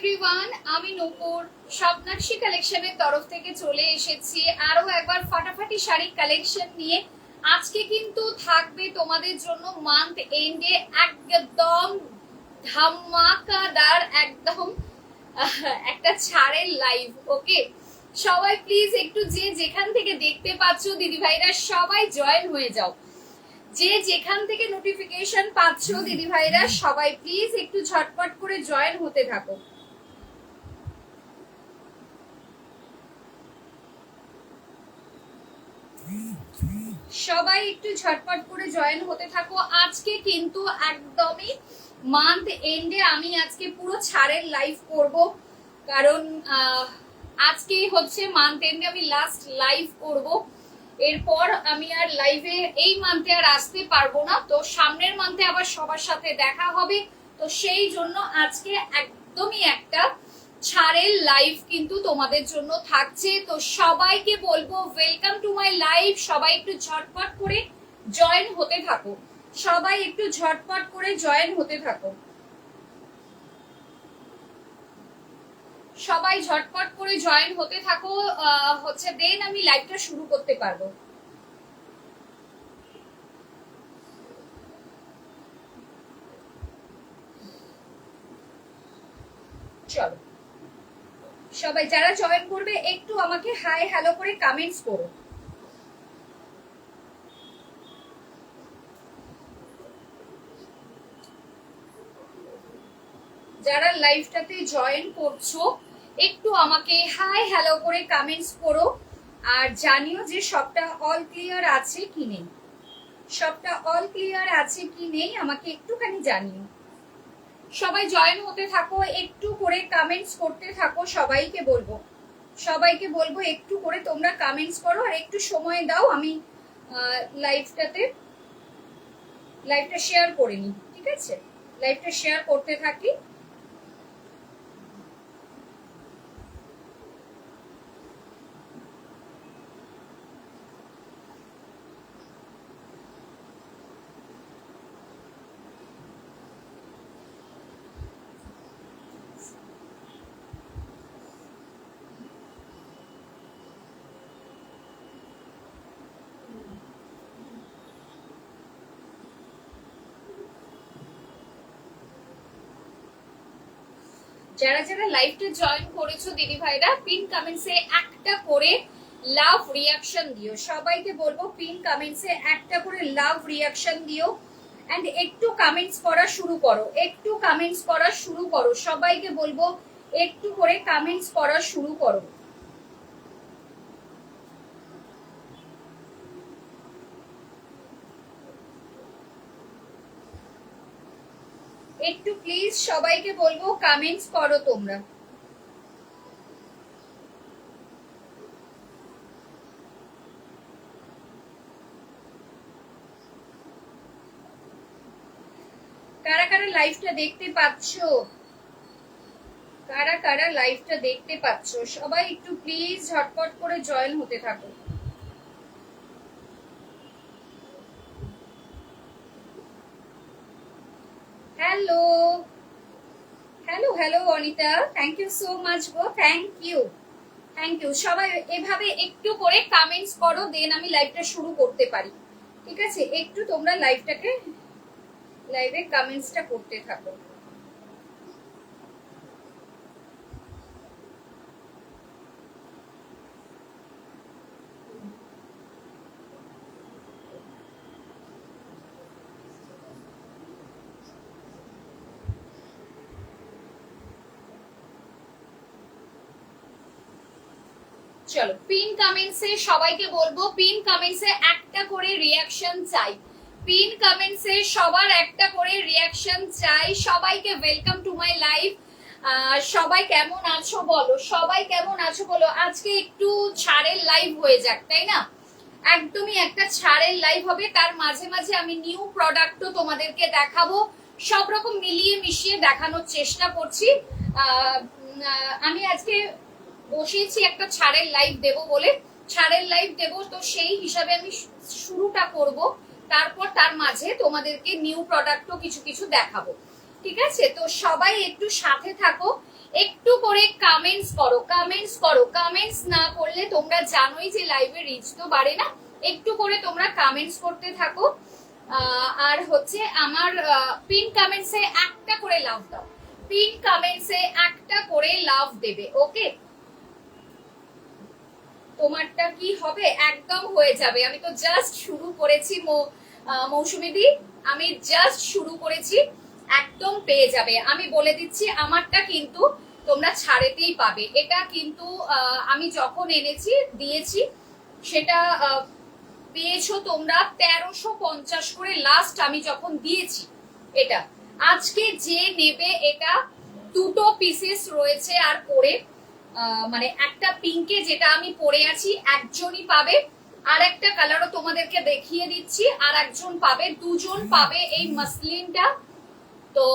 Everyone, আমি নূপুর স্বপ্নাক্ষী কালেকশনের তরফ থেকে চলে এসেছি আরো একবার ফাটাফাটি শাড়ি কালেকশন নিয়ে। আজকে কিন্তু থাকবে তোমাদের জন্য মান্থ এন্ডে একদম ধামাকাদার একদম একটা ছাড়ের লাইভ। ওকে, সবাই প্লিজ একটু যে যেখান থেকে দেখতে পাচ্ছ দিদি ভাইরা সবাই জয়েন হয়ে যাও। যে যেখান থেকে নোটিফিকেশন পাচ্ছ দিদি ভাইরা সবাই প্লিজ একটু ঝটপট করে জয়েন হতে থাকো। সবাই একটু ঝটপট করে জয়েন হতে থাকো। আজকে কিন্তু একদমই মান্থ এন্ডে আমি আজকে পুরো ছাড়ের লাইভ করব, কারণ আজকে হচ্ছে মান্থ এন্ডে আমি লাস্ট লাইভ করব। এরপর আমি আর লাইভে এই মান্থে আর আসতে পারবো না, তো সামনের মান্থে আবার সবার সাথে দেখা হবে। তো সেই জন্য আজকে একদমই একটা ছাড়ের লাইভ কিন্তু তোমাদের জন্য থাকছে। তো সবাইকে বলবো ওয়েলকাম টু মাই লাইভ। সবাই একটু ঝটপট করে জয়েন হতে থাকো, সবাই একটু ঝটপট করে জয়েন হতে থাকো, সবাই ঝটপট করে জয়েন হতে থাকো। হচ্ছে দেন আমি লাইভটা শুরু করতে পারবো। চলো, সবাই যারা জয়েন করবে একটু আমাকে হাই হ্যালো করে কমেন্টস করো। যারা লাইভটাতে জয়েন করছো একটু আমাকে হাই হ্যালো করে কমেন্টস করো, আর জানিও যে সবটা অল ক্লিয়ার আছে কি নেই। সবটা অল ক্লিয়ার আছে কি নেই আমাকে একটুখানি জানিও। সবাই জয়েন হতে থাকো, একটু করে কমেন্টস করতে থাকো। সবাইকে বলবো একটু করে তোমরা কমেন্টস করো, আর একটু সময় দাও আমি লাইভটা শেয়ার করে নিই। ঠিক আছে, লাইভটা শেয়ার করতে থাকি। যারা যারা লাইভটা জয়েন করেছো দিদি ভাইরা পিন কমেন্টসে একটা করে লাভ রিয়াকশন দিও। সবাইকে বলবো পিন কমেন্টসে একটা করে লাভ রিয়াকশন দিও, এন্ড একটু কমেন্টস করা শুরু করো, একটু কমেন্টস করা শুরু করো। সবাইকে বলবো একটু করে কমেন্টস করা শুরু করো। একটু প্লিজ সবাইকে বলবো কমেন্টস করো তোমরা। কারা কারা লাইভটা দেখতে পাচ্ছো, কারা কারা লাইভটা দেখতে পাচ্ছো সবাই একটু প্লিজ ঝটপট করে জয়েন হতে থাকো। Hello hello hello Anita, thank you so much গো, থ্যাংক ইউ। সবাই এভাবে একটু করে কমেন্টস করো, দেন আমি লাইভটা শুরু করতে পারি। ঠিক আছে, একটু তোমরা লাইভে কমেন্টসটা করতে থাকো। চলো, পিন কমেন্টসে সবাইকে বলবো পিন কমেন্টসে একটা করে রিয়াকশন চাই। পিন কমেন্টসে সবার একটা করে রিয়াকশন চাই। সবাইকে ওয়েলকাম টু মাই লাইভ। সবাই কেমন আছো বলো, সবাই কেমন আছো বলো। আজকে একটু ছাড়ের লাইভ হয়ে যাক, তাই না? একদমই একটা ছাড়ের লাইভ হবে, তার মাঝে মাঝে আমি নিউ প্রোডাক্টও তোমাদেরকে দেখাবো। সব রকম মিলিয়ে মিশিয়ে দেখানোর চেষ্টা করছি। আমি আজকে বসেছি একটা ছাড়ের লাইভ দেব বলে, ছাড়ের লাইভ দেব, তো সেই হিসাবে আমি শুরুটা করব। তারপর তার মাঝে তোমাদেরকে নিউ প্রোডাক্টও কিছু কিছু দেখাবো। ঠিক আছে, তো সবাই একটু সাথে থাকো, একটু করে কমেন্টস করো, কমেন্টস করো। কমেন্টস না করলে তোমরা জানোই যে লাইভে রিচ তো বাড়ে না। একটু করে তোমরা কমেন্টস করতে থাকো। আর হচ্ছে আমার পিন কমেন্টসে একটা করে লাভ দাও, পিন কমেন্টসে একটা করে লাভ দেবে। ওকে, তোমারটা কি হবে? একদম হয়ে যাবে। আমি তো জাস্ট শুরু করেছি মৌসুমী দি, আমি জাস্ট শুরু করেছি, একদম পেয়ে যাবে। আমি বলে দিচ্ছি আমারটা কিন্তু তোমরা ছাড়েতেই পাবে। এটা কিন্তু আমি যখন এনেছি দিয়েছি সেটা পেয়েছো তোমরা 1350 করে লাস্ট আমি যখন দিয়েছি। এটা আজকে যে নেবে এটা দুটো পিসেস রয়েছে আর পরে মানে একটা পিঙ্কে যেটা আমি পরে আছি একজনই পাবে, আর একটা কালারও তোমাদেরকে দেখিয়ে দিচ্ছি, আর একজন পাবে, দুজন পাবে এই মাসলিনটা। তো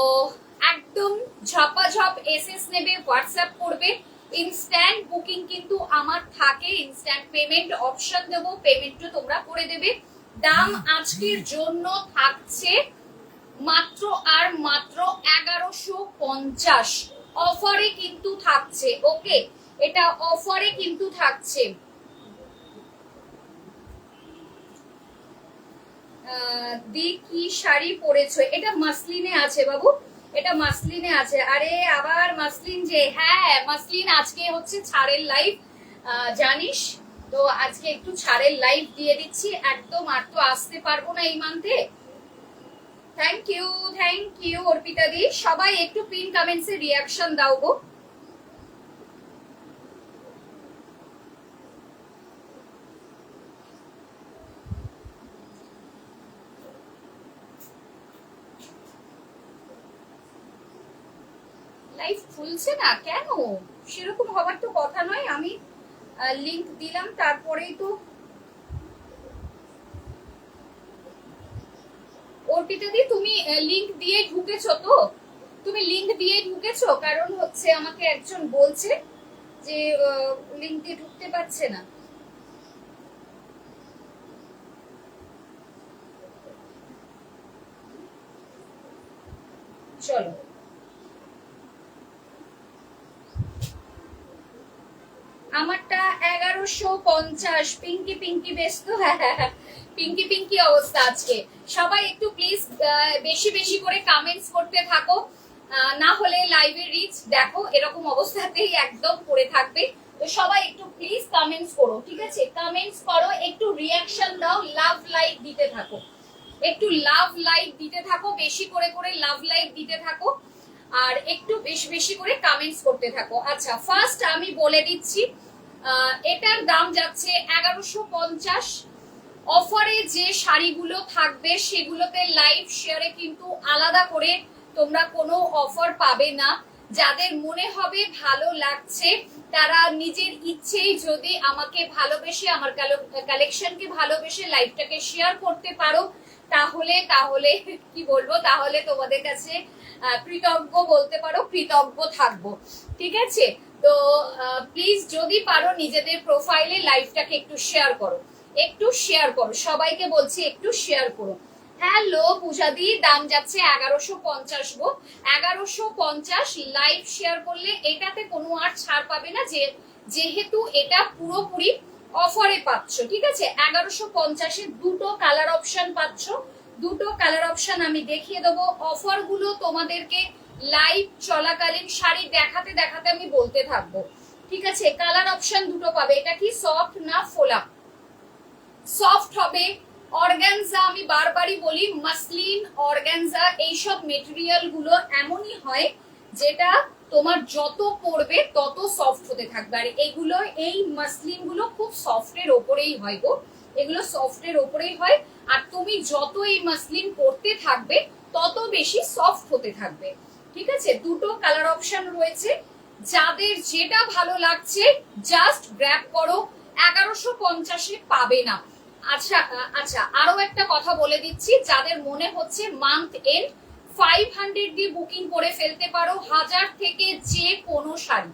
একদম ঝপাঝপ এসএস নেবে, হোয়াটসঅ্যাপ করবে। ইনস্ট্যান্ট বুকিং কিন্তু আমার থাকে, ইনস্ট্যান্ট পেমেন্ট অপশন দেবো, পেমেন্টও তোমরা করে দেবে। দাম আজকের জন্য থাকছে মাত্র আর মাত্র 1150 অফারে কিন্তু থাকছে। ওকে, এটা অফারে কিন্তু থাকছে। দি কি শাড়ি পরেছো? এটা মাসলিনে আছে বাবু, এটা মাসলিনে আছে। আরে আবার মাসলিন যে, হ্যাঁ মাসলিন আজকে হচ্ছে ছাড়ের লাইভ, জানিস তো আজকে একটু ছাড়ের লাইভ দিয়ে দিচ্ছি একদম। আর তো আসতে পারবো না এই মান্থে। থ্যাংক ইউ অর্পিতা দি। সবাই একটু পিন কমেন্টসে রিয়াকশন দাও গো। লাইভ খুলছে না কেন? সেরকম হবার তো কথা নয়। আমি লিংক দিলাম তারপরেই তো। অর্পিতা দি তুমি লিংক দিয়ে ঢুকেছো তো? তুমি লিংক দিয়ে ঢুকেছো? কারণ হচ্ছে আমাকে একজন বলছে যে লিংক দিয়ে ঢুকতে পারছে না। চলো, আমারটা 1150। পিঙ্কি ব্যস্ত, হ্যাঁ পিঙ্কি অবস্থা আজকে। সবাই একটু প্লিজ বেশি বেশি করে কমেন্টস করতে থাকো, না হলে লাইভের রিচ দেখো এরকম অবস্থাতেই একদম পড়ে থাকবে। তো সবাই একটু প্লিজ কমেন্টস করো, ঠিক আছে? কমেন্টস করো, একটু রিয়াকশন দাও, লাভ লাইক দিতে থাকো, একটু লাভ লাইক দিতে থাকো, বেশি করে করে লাভ লাইক দিতে থাকো, আর একটু বেশি বেশি করে কমেন্টস করতে থাকো। আচ্ছা, ফার্স্ট আমি বলে দিচ্ছি এটার দাম যাচ্ছে 1150। অফারে যে শাড়িগুলো থাকবে সেগুলোতে লাইভ শেয়ারে কিন্তু আলাদা করে তোমরা কোনো অফার পাবে না। যাদের মনে হবে ভালো লাগছে তারা নিজের ইচ্ছেই যদি আমাকে ভালোবেসে, আমার কালেকশনকে ভালোবেসে লাইভটাকে শেয়ার করতে পারো, তাহলে তাহলে কি বলবো, তাহলে তোমাদের কাছে কৃতজ্ঞ বলতে পারো, কৃতজ্ঞ থাকবো। ঠিক আছে, তো প্লিজ যদি পারো নিজেদের প্রোফাইলে লাইভটাকে একটু শেয়ার করো, একটু শেয়ার করো, সবাইকে বলছি একটু শেয়ার করো। হ্যালো পূজাদি, দাম যাচ্ছে 1150 গো। 1150 লাইভ শেয়ার করলে এটাতে কোনো আর ছাড় পাবে না, যেহেতু এটা পুরোপুরি অফারে পাচ্ছ। ঠিক আছে, 1150-এ দুটো কালার অপশন পাচ্ছ। দুটো কালার অপশন আমি দেখিয়ে দেবো। অফার গুলো তোমাদেরকে লাইভ চলাকালীন শাড়ি দেখাতে দেখাতে আমি বলতে থাকবো। ঠিক আছে, কালার অপশন দুটো পাবে। এটা কি সফট না ফোলা? সফট হবে। অর্গানজা, আমি বারবারই বলি মাসলিন, অর্গানজা এইসব মেটেরিয়াল গুলো এমনই হয় যেটা তোমার যত পরবে তত সফট হতে থাকবে। আর এগুলো, এই মাসলিন গুলো খুব সফটের ওপরেই হয় গো, এগুলো সফটের ওপরেই হয়। আর তুমি যত এই মাসলিন পরতে থাকবে তত বেশি সফট হতে থাকবে। ঠিক আছে, দুটো কালার অপশন রয়েছে, যাদের যেটা ভালো লাগছে জাস্ট গ্র্যাব করো। 1150-এ পাবে না। আচ্ছা আচ্ছা, আরো একটা কথা বলে দিচ্ছি, যাদের মনে হচ্ছে মান্থ এন্ড 500 দিয়ে বুকিং করে ফেলতে পারো। 1000 থেকে যে কোনো শাড়ি,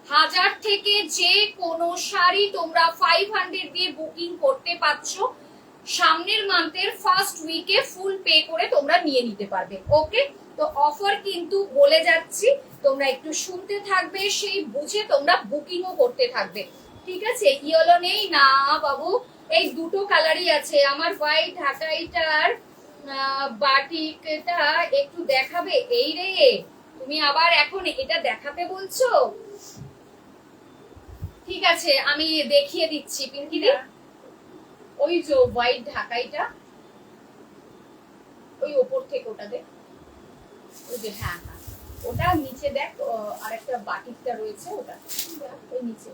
1000 থেকে যে কোনো শাড়ি তোমরা 500 দিয়ে বুকিং করতে পারছো। সামনের মান্থের ফার্স্ট উইকে ফুল পে করে তোমরা নিয়ে নিতে পারবে। ওকে, তো অফার কিন্তু বলে যাচ্ছি, তোমরা একটু শুনতে থাকবে, সেই বুঝে তোমরা বুকিংও করতে থাকবে, ঠিক আছে? ইয়েলো নেই না বাবু, এই দুটো কালারই আছে আমার। হোয়াইট ঢাকাইটার বাটিকটা একটু দেখাবে? এই রে, তুমি আবার এখন এটা দেখাতে বলছো? ঠিক আছে, আমি দেখিয়ে দিচ্ছি পিঙ্কিদি। ওই যে হোয়াইট ঢাকাইটা, ওই ওপর থেকে ওটা দেখ, ওই যে, হ্যাঁ হ্যাঁ ওটা নিচে দেখ, আরেকটা বাটিকটা রয়েছে, ওটা ওই নিচে,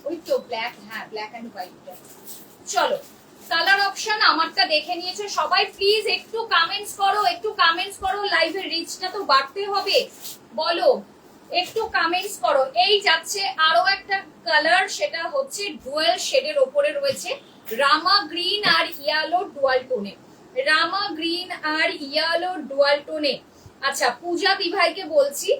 ওই তো ব্ল্যাক, হ্যাঁ ব্ল্যাক এন্ড হোয়াইটটা। চলো, কালার অপশন আমারটা দেখে নিয়েছো সবাই, প্লিজ একটু কমেন্টস করো, একটু কমেন্টস করো, লাইভের রিচটা তো বাড়তে হবে, বলো একটু কমেন্টস করো। এই যাচ্ছে আরো একটা কালার, সেটা হচ্ছে ডুয়াল শেডের ওপরে রয়েছে, রামা গ্রিন আর ইয়েলো ডুয়াল টোনে, রামা গ্রিন আর ইয়েলো ডুয়াল টোনে। আচ্ছা, পূজা দিভাইকে বলছি,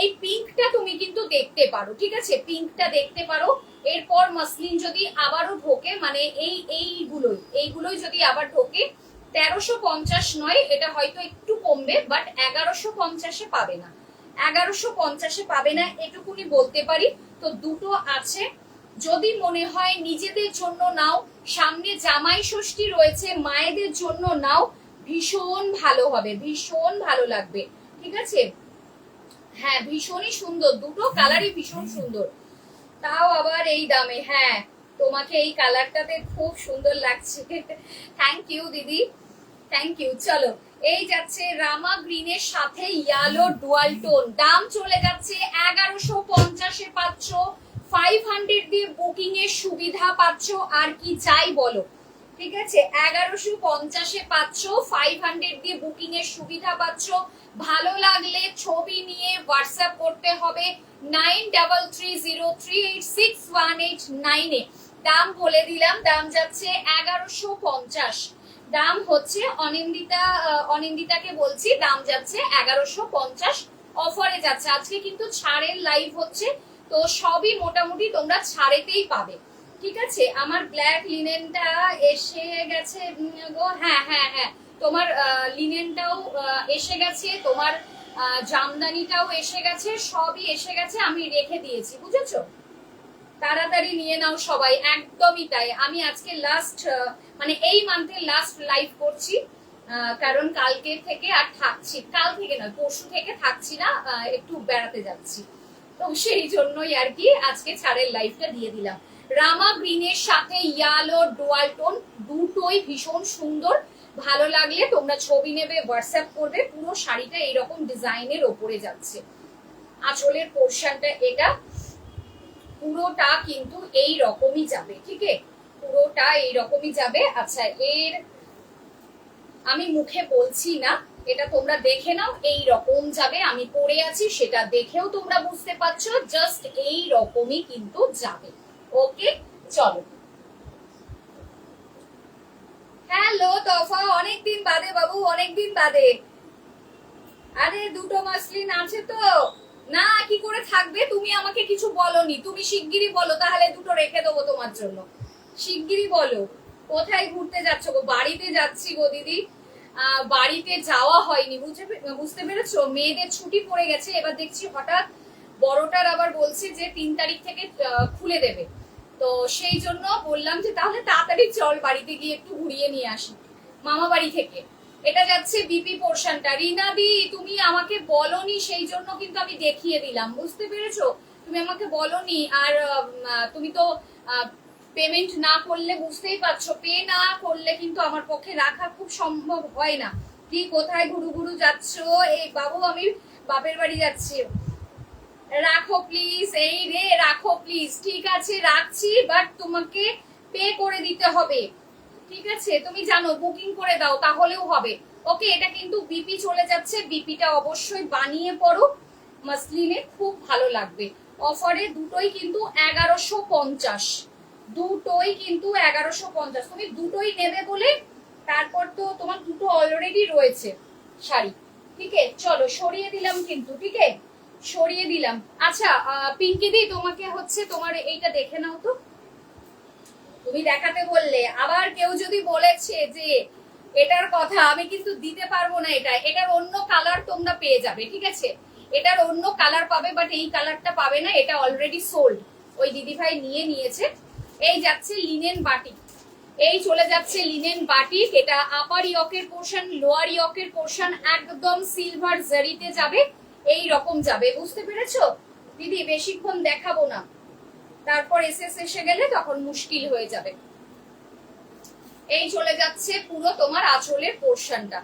এই পিঙ্কটা তুমি কিন্তু দেখতে পারো, ঠিক আছে? পিঙ্কটা দেখতে পারো। এরপর মাসলিন যদি আবারও ঢোকে, মানে এইগুলোই যদি আবার ঢোকে, 1350 নয়, এটা হয়তো একটু কমবে, বাট 1150-এ পাবে না, 1150-এ পাবে না, এটুকুনি বলতে পারি। তো দুটো আছে, যদি মনে হয় নিজেদের জন্য নাও, সামনে জামাই ষষ্ঠী রয়েছে, মায়েদের জন্য নাও, ভীষণ ভালো হবে, ভীষণ ভালো লাগবে, ঠিক আছে? হ্যাঁ ভীষণই সুন্দর, দুটো কালারই ভীষণ সুন্দর, তাও আবার এই দামে। হ্যাঁ, তোমাকে এই কালারটাতে খুব সুন্দর লাগছে, থ্যাংক ইউ দিদি, থ্যাংক ইউ। চলো, এই যাচ্ছে রামা গ্রিনের সাথে ইয়েলো ডুয়াল টোন, দাম চলে যাচ্ছে 1150-এ পাচ্ছ, 500 দিয়ে বুকিং এর সুবিধা পাচ্ছ, আর কি চাই বলো, ঠিক আছে? 1150-এ পাচ্ছ, 500 দিয়ে বুকিং এর সুবিধা পাচ্ছ। ভালো লাগলে ছবি নিয়ে হোয়াটসঅ্যাপ করতে হবে 9330386189-এ। দাম বলে দিলাম, দাম যাচ্ছে 1150, দাম হচ্ছে অনিন্দিতাকে বলছি, দাম যাচ্ছে 1150, অফারে যাচ্ছে। আজকে কিন্তু ছাড়ের লাইভ হচ্ছে, তো সবই মোটামুটি তোমরা ছাড়েতেই পাবে, ঠিক আছে? আমার ব্ল্যাক লিনেনটা এসে গেছে গো, হ্যাঁ হ্যাঁ হ্যাঁ, তোমার লিনেনটাও এসে গেছে, তোমার জামদানিটাও এসে গেছে, সবই এসে গেছে, আমি রেখে দিয়েছি, বুঝেছো? তাড়াতাড়ি নিয়ে নাও সবাই, একদমই তাই। আমি আজকে লাস্ট, মানে এই মান্থের লাস্ট লাইভ করছি, কারণ কালকে থেকে আর থাকছি, কাল থেকে নয় পরশু থেকে থাকছি না, একটু বেড়াতে যাচ্ছি, তো সেই জন্যই আর কি আজকে ছাড়ের লাইভটা দিয়ে দিলাম। রামা গ্রিনের সাথে ইয়েলো ডুয়াল টোন, দুটোই ভীষণ সুন্দর, ভালো লাগলে তোমরা ছবি নেবে, হোয়াটসঅ্যাপ করবে। পুরো শাড়িটা এইরকম ডিজাইনের ওপরে যাচ্ছে, আঁচলের পোর্শনটা এটা পুরোটা কিন্তু এই রকমই যাবে, ঠিক আছে? পুরোটা এই রকমই যাবে। আচ্ছা, এর আমি মুখে বলছি না, এটা তোমরা দেখে নাও, এই রকম যাবে, আমি পরে আছি সেটা দেখেও তোমরা বুঝতে পারছো, জাস্ট এই রকমই কিন্তু যাবে। ওকে, চলো। হ্যালো তফা, অনেকদিন বাদে বাবু, অনেকদিন বাদে। আরে দুটো মাসলিন আছে তো, না কি করে থাকবে? তুমি আমাকে কিছু বলনি, তুমি শিগগিরই বলো, তাহলে দুটো রেখে দেবো তোমার জন্য, শিগগিরই বলো। কোথায় ঘুরতে যাচ্ছ গো? বাড়িতে যাচ্ছি গো দিদি, বাড়িতে যাওয়া হয়নি, বুঝতে পেরেছো? মেয়েদের ছুটি পড়ে গেছে, এবার দেখছি হঠাৎ বড়টার আবার বলছে যে 3 তারিখ থেকে খুলে দেবে, তো সেই জন্য বললাম যে তাহলে তাড়াতাড়ি চল বাড়িতে গিয়ে একটু ঘুরিয়ে নিয়ে আসি মামা বাড়ি থেকে। এটা যাচ্ছে বিপি পোর্শনটা। রিনাদি, তুমি আমাকে বলনি, সেই জন্য কিন্তু আমি দেখিয়ে দিলাম, বুঝতে পেরেছো? তুমি আমাকে বলনি, আর তুমি তো পেমেন্ট না করলে বুঝতেই পারছো, পে না করলে কিন্তু আমার পক্ষে রাখা খুব সম্ভব হয় না। কি কোথায় ঘুরু ঘুরু যাচ্ছ? এই বাবু, আমি বাপের বাড়ি যাচ্ছি, রাখো প্লিজ, এই রে রাখো প্লিজ, ঠিক আছে রাখছি, বাট তোমাকে পে করে দিতে হবে, ঠিক আছে? তুমি জানো, বুকিং করে দাও তাহলেও হবে। ওকে, এটা কিন্তু বিপি চলে যাচ্ছে, বিপিটা অবশ্যই বানিয়ে পড়ো, মাসলিনে খুব ভালো লাগবে। অফারে দুটোই কিন্তু 1150, দুটোই কিন্তু 1150, তুমি দুটোই নেবে বলে তারপর তো তোমার দুটো অলরেডি রয়েছে শাড়ি, ঠিক আছে? চলো, সরিয়ে দিলাম কিন্তু, ঠিক আছে, সরিয়ে দিলাম। আচ্ছা পিঙ্কি দি, তোমাকে হচ্ছে তোমার এইটা দেখে নাও তো, তুমি দেখাতে বললে, আবার কেউ যদি বলেছে যে এটার কথা আমি কিন্তু দিতে পারবো না। এটার অন্য কালার তোমরা পেয়ে যাবে, ঠিক আছে? এটার অন্য কালার পাবে, বাট এই কালারটা পাবে না, এটা অলরেডি সোল্ড। ওই দিদিভাই নিয়ে নিয়েছে। এই যাচ্ছে লিনেন বাটিক, এই চলে যাচ্ছে লিনেন বাটিক। এটা আপার ইয়কের পোর্শন, লোয়ার ইয়কের পোর্শন একদম সিলভার জারিতে যাবে, এই রকম যাবে, বুঝতে পেরেছো দিদি? বেশিক্ষণ দেখাবো না, তারপর এসএস এসে গেলে তখন মুশকিল হয়ে যাবে। এই চলে যাচ্ছে পুরো তোমার আঁচলের পোর্শনটা,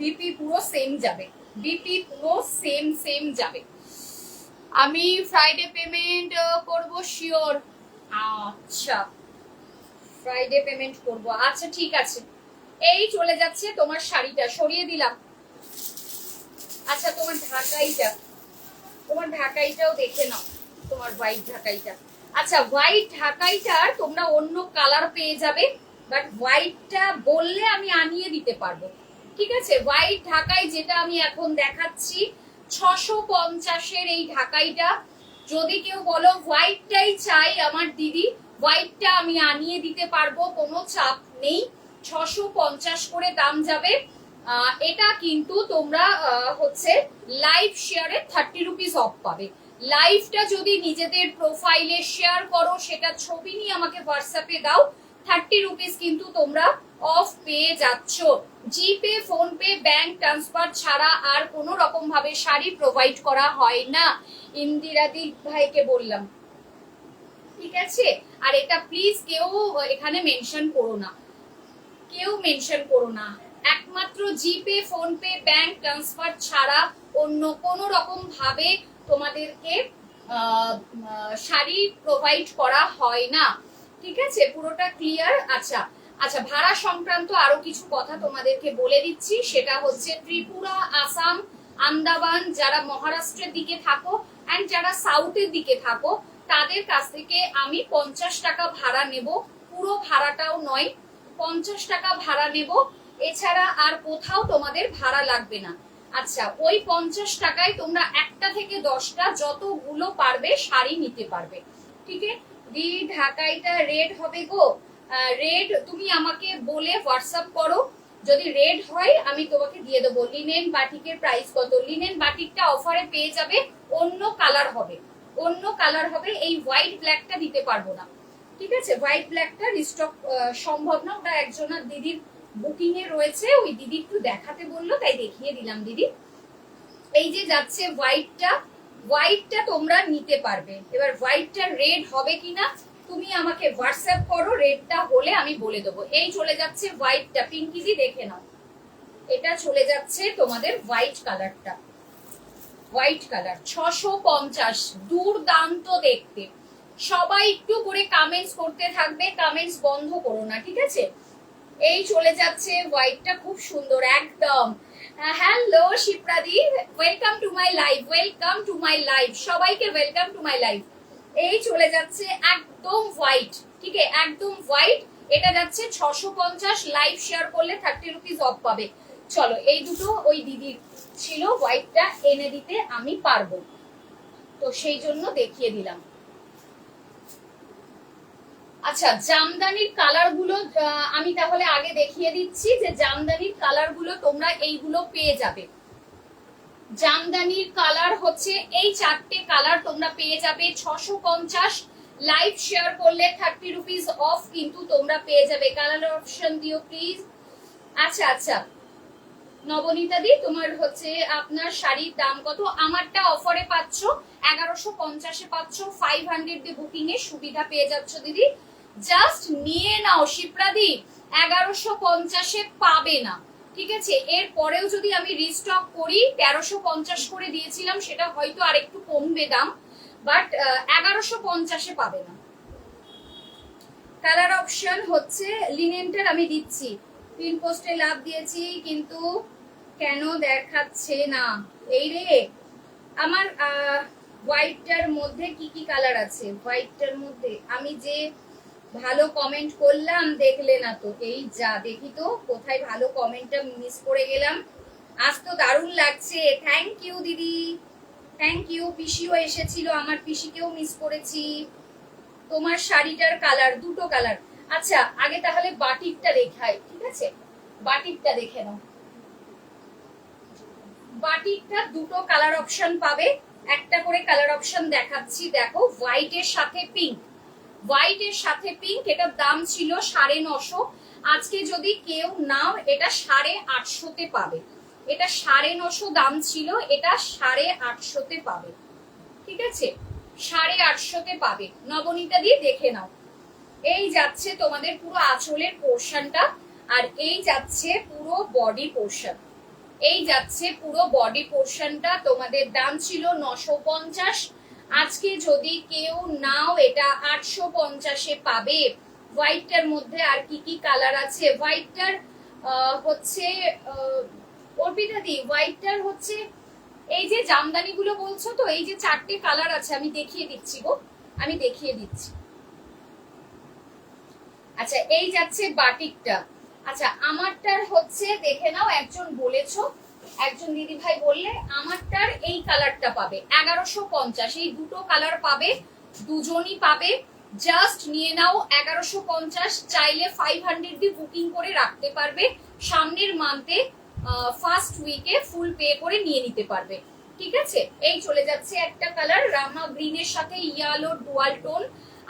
বিপি পুরো সেম যাবে, বিপি পুরো সেম সেম যাবে। আমি ফ্রাইডে পেমেন্ট করব শিওর। আচ্ছা, ফ্রাইডে পেমেন্ট করব, আচ্ছা ঠিক আছে। এই চলে যাচ্ছে তোমার শাড়িটা, সরিয়ে দিলাম। আচ্ছা তোমার ঢাকাইটাও দেখে নাও, তোমার হোয়াইট ঢাকাইটা। আচ্ছা হোয়াইট ঢাকাইটার তোমরা অন্য কালার পেয়ে যাবে, বাট হোয়াইটটা বললে আমি আনিয়ে দিতে পারবো, ঠিক আছে? হোয়াইট ঢাকাই যেটা আমি এখন দেখাচ্ছি 650-এর এই ঢাকাইটা, যদি কেউ বলো হোয়াইটটাই চাই আমার দিদি, হোয়াইটটা আমি আনিয়ে দিতে পারবো, কোনো চাপ নেই। 650 করে দাম যাবে। এটা কিন্তু তোমরা হচ্ছে লাইভ শেয়ারে 30 রুপিস অফ পাবে। লাইভটা যদি নিজেদের প্রোফাইলে শেয়ার করো, সেটা ছবি নিয়ে আমাকে হোয়াটসঅ্যাপে দাও, 30 রুপিস কিন্তু তোমরা অফ পেয়ে যাচ্ছ। জিপে, ফোনপে, ব্যাংক ট্রান্সফার ছাড়া আর কোনো রকম ভাবে শাড়ি প্রোভাইড করা হয় না, ইন্দিরাদি ভাইকে বললাম, ঠিক আছে? আর এটা প্লিজ কেউ এখানে মেনশন করো না, কেউ মেনশন করো না। একমাত্র জিপে, ফোনপে, ব্যাংক ট্রান্সফার ছাড়া অন্য কোনো রকম ভাবে তোমাদেরকে শাড়ি প্রোভাইড করা হয় না, ঠিক আছে? পুরোটা ক্লিয়ার? আচ্ছা আচ্ছা, ভাড়া সংক্রান্ত আরো কিছু কথা তোমাদেরকে বলে দিচ্ছি। সেটা হচ্ছে ত্রিপুরা, আসাম, আন্দামান, যারা মহারাষ্ট্রের দিকে থাকো অ্যান্ড যারা সাউথের দিকে থাকো, তাদের কাছ থেকে আমি 50 টাকা ভাড়া নেব, পুরো ভাড়াটাও নয়, 50 টাকা ভাড়া নেব। এছাড়া আর কোথাও তোমাদের ভাড়া লাগবে না। আচ্ছা, ওই 50 টাকায় তোমরা একটা থেকে 10টা যতগুলো পারবে শাড়ি নিতে পারবে, ঠিক আছে? দি ঢাকাইটা রেড হবে গো, রেড তুমি আমাকে বলে হোয়াটসঅ্যাপ করো, যদি রেড হয় আমি তোমাকে দিয়ে দেবো। লিনেন বাটিকের প্রাইস কত? লিনেন বাটিকটা অফারে পেয়ে যাবে, অন্য কালার হবে, অন্য কালার হবে, এই হোয়াইট ব্ল্যাকটা দিতে পারবো না, ঠিক আছে? হোয়াইট ব্ল্যাকটা রিস্টক সম্ভব না, ওটা একজনের দিদির বুকিং এ রয়েছে, ওই দিদি একটু দেখাতে বললো তাই দেখিয়ে দিলাম দিদি। এই যে যাচ্ছে হোয়াইটটা, হোয়াইটটা তোমরা নিতে পারবে। এবার হোয়াইটটা রেড হবে কিনা তুমি আমাকে হোয়াটসঅ্যাপ করো, রেডটা হলে আমি বলে দেবো। এই চলে যাচ্ছে হোয়াইটটা, পিঙ্কিজি দেখে নাও, এটা চলে যাচ্ছে তোমাদের হোয়াইট কালারটা, হোয়াইট কালার 650, দুর্দান্ত দেখতে। সবাই একটু করে কমেন্টস করতে থাকবে, কমেন্টস বন্ধ করো না, ঠিক আছে? এই চলে যাচ্ছে হোয়াইটটা, খুব সুন্দর একদম। হ্যালো শিপ্রাদি, welcome to my live, welcome to my live, সবাইকে ওয়েলকাম টু মাই লাইভ। এই চলে যাচ্ছে একদম হোয়াইট, ঠিক আছে? একদম হোয়াইট, এটা যাচ্ছে 650, লাইভ শেয়ার করলে 30 রুপিস অফ পাবে। চলো, এই দুটো ওই দিদির ছিল, হোয়াইটটা এনে দিতে আমি পারবো, তো সেই জন্য দেখিয়ে দিলাম। আচ্ছা, জামদানির কালার গুলো আমি তাহলে আগে দেখিয়ে দিচ্ছি যে জামদানির কালার গুলো তোমরা এইগুলো পেয়ে যাবে। জামদানির কালার হচ্ছে এই 4টে কালার তোমরা পেয়ে যাবে 650, লাইভ শেয়ার করলে 30 রুপিস অফ কিন্তু তোমরা পেয়ে যাবে। কালার অপশন দিও প্লিজ। আচ্ছা আচ্ছা, নবনীতা দি, তোমার হচ্ছে আপনার শাড়ির দাম কত? আমারটা অফারে পাচ্ছ 1150-এ পাচ্ছ, 500 দিয়ে বুকিং এ সুবিধা পেয়ে যাচ্ছ দিদি, জাস্ট নিয়ে নাও। শিপ্রাদি 1150-এ পাবে না, ঠিক আছে? এর পরেও যদি আমি রিস্টক করি, 1350 করে দিয়েছিলাম, সেটা হয়তো আরেকটু কমবে দাম, বাট 1150-এ পাবে না। কালার অপশন হচ্ছে লিনেনটার আমি দিচ্ছি, পিন পোস্টে লাভ দিয়েছি কিন্তু কেন দেখাচ্ছে না? এই রে, আমার হোয়াইটটার মধ্যে কি কি কালার আছে? হোয়াইটটার মধ্যে আমি যে ভালো কমেন্ট করলাম দেখলে না তো, এই যা, দেখি তো কোথায় ভালো কমেন্টটা মিস করে গেলাম। আজ তো দারুণ লাগছে, থ্যাংক ইউ দিদি, থ্যাংক ইউ। পিসিও এসেছিল, আমার পিসিকেও মিস করেছি। তোমার শাড়িটার কালার, দুটো কালার, আচ্ছা আগে তাহলে বাটিকটা দেখাই, ঠিক আছে? বাটিকটা দেখে নাও। বাটিকটা দুটো কালার অপশন পাবে, একটা করে কালার অপশন দেখাচ্ছি। দেখো, হোয়াইট এর সাথে পিঙ্ক, হোয়াইট এর সাথে পিঙ্ক। এটার দাম ছিল 950। আজকে যদি কেউ নাও এটা 850-তে পাবে। এটা 950 দাম ছিল, এটা 850-তে পাবে, ঠিক আছে? 850-তে পাবে। নবনীতা দিয়ে দেখে নাও। এই যাচ্ছে তোমাদের পুরো আঁচলের পোর্শনটা, আর এই যাচ্ছে পুরো বডি পোর্শন। এই যাচ্ছে পুরো বডি পোর্শনটা। তোমাদের দাম ছিল 950। আজকে যদি কেউ নাও এটা 850-এ পাবে। হোয়াইটটার মধ্যে আর কি কি কালার আছে? হোয়াইটটার হচ্ছে অর্পিতা দি, হোয়াইটটার হচ্ছে এই যে জামদানি গুলো বলছো তো, এই যে 4টে কালার আছে, আমি দেখিয়ে দিচ্ছি গো, আমি দেখিয়ে দিচ্ছি। আচ্ছা এই যাচ্ছে বাটিকটা। আচ্ছা আমারটার হচ্ছে দেখে নাও, একজন বলেছো, একজন দিদি ভাই বললে আমারটার এই কালারটা পাবে 1150। এই দুটো কালার পাবে, দুজনই পাবে। জাস্ট নিয়ে নাও 1150। চাইলে 500 দিয়ে বুকিং করে রাখতে পারবে, সামনের মান্থে ফার্স্ট উইকে ফুল পে করে নিয়ে নিতে পারবে, ঠিক আছে? এই চলে যাচ্ছে একটা কালার রামা গ্রিনের সাথে ইয়েলো ডুয়াল টোন,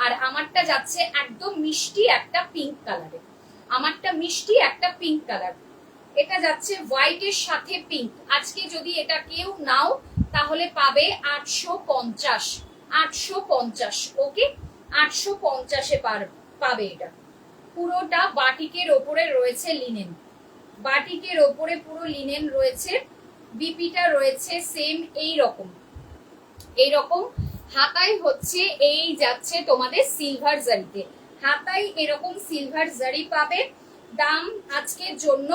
আর আমারটা যাচ্ছে একদম মিষ্টি একটা পিঙ্ক কালারে। আমারটা মিষ্টি একটা পিঙ্ক কালার, এটা যাচ্ছে হোয়াইট এর সাথে পিঙ্ক। আজকে যদি এটা কেউ নাও তাহলে পাবে 850। 850, ওকে? 850-এ পাবে এটা। পুরোটা বাটিকের ওপরে রয়েছে লিনেন, বাটিকের ওপরে পুরো লিনেন রয়েছে। বিপিটা রয়েছে সেম এই রকম, এই রকম। হাতায় হচ্ছে এই যাচ্ছে তোমাদের সিলভার জারিতে, হাতায় এরকম সিলভার জারি পাবে। দাম আজকের জন্য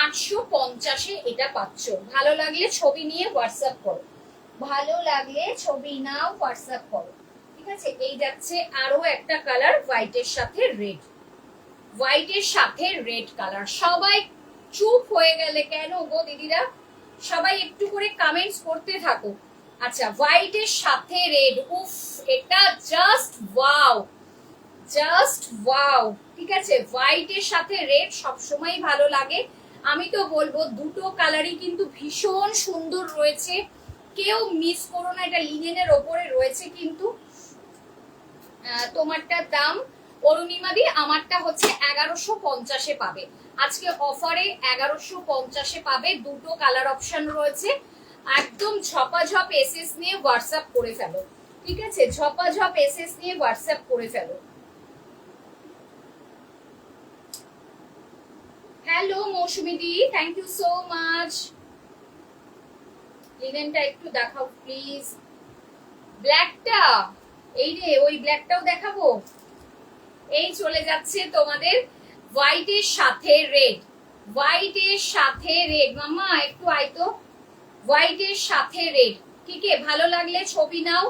850-এ এটা পাচ্ছ। ভালো লাগলে ছবি নিয়ে হোয়াটসঅ্যাপ করো, ভালো লাগলে ছবি নাও, হোয়াটসঅ্যাপ করো, ঠিক আছে? এই যাচ্ছে আরো একটা কালার হোয়াইটের সাথে রেড, হোয়াইটের সাথে রেড কালার। সবাই চুপ হয়ে গেলে কেন গো দিদিরা? সবাই একটু করে কমেন্টস করতে থাকো। আচ্ছা হোয়াইটের সাথে রেড, উফ এটা জাস্ট ওয়াও, জাস্ট ওয়াও, ঠিক আছে? হোয়াইটের সাথে রেড সবসময় ভালো লাগে। আমি তো বলবো দুটো কালারই কিন্তু ভীষণ সুন্দর রয়েছে, কেউ মিস করো না। এটা লিনেনের ওপরে রয়েছে কিন্তু। তোমারটার দাম অরুণিমা দি, আমারটা হচ্ছে 1150-এ পাবে। আজকে অফারে 1150-এ পাবে। দুটো কালার অপশন রয়েছে। একদম ঝপাঝপ এসএস নিয়ে হোয়াটসঅ্যাপ করে ফেলো, ঠিক আছে? ঝপাঝপ এসএস নিয়ে হোয়াটসঅ্যাপ করে ফেলো। হ্যালো মৌসুমি দি, থ্যাংক ইউ সো মাচ। লিনেনটা একটু দেখাও প্লিজ। ব্ল্যাকটা এই রে, ওই ব্ল্যাকটাও দেখাবো। এই চলে যাচ্ছে তোমাদের হোয়াইটের সাথে রেড, হোয়াইটের সাথে রেড। মামা একটু আইতো, হোয়াইটের সাথে রেড, ঠিক আছে? ভালো লাগলে ছবি নাও,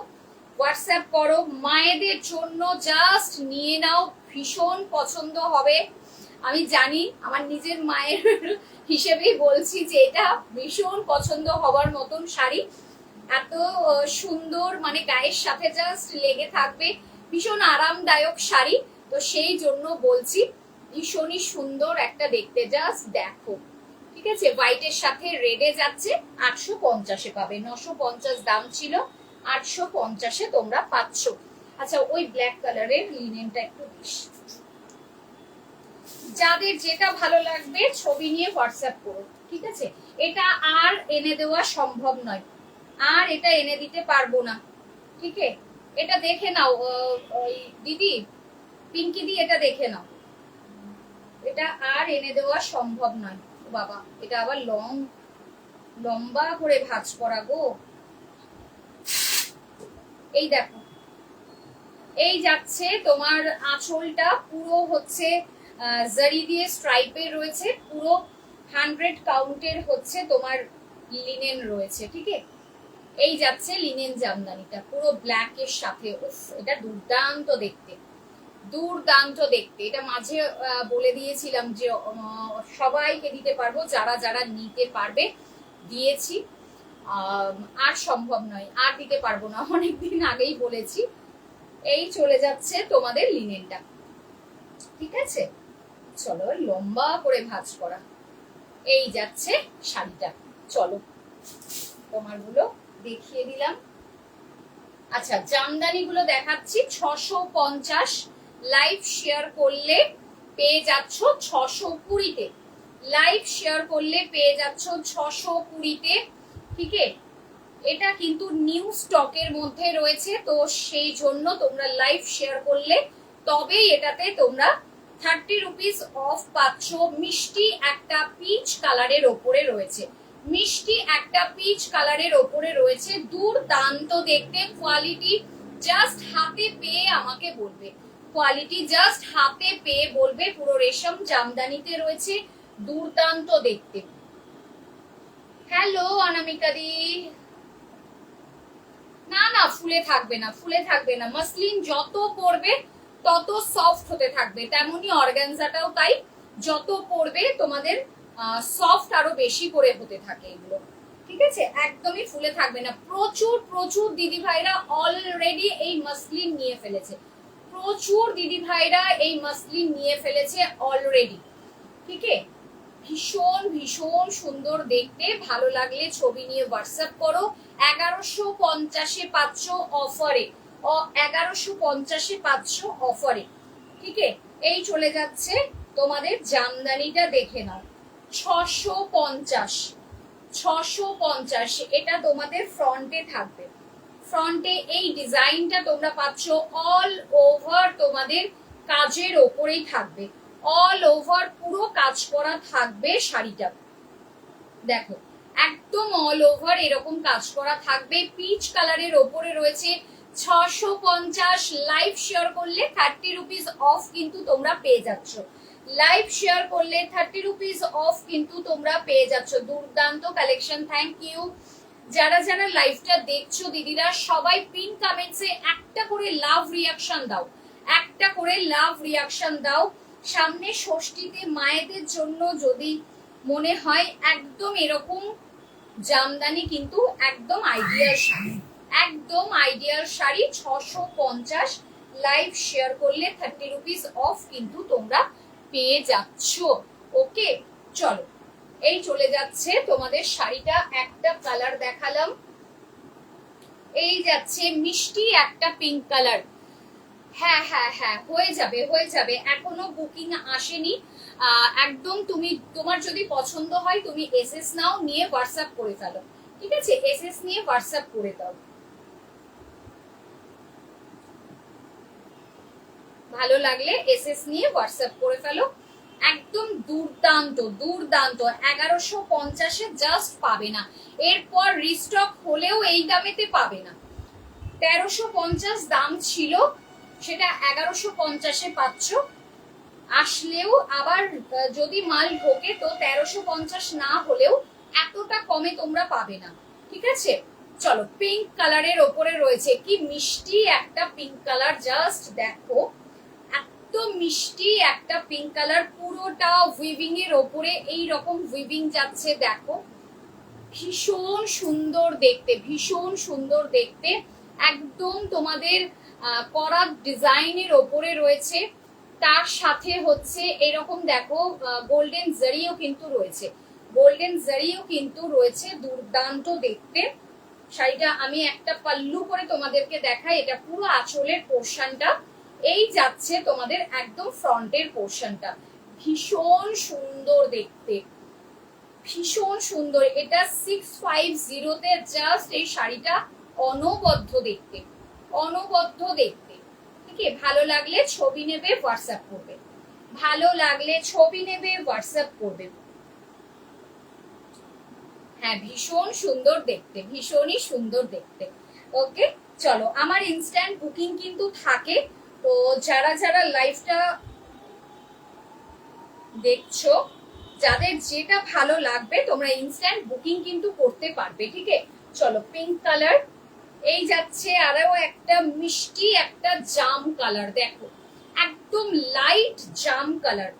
হোয়াটসঅ্যাপ করো। মায়েদের জন্য জাস্ট নিয়ে নাও, ভীষণ পছন্দ হবে। আমি জানি, আমার নিজের মায়ের হিসেবেই বলছি যে এটা ভীষণ পছন্দ হবার মতন শাড়ি। এত সুন্দর, মানে গায়ের সাথে জাস্ট লেগে থাকবে, ভীষণ আরামদায়ক শাড়ি। তো সেই জন্য বলছি ভীষণই সুন্দর একটা দেখতে, জাস্ট দেখো, ঠিক আছে? হোয়াইটের সাথে রেডে যাচ্ছে 850-এ পাবে। 950 দাম ছিল, 850-এ তোমরা পাচ্ছ। আচ্ছা ওই ব্ল্যাক কালারের লিনেনটা একটু দিস। যাদের যেটা ভালো লাগবে ছবি নিয়ে হোয়াটসঅ্যাপ করো, ঠিক আছে? এটা আর এনে দেওয়া সম্ভব নয়, আর এটা এনে দিতে পারবো না, ঠিক আছে? এটা দেখে নাও ওই দিদি পিঙ্কি দি, এটা দেখে নাও, এটা আর এনে দেওয়া সম্ভব নয়। বাবা এটা আবার লম্বা করে ভাঁজ করা গো। এই দেখো, এই যাচ্ছে তোমার আঁচলটা পুরো হচ্ছে জারি দিয়ে স্ট্রাইপের রয়েছে, পুরো 100 কাউন্টের হচ্ছে তোমার লিনেন রয়েছে, ঠিক আছে? এই যাচ্ছে লিনেন জামদানিটা পুরো ব্ল্যাক এর সাথে। এটা দুর্দান্ত দেখতে, দুর্দান্ত দেখতে। এটা মাঝে বলে দিয়েছিলাম যে সবাইকে দিতে পারবো, যারা যারা নিতে পারবে দিয়েছি। আর সম্ভব নয়, আর দিতে পারবো না, অনেকদিন আগেই বলেছি। এই চলে যাচ্ছে তোমাদের লিনেনটা, ঠিক আছে, চলো লম্বা করে ভাঁজ করা। এই যাচ্ছে শাড়িটা, চলো তোমারগুলো দেখিয়ে দিলাম। আচ্ছা, জামদানি গুলো দেখাচ্ছি 650, লাইভ শেয়ার করলে পেয়ে যাচ্ছ 620-তে, লাইভ শেয়ার করলে পেয়ে যাচ্ছ 620-তে। ঠিক আছে, এটা কিন্তু নিউ স্টকের মধ্যে রয়েছে, তো সেই জন্য তোমরা লাইভ শেয়ার করলে তবেই এটাতে তোমরা 30 রুপিস অফ পাচ্ছ। মিষ্টি একটা পিচ কালারের ওপরে রয়েছে, মিষ্টি একটা পিচ কালারের ওপরে রয়েছে, দুর্দান্ত দেখতে। কোয়ালিটি জাস্ট হাতে পেয়ে আমাকে বলবে, কোয়ালিটি জাস্ট হাতে পেয়ে বলবে। পুরো রেশম জামদানিতে রয়েছে, দুর্দান্ত দেখতে। হ্যালো অনামিকা দি। না না, ফুলে থাকবে না, ফুলে থাকবে না। মাসলিন যত পরবে তত সফট হতে থাকবে, তেমনি অর্গানজাটাও তাই, যত পরবে তোমাদের সফট আরো বেশি করে হতে থাকে এগুলো। ঠিক আছে, একদমই ফুলে থাকবে না। প্রচুর প্রচুর দিদি ভাইরা অলরেডি এই মাসলিন নিয়ে ফেলেছে, প্রচুর দিদি ভাইরা এই মাসলিন নিয়ে ফেলেছে অলরেডি। ঠিক আছে, ভীষণ ভীষণ সুন্দর দেখতে। ভালো লাগলে ছবি নিয়ে হোয়াটসঅ্যাপ করো। 1150-এ পাচ্ছ অফারে, 1150-এ পাচ্ছ অফারে। ঠিক আছে, এই চলে যাচ্ছে তোমাদের জামদানিটা, দেখে নাও 650, 650। এটা তোমাদের ফ্রন্টে থাকবে, ফ্রন্টে এই ডিজাইনটা তোমরা পাচ্ছ। অল ওভার তোমাদের কাজের ওপরেই থাকবে, অল ওভার পুরো কাজ করা থাকবে শাড়িটা। দেখো একদম অল ওভার এরকম কাজ করা থাকবে, পিচ কালারের ওপরে রয়েছে। 650, লাইভ শেয়ার করলে 30 রুপিস অফ কিন্তু তোমরা পেয়ে যাচ্ছ, লাইভ শেয়ার করলে 30 রুপিস অফ কিন্তু তোমরা পেয়ে যাচ্ছ। দুর্দান্ত কালেকশন, থ্যাংক ইউ। যারা যারা লাইভটা দেখছো দিদিরা, সবাই পিন কমেন্টসে একটা করে লাভ রিয়াকশন দাও, একটা করে লাভ রিয়াকশন দাও। সামনে ষষ্ঠীতে মায়েদের জন্য যদি মনে হয় একদম এরকম জামদানি কিন্তু একদম আইডিয়াল শাড়ি, একদম আইডিয়াল শাড়ি। 650, লাইভ শেয়ার করলে 30 রুপিস অফ কিন্তু তোমরা পেয়ে যাচ্ছ। ওকে, চলো এই চলে যাচ্ছে তোমাদের শাড়িটা। একটা কালার দেখালাম, এই যাচ্ছে মিষ্টি একটা পিঙ্ক কালার। হ্যাঁ হ্যাঁ হ্যাঁ, হয়ে যাবে হয়ে যাবে, এখনো বুকিং আসেনি। একদম তুমি, তোমার যদি পছন্দ হয় তুমি এসএস নাও, নিয়ে হোয়াটসঅ্যাপ করে ফেলো। ঠিক আছে, এসএস নিয়ে হোয়াটসঅ্যাপ করে দাও। ভালো লাগলে এসএস নিয়ে হোয়াটসঅ্যাপ করে ফেলো। একদম দুর্দান্ত দুর্দান্ত। 1150-এ জাস্ট পাবে না, এরপর রিস্টক হলেও এই দামেতে পাবে না। 1350 দাম ছিল, সেটা 1150-এ পাচ্ছ। আসলেও আবার যদি মাল ঢোকে তো 1350 না হলেও এতটা কমে তোমরা পাবে না। ঠিক আছে, চলো পিঙ্ক কালারের ওপরে রয়েছে, কি মিষ্টি একটা পিঙ্ক কালার, জাস্ট দেখো এত মিষ্টি একটা পিঙ্ক কালার। পুরোটা উইভিং এর ওপরে এই রকম উইভিং যাচ্ছে, দেখো ভীষণ সুন্দর দেখতে, ভীষণ সুন্দর দেখতে। একদম তোমাদের করা ডিজাইনের ওপরে রয়েছে, তার সাথে হচ্ছে এরকম দেখো গোল্ডেন জারিও কিন্তু রয়েছে, গোল্ডেন জারিও কিন্তু রয়েছে। দুর্দান্ত দেখতে শাড়িটা। আমি একটা পাল্লু করে তোমাদেরকে দেখাই, এটা পুরো আঁচলের পোর্শনটা, এই যাচ্ছে তোমাদের একদম ফ্রন্টের পোর্শনটা। ভীষণ সুন্দর দেখতে, ভীষণ সুন্দর। এটা 650-তে জাস্ট এই শাড়িটা অনবদ্য দেখতে, অনবদ্য দেখতে। ঠিক আছে, ভালো লাগলে ছবি নেবে হোয়াটসঅ্যাপ করবে, ভালো লাগলে ছবি নেবে হোয়াটসঅ্যাপ করবে। হ্যাঁ ভীষণ সুন্দর দেখতে, ভীষণই সুন্দর দেখতে। ওকে, চলো আমার ইনস্ট্যান্ট বুকিং কিন্তু থাকে, তো যারা যারা লাইভটা দেখছো, যাদের যেটা ভালো লাগবে তোমরা ইনস্ট্যান্ট বুকিং কিন্তু করতে পারবে। ঠিক আছে, চলো পিঙ্ক কালার, এই যাচ্ছে আরো একটা মিষ্টি একটা জাম কালার। দেখো একদম লাইট জাম কালার,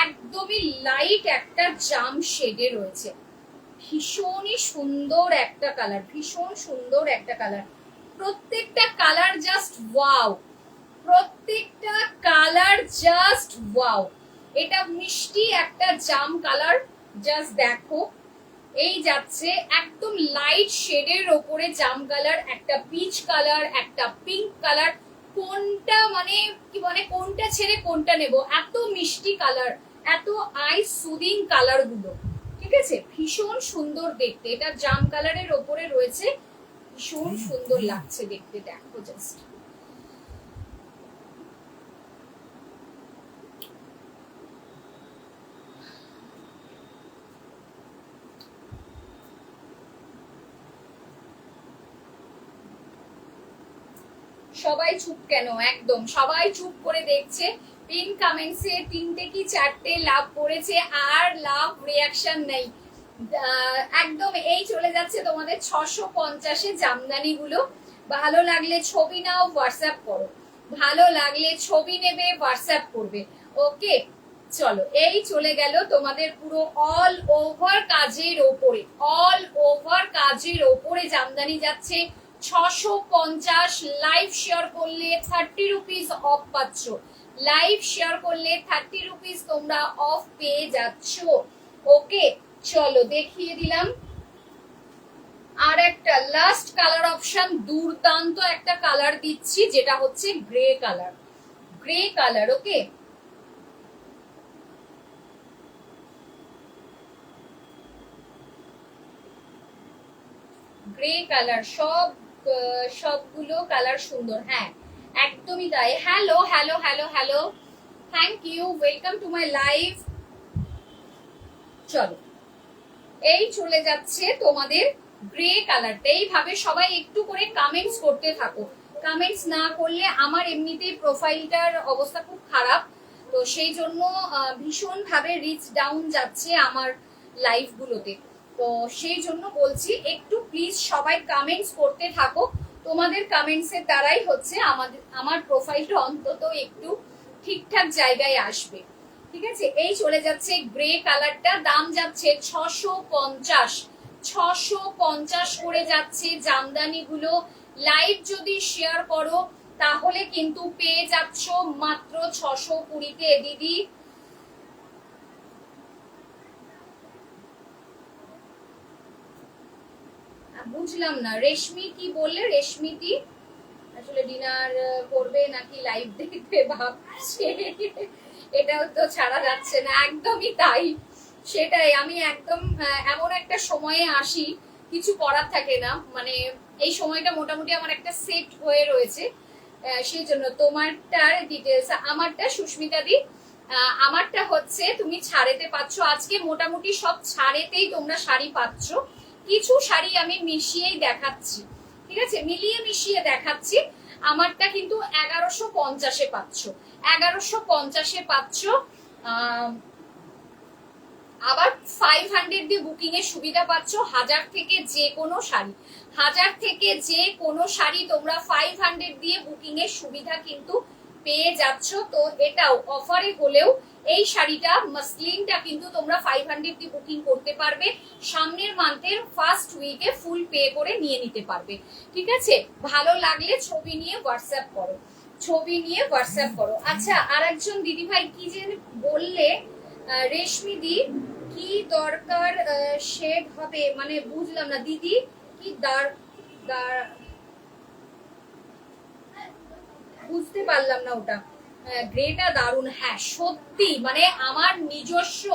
একদমই লাইট একটা জাম শেডে রয়েছে। ভীষণই সুন্দর একটা কালার, ভীষণ সুন্দর একটা কালার। প্রত্যেকটা কালার জাস্ট ওয়াও, প্রত্যেকটা কালার জাস্ট ওয়াও, এটা মিষ্টি একটা জাম কালার, জাস্ট দেখো। এই যাচ্ছে একদম লাইট শেডের ওপরে জাম কালার, একটা পিচ কালার, একটা পিঙ্ক কালার। কোনটা মানে কি, মানে কোনটা ছেড়ে কোনটা নেব, এত মিষ্টি কালার, এত আই সুদিং কালার গুলো। ঠিক আছে, ভীষণ সুন্দর দেখতে, এটা জাম কালারের ওপরে রয়েছে, ভীষণ সুন্দর লাগছে দেখতে, দেখো জাস্ট। সবাই চুপ কেন, একদম সবাই চুপ করে দেখছে। পিন কমেন্টসে 3টে কি 4টে লাভ পড়েছে, আর লাভ রিয়াকশন নেই। একদম এই চলে যাচ্ছে তোমাদের 650-এ জামদানি গুলো। ভালো লাগলে ছবি নাও, হোয়াটসঅ্যাপ করো, ভালো লাগলে ছবি নেবে, হোয়াটসঅ্যাপ করবে। ওকে, চলো, এই চলে গেল তোমাদের পুরো অল ওভার কাজের ওপরে, অল ওভার কাজের ওপরে জামদানি যাচ্ছে 650। লাইভ শেয়ার করলে 30 রুপিস অফ পাচ্ছ, লাইভ শেয়ার করলে 30 রুপিস তোমরা অফ পেয়ে যাচ্ছ। ওকে, চলো দেখিয়ে দিলাম। আর একটা লাস্ট কালার অপশন, দুর্দান্ত একটা কালার দিচ্ছি, যেটা হচ্ছে grey colour, grey colour. Okay, grey colour, সবগুলো কালার সুন্দর। হ্যাঁ, একদমই তাই। Hello hello hello hello, thank you, welcome to my live. চলো, এই চলে যাচ্ছে তোমাদের গ্রে কালারটা। এইভাবে সবাই একটু করে কামেন্টস করতে থাকো, কামেন্টস না করলে আমার এমনিতেই প্রোফাইলটার অবস্থা খুব খারাপ, তো সেই জন্য ভীষণ ভাবে রিচ ডাউন যাচ্ছে আমার লাইভ গুলোতে। তো সেই জন্য বলছি একটু প্লিজ সবাই কামেন্টস করতে থাকো, তোমাদের কামেন্টস এর দ্বারাই হচ্ছে আমার প্রোফাইলটা অন্তত একটু ঠিকঠাক জায়গায় আসবে। ঠিক আছে, এই চলে যাচ্ছে গ্রে কালারটা, দাম যাচ্ছে 650, 650 করে যাচ্ছে জামদানি গুলো। লাইভ যদি শেয়ার করো তাহলে কিন্তু পেয়ে যাচ্ছ মাত্র 620-তে। দিদি বুঝলাম না, রেশমি কি বললে? রেশমিদি আসলে ডিনার করবে নাকি লাইভ দেখবে ভাবছে, এটাও তো ছাড়া যাচ্ছে না। একদমই তাই, সেটাই। আমি একদম এমন একটা সময়ে আসি, কিছু করার থাকে না, মানে এই সময়টা মোটামুটি আমার একটা সেট হয়ে রয়েছে। সেই জন্য তোমারটার ডিটেলস, আমারটা সুস্মিতা দি, আমারটা হচ্ছে তুমি ছাড়েতে পাচ্ছ। আজকে মোটামুটি সব ছাড়েতেই তোমরা শাড়ি পাচ্ছ, কিছু শাড়ি আমি মিশিয়েই দেখাচ্ছি। ঠিক আছে, মিলিয়ে মিশিয়ে দেখাচ্ছি। আমারটা কিন্তু 1150-এ পাচ্ছ, 1150-এ পাচ্ছ। আবার 500 দিয়ে বুকিং এর সুবিধা পাচ্ছ। 1000 থেকে যে কোনো শাড়ি, 1000 থেকে যে কোনো শাড়ি তোমরা 500 দিয়ে বুকিং এর সুবিধা কিন্তু পেয়ে যাচ্ছ। তো এটাও অফারে হলেও এই শাড়িটা মাসলিনটা কিন্তু তোমরা 500 দিয়ে বুকিং করতে পারবে, সামনের মান্থের ফার্স্ট উইকে ফুল পে করে নিয়ে নিতে পারবে। ঠিক আছে, ভালো লাগলে ছবি নিয়ে হোয়াটসঅ্যাপ করো, ছবি নিয়ে হোয়াটসঅ্যাপ করো। আচ্ছা, আর একজন দিদি ভাই কি যে বললে, রেশমি দি কি দরকার শেড হবে, মানে বুঝলাম না দিদি, কি বুঝতে পারলাম না ওটা। গ্রেটা দারুন, হ্যাঁ সত্যি, মানে আমার নিজস্ব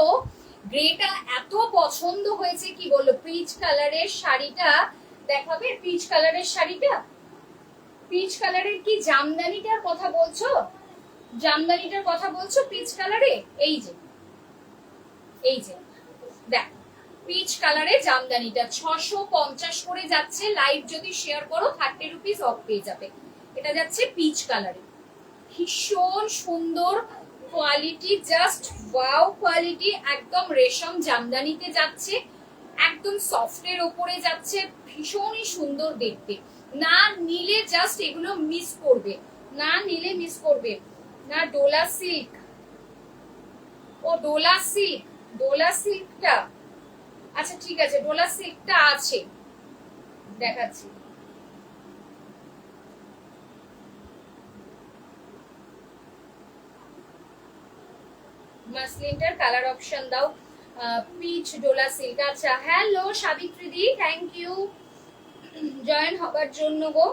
গ্রেটা এত পছন্দ হয়েছে, কি বললো। পিচ কালারের শাড়িটা দেখাবে, পিচ কালারের শাড়িটা, পিচ কালারের কি জামদানিটার কথা বলছো? জামদানিটার কথা বলছো পিচ কালারে? এই যে, এই যে দেখ, পিচ কালারে জামদানিটা 650 করে যাচ্ছে। লাইভ যদি শেয়ার করো 30 রুপিস অফ পেয়ে যাবে। এটা যাচ্ছে পিচ কালারে, ভীষণ সুন্দর কোয়ালিটি, জাস্ট ওয়াও কোয়ালিটি। একদম রেশম জামদানিতে যাচ্ছে, একদম সফটের ওপরে যাচ্ছে, ভীষণই সুন্দর দেখতে। না নিলে জাস্ট এগুলো মিস করবে, না নিলে মিস করবে না। ডোলা সিল্ক, ও ডোলা সিল্ক, ডোলা সিল্কটা আচ্ছা ঠিক আছে, ডোলা সিল্কটা আছে, দেখাচ্ছি। মাসলিনটার কালার অপশন দাও। Peach Dola silk. আচ্ছা হ্যালো সাবিত্রী দি, থ্যাংক ইউ জয়েন হবার জন্য গো।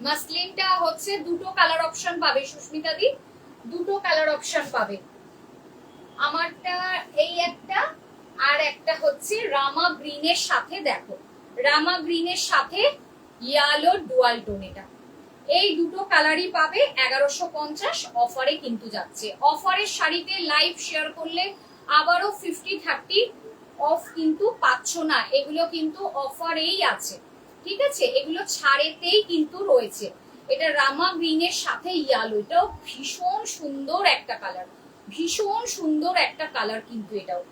মাসলিনটা হচ্ছে দুটো কালার অপশন পাবে সুস্মিতা দি, দুটো কালার অপশন পাবে। আমারটা এই একটা, আর একটা হচ্ছে রামা গ্রিনের সাথে, দেখো রামা গ্রিনের সাথে ইয়েলো ডুয়াল টোন, এটা এই দুটো কালারই পাবে 1150 অফারে কিন্তু যাচ্ছে। অফারের শাড়িতে লাইভ শেয়ার করলে আবারও 50-30 অফ কিন্তু পাচ্ছ না, এগুলো কিন্তু অফারেই আছে, ঠিক আছে, এগুলো ছাড়েতেই কিন্তু রয়েছে। এটা রামা গ্রিনের সাথে ইয়েলো, এটাও ভীষণ সুন্দর একটা কালার, ভীষণ সুন্দর একটা কালার কিন্তু এটাও,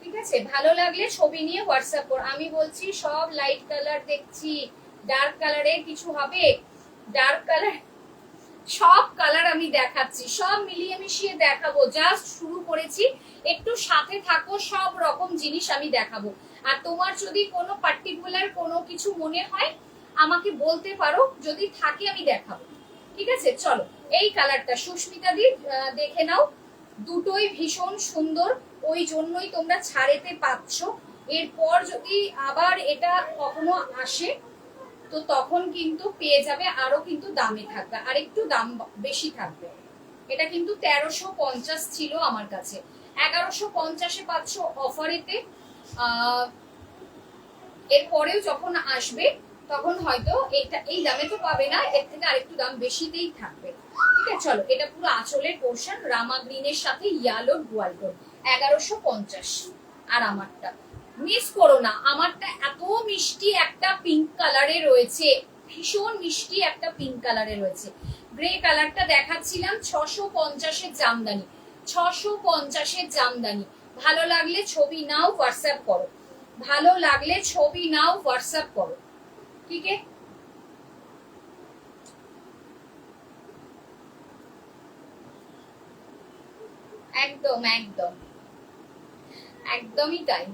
ঠিক আছে। ভালো লাগলে ছবি নিয়ে হোয়াটসঅ্যাপ কর। আমি বলছি সব লাইট কালার দেখছি, ডার্ক কালারের কিছু হবে? ডার্ক কালার সব কালার আমি দেখাচ্ছি, সব মিলিয়ে মিশিয়ে দেখাবো, জাস্ট শুরু করেছি, একটু সাথে থাকো, সব রকম জিনিস আমি দেখাবো। আর তোমার যদি কোনো পার্টিকুলার কোনো কিছু মনে হয় আমাকে বলতে পারো, যদি থাকে আমি দেখাবো, ঠিক আছে। চলো এই কালারটা সুস্মিতা দি দেখে নাও, দুটোই ভীষণ সুন্দর, ওই জন্যই তোমরা ছাড়েতে পাচ্ছ। এরপর যদি আবার এটা কখনো আসে তো তখন কিন্তু পেয়ে যাবে, আরো কিন্তু দামে থাকবে, আর একটু দাম বেশি থাকবে। এটা কিন্তু 1350 ছিল আমার কাছে, 1150-এ পাচ্ছ অফারেতে। এরপরেও যখন আসবে তখন হয়তো এটা এই দামে তো পাবে না, এর থেকে আরেকটু দাম বেশিতেই থাকবে, ঠিক আছে। চলো এটা পুরো আঁচলের পোর্শন, রামা গ্রিনের সাথে ইয়েলো ডুয়াল টোন, 1150। আর আমারটা মিস করো না, আমারটা এত মিষ্টি একটা পিঙ্ক কালারে রয়েছে, ভীষণ মিষ্টি একটা পিঙ্ক কালারে রয়েছে। গ্রে কালারটা দেখাচ্ছিলাম 650-এর জামদানি, 650-এর জামদানি। ভালো লাগলে ছবি নাও, হোয়াটসঅ্যাপ করো, ভালো লাগলে ছবি নাও, হোয়াটসঅ্যাপ করো, ঠিক আছে। একদম একদম একদমই তাই।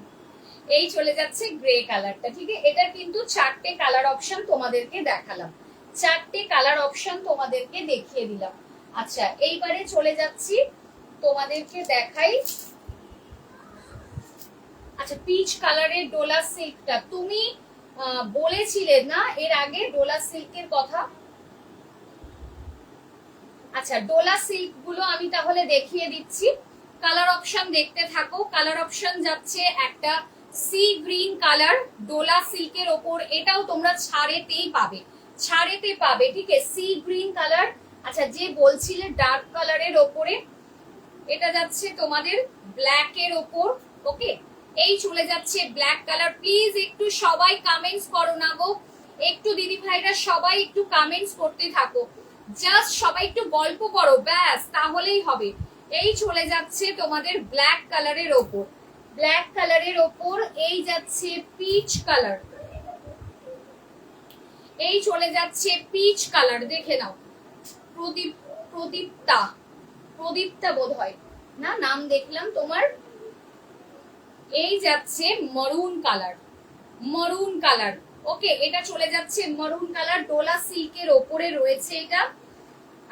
এই চলে যাচ্ছে গ্রে কালারটা, ঠিক আছে। এটা কিন্তু 4টে কালার অপশন তোমাদেরকে দেখালাম, 4টে কালার অপশন তোমাদেরকে দেখিয়ে দিলাম। আচ্ছা এইবারে চলে যাচ্ছি, তোমাদেরকে দেখাই। আচ্ছা পিচ কালারের ডোলা সিল্কটা তুমি বলেছিলে না এর আগে ডোলা সিল্কের কথা? আচ্ছা ডোলা সিল্ক গুলো আমি তাহলে দেখিয়ে দিচ্ছি, কালার অপশন দেখতে থাকো। কালার অপশন যাচ্ছে একটা সি গ্রিন কালার ডোলা সিল্কের ওপর, এটাও তোমরা ছাড়েতেই পাবে, ছাড়েতে পাবে, ঠিক আছে, সি গ্রিন কালার। আচ্ছা যে বলছিলে ডার্ক কালারের ওপরে, এটা যাচ্ছে তোমাদের ব্ল্যাক এর ওপর, ওকে। এই চলে যাচ্ছে ব্ল্যাক কালার। প্লিজ একটু সবাই কমেন্টস করো না গো, একটু দিদি ভাইরা সবাই একটু কমেন্টস করতে থাকো, জাস্ট সবাই একটু গল্প করো, ব্যাস তাহলেই হবে। এই চলে যাচ্ছে তোমাদের ব্ল্যাক কালারের ওপর, ব্ল্যাক কালারের ওপর এই যাচ্ছে পিচ কালার, এই চলে যাচ্ছে পিচ কালার, দেখে নাও। প্রদীপ্তা, প্রদীপ্তা বোধ হয় না, নাম দেখলাম তোমার। এই যাচ্ছে মরুন কালার, মরুন কালার, ওকে। এটা চলে যাচ্ছে মরুন কালার, ডোলা সিল্কের ওপরে রয়েছে এটা।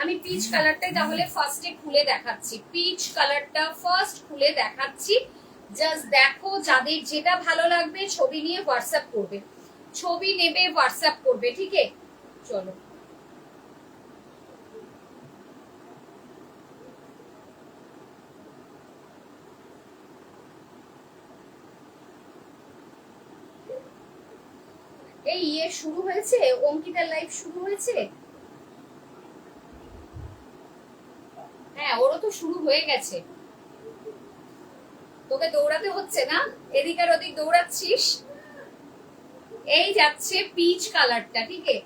আমি পিচ কালারটাই তাহলে ফার্স্টে খুলে দেখাচ্ছি, পিচ কালারটা ফার্স্ট খুলে দেখাচ্ছি, জাস্ট দেখো, যাদের যেটা ভালো লাগবে ছবি নিয়ে হোয়াটসঅ্যাপ করবে, ছবি নেবে হোয়াটসঅ্যাপ করবে, ঠিক আছে। চলো এই শুরু হয়েছে, অঙ্কিতার লাইভ শুরু হয়েছে। হ্যাঁ ওরও তো শুরু হয়ে গেছে, তোকে দৌড়াতে হচ্ছে না, এদিক আর ওদিক দৌড়াচ্ছিস। এই যাচ্ছে পিচ কালারটা, ঠিক আছে,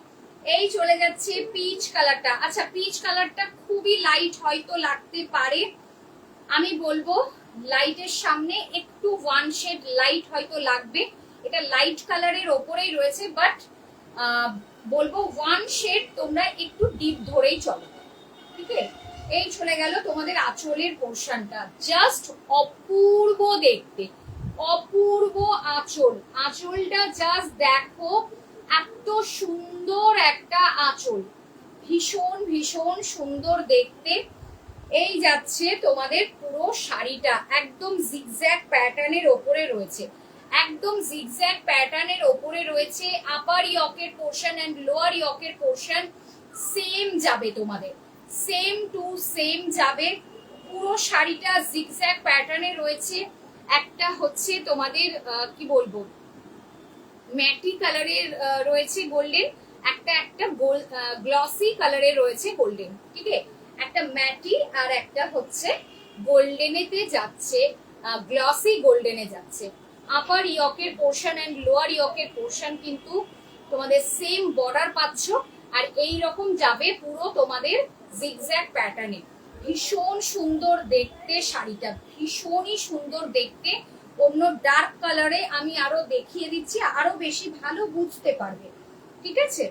এই চলে যাচ্ছে পিচ কালারটা। আচ্ছা পিচ কালারটা খুবই লাইট হয়তো লাগতে পারে, আমি বলবো লাইটের সামনে একটু ওয়ান শেড লাইট হয়তো লাগবে, এটা লাইট কালারের ওপরেই রয়েছে, বাট বলবো ওয়ান শেড তোমরা একটু ডিপ ধরেই চলো, ঠিক আছে। এই চলে গেল তোমাদের আঁচলের পোর্শনটা, জাস্ট অপূর্ব দেখতে, অপূর্ব আঁচল, আঁচলটা জাস্ট দেখো, এত সুন্দর একটা আঁচল, ভীষণ ভীষণ সুন্দর দেখতে। এই যাচ্ছে তোমাদের পুরো শাড়িটা একদম জিগজ্যাগ প্যাটার্নের ওপরে রয়েছে, একদম জিগজ্যাগ প্যাটার্নের ওপরে রয়েছে। আপার ইয়কের পোর্শন এন্ড লোয়ার ইয়কের পোর্শন সেম যাবে তোমাদের, সেম টু সেম যাবে। পুরো শাড়িটা জিগজ্যাগ প্যাটার্নে রয়েছে। একটা হচ্ছে তোমাদের কি বলবো ম্যাটি কালারের রয়েছে গোল্ডেন, একটা গ্লসি কালারের রয়েছে গোল্ডেন, ঠিক আছে? একটা ম্যাটি আর একটা হচ্ছে গোল্ডেনেতে যাচ্ছে, গ্লসি গোল্ডেনে যাচ্ছে। আপার ইয়কের পোর্শন এন্ড লোয়ার ইয়কের পোর্শন কিন্তু তোমাদের সেম বর্ডার পাচ্ছ, আর এই রকম যাবে পুরো তোমাদের জিগজ্যাগ প্যাটার্নে। ভীষণ সুন্দর দেখতে শাড়িটা, ভীষণই সুন্দর দেখতে। অন্য ডার্ক কালারে আমি আরো দেখিয়ে দিচ্ছি, আরো বেশি ভালো বুঝতে পারবে, ঠিক আছে?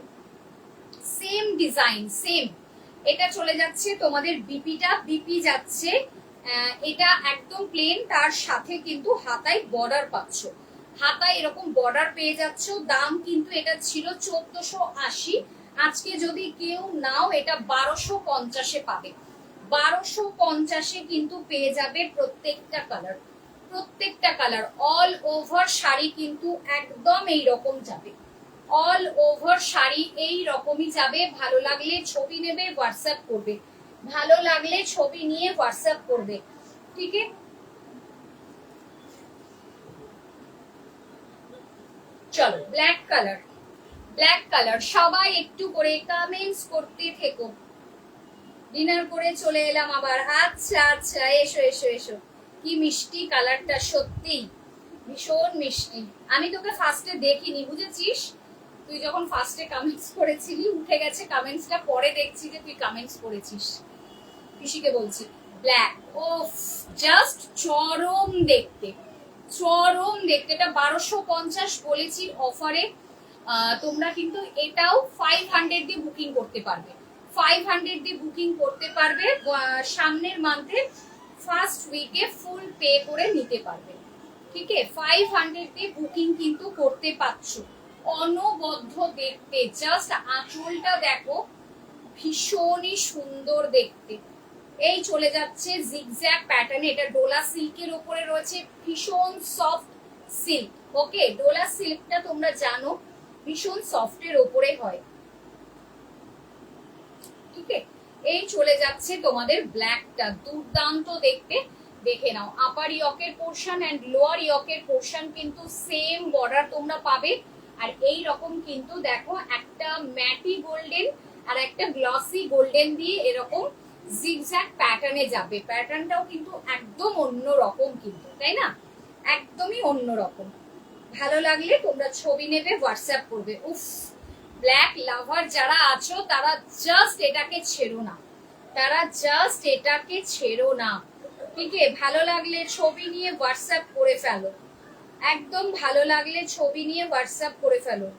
Same design same. এটা চলে যাচ্ছে তোমাদের বিপিটা, বিপি যাচ্ছে এটা একদম প্লেন, তার সাথে কিন্তু হাতায় বর্ডার পাচ্ছ, হাতায় এরকম বর্ডার পেয়ে যাচ্ছ। দাম কিন্তু এটা ছিল 1480, আজকে যদি কেউ নাও এটা 1250-এ পাবে। 1250-এ কিন্তু পেয়ে যাবে প্রত্যেকটা কালার, প্রত্যেকটা কালার। অল ওভার শাড়ি কিন্তু একদম এই রকম যাবে, অল ওভার শাড়ি এই রকমই যাবে। ভালো লাগলে ছবি নেবে, হোয়াটসঅ্যাপ করবে, ভালো লাগলে ছবি নিয়ে হোয়াটসঅ্যাপ করবে, ঠিক আছে? চলো ব্ল্যাক কালার, ব্ল্যাক কালার সবাই একটু করে কমেন্টস করতে থেকো। ডিনার করে চলে এলাম আবার। আচ্ছা আচ্ছা, এসো এসো এসো। কি মিষ্টি কালারটা, সত্যি ভীষণ মিষ্টি। আমি তোকে ফার্স্টে দেখিনি, বুঝেছিস? তুই যখন ফার্স্টে কমেন্টস করেছিলি উঠে গেছে কমেন্টসটা, পরে দেখছি যে তুই কমেন্টস করেছিস। পিসিকে বলছি ব্ল্যাক, ও জাস্ট চরম দেখতে, চরম দেখতে। এটা 1250 বলেছি অফারে। তোমরা কিন্তু এটাও 500 দিয়ে বুকিং করতে পারবে, 500 দিয়ে বুকিং করতে পারবে। সামনের মান্থে ফার্স্ট উইকে ফুল পে করে নিতে পারবে, ঠিক আছে? 500 দিয়ে বুকিং কিন্তু করতে পারছো। অনবদ্য দেখতে, জাস্ট আঁচলটা দেখো, ভীষণই সুন্দর দেখতে। এই চলে যাচ্ছে জিগজ্যাগ প্যাটার্নে, এটা ডোলা সিল্কের উপরে রয়েছে, ভীষণ সফট সিল্ক। ওকে, ডোলা সিল্কটা তোমরা জানো ভীষণ সফটের উপরে হয়, ঠিক আছে? এই চলে যাচ্ছে তোমাদের ব্ল্যাকটা, দুর্দান্ত দেখতে। দেখে নাও, আপার ইয়কের পোর্শন এন্ড লোয়ার ইয়কের পোর্শন কিন্তু সেম বর্ডার তোমরা পাবে। আর এই রকম কিন্তু দেখো একটা ম্যাটি গোল্ডেন আর একটা গ্লসি গোল্ডেন দিয়ে এরকম জিগজ্যাগ প্যাটার্নে যাবে। প্যাটার্নটাও কিন্তু একদম অন্য রকম কিন্তু, তাই না? একদমই অন্য রকম। ভালো লাগলে তোমরা ছবি নেবে, হোয়াটসঅ্যাপ করবে। উফ, ব্ল্যাক লাভার যারা আছো তারা জাস্ট এটাকে ছেড়ো না, তারা জাস্ট এটাকে ছেড়ো না, ঠিক আছে? ভালো লাগলে ছবি নিয়ে হোয়াটসঅ্যাপ করে ফেলো, একদম ভালো লাগলে ছবি নিয়ে হোয়াটসঅ্যাপ করে ফেলো।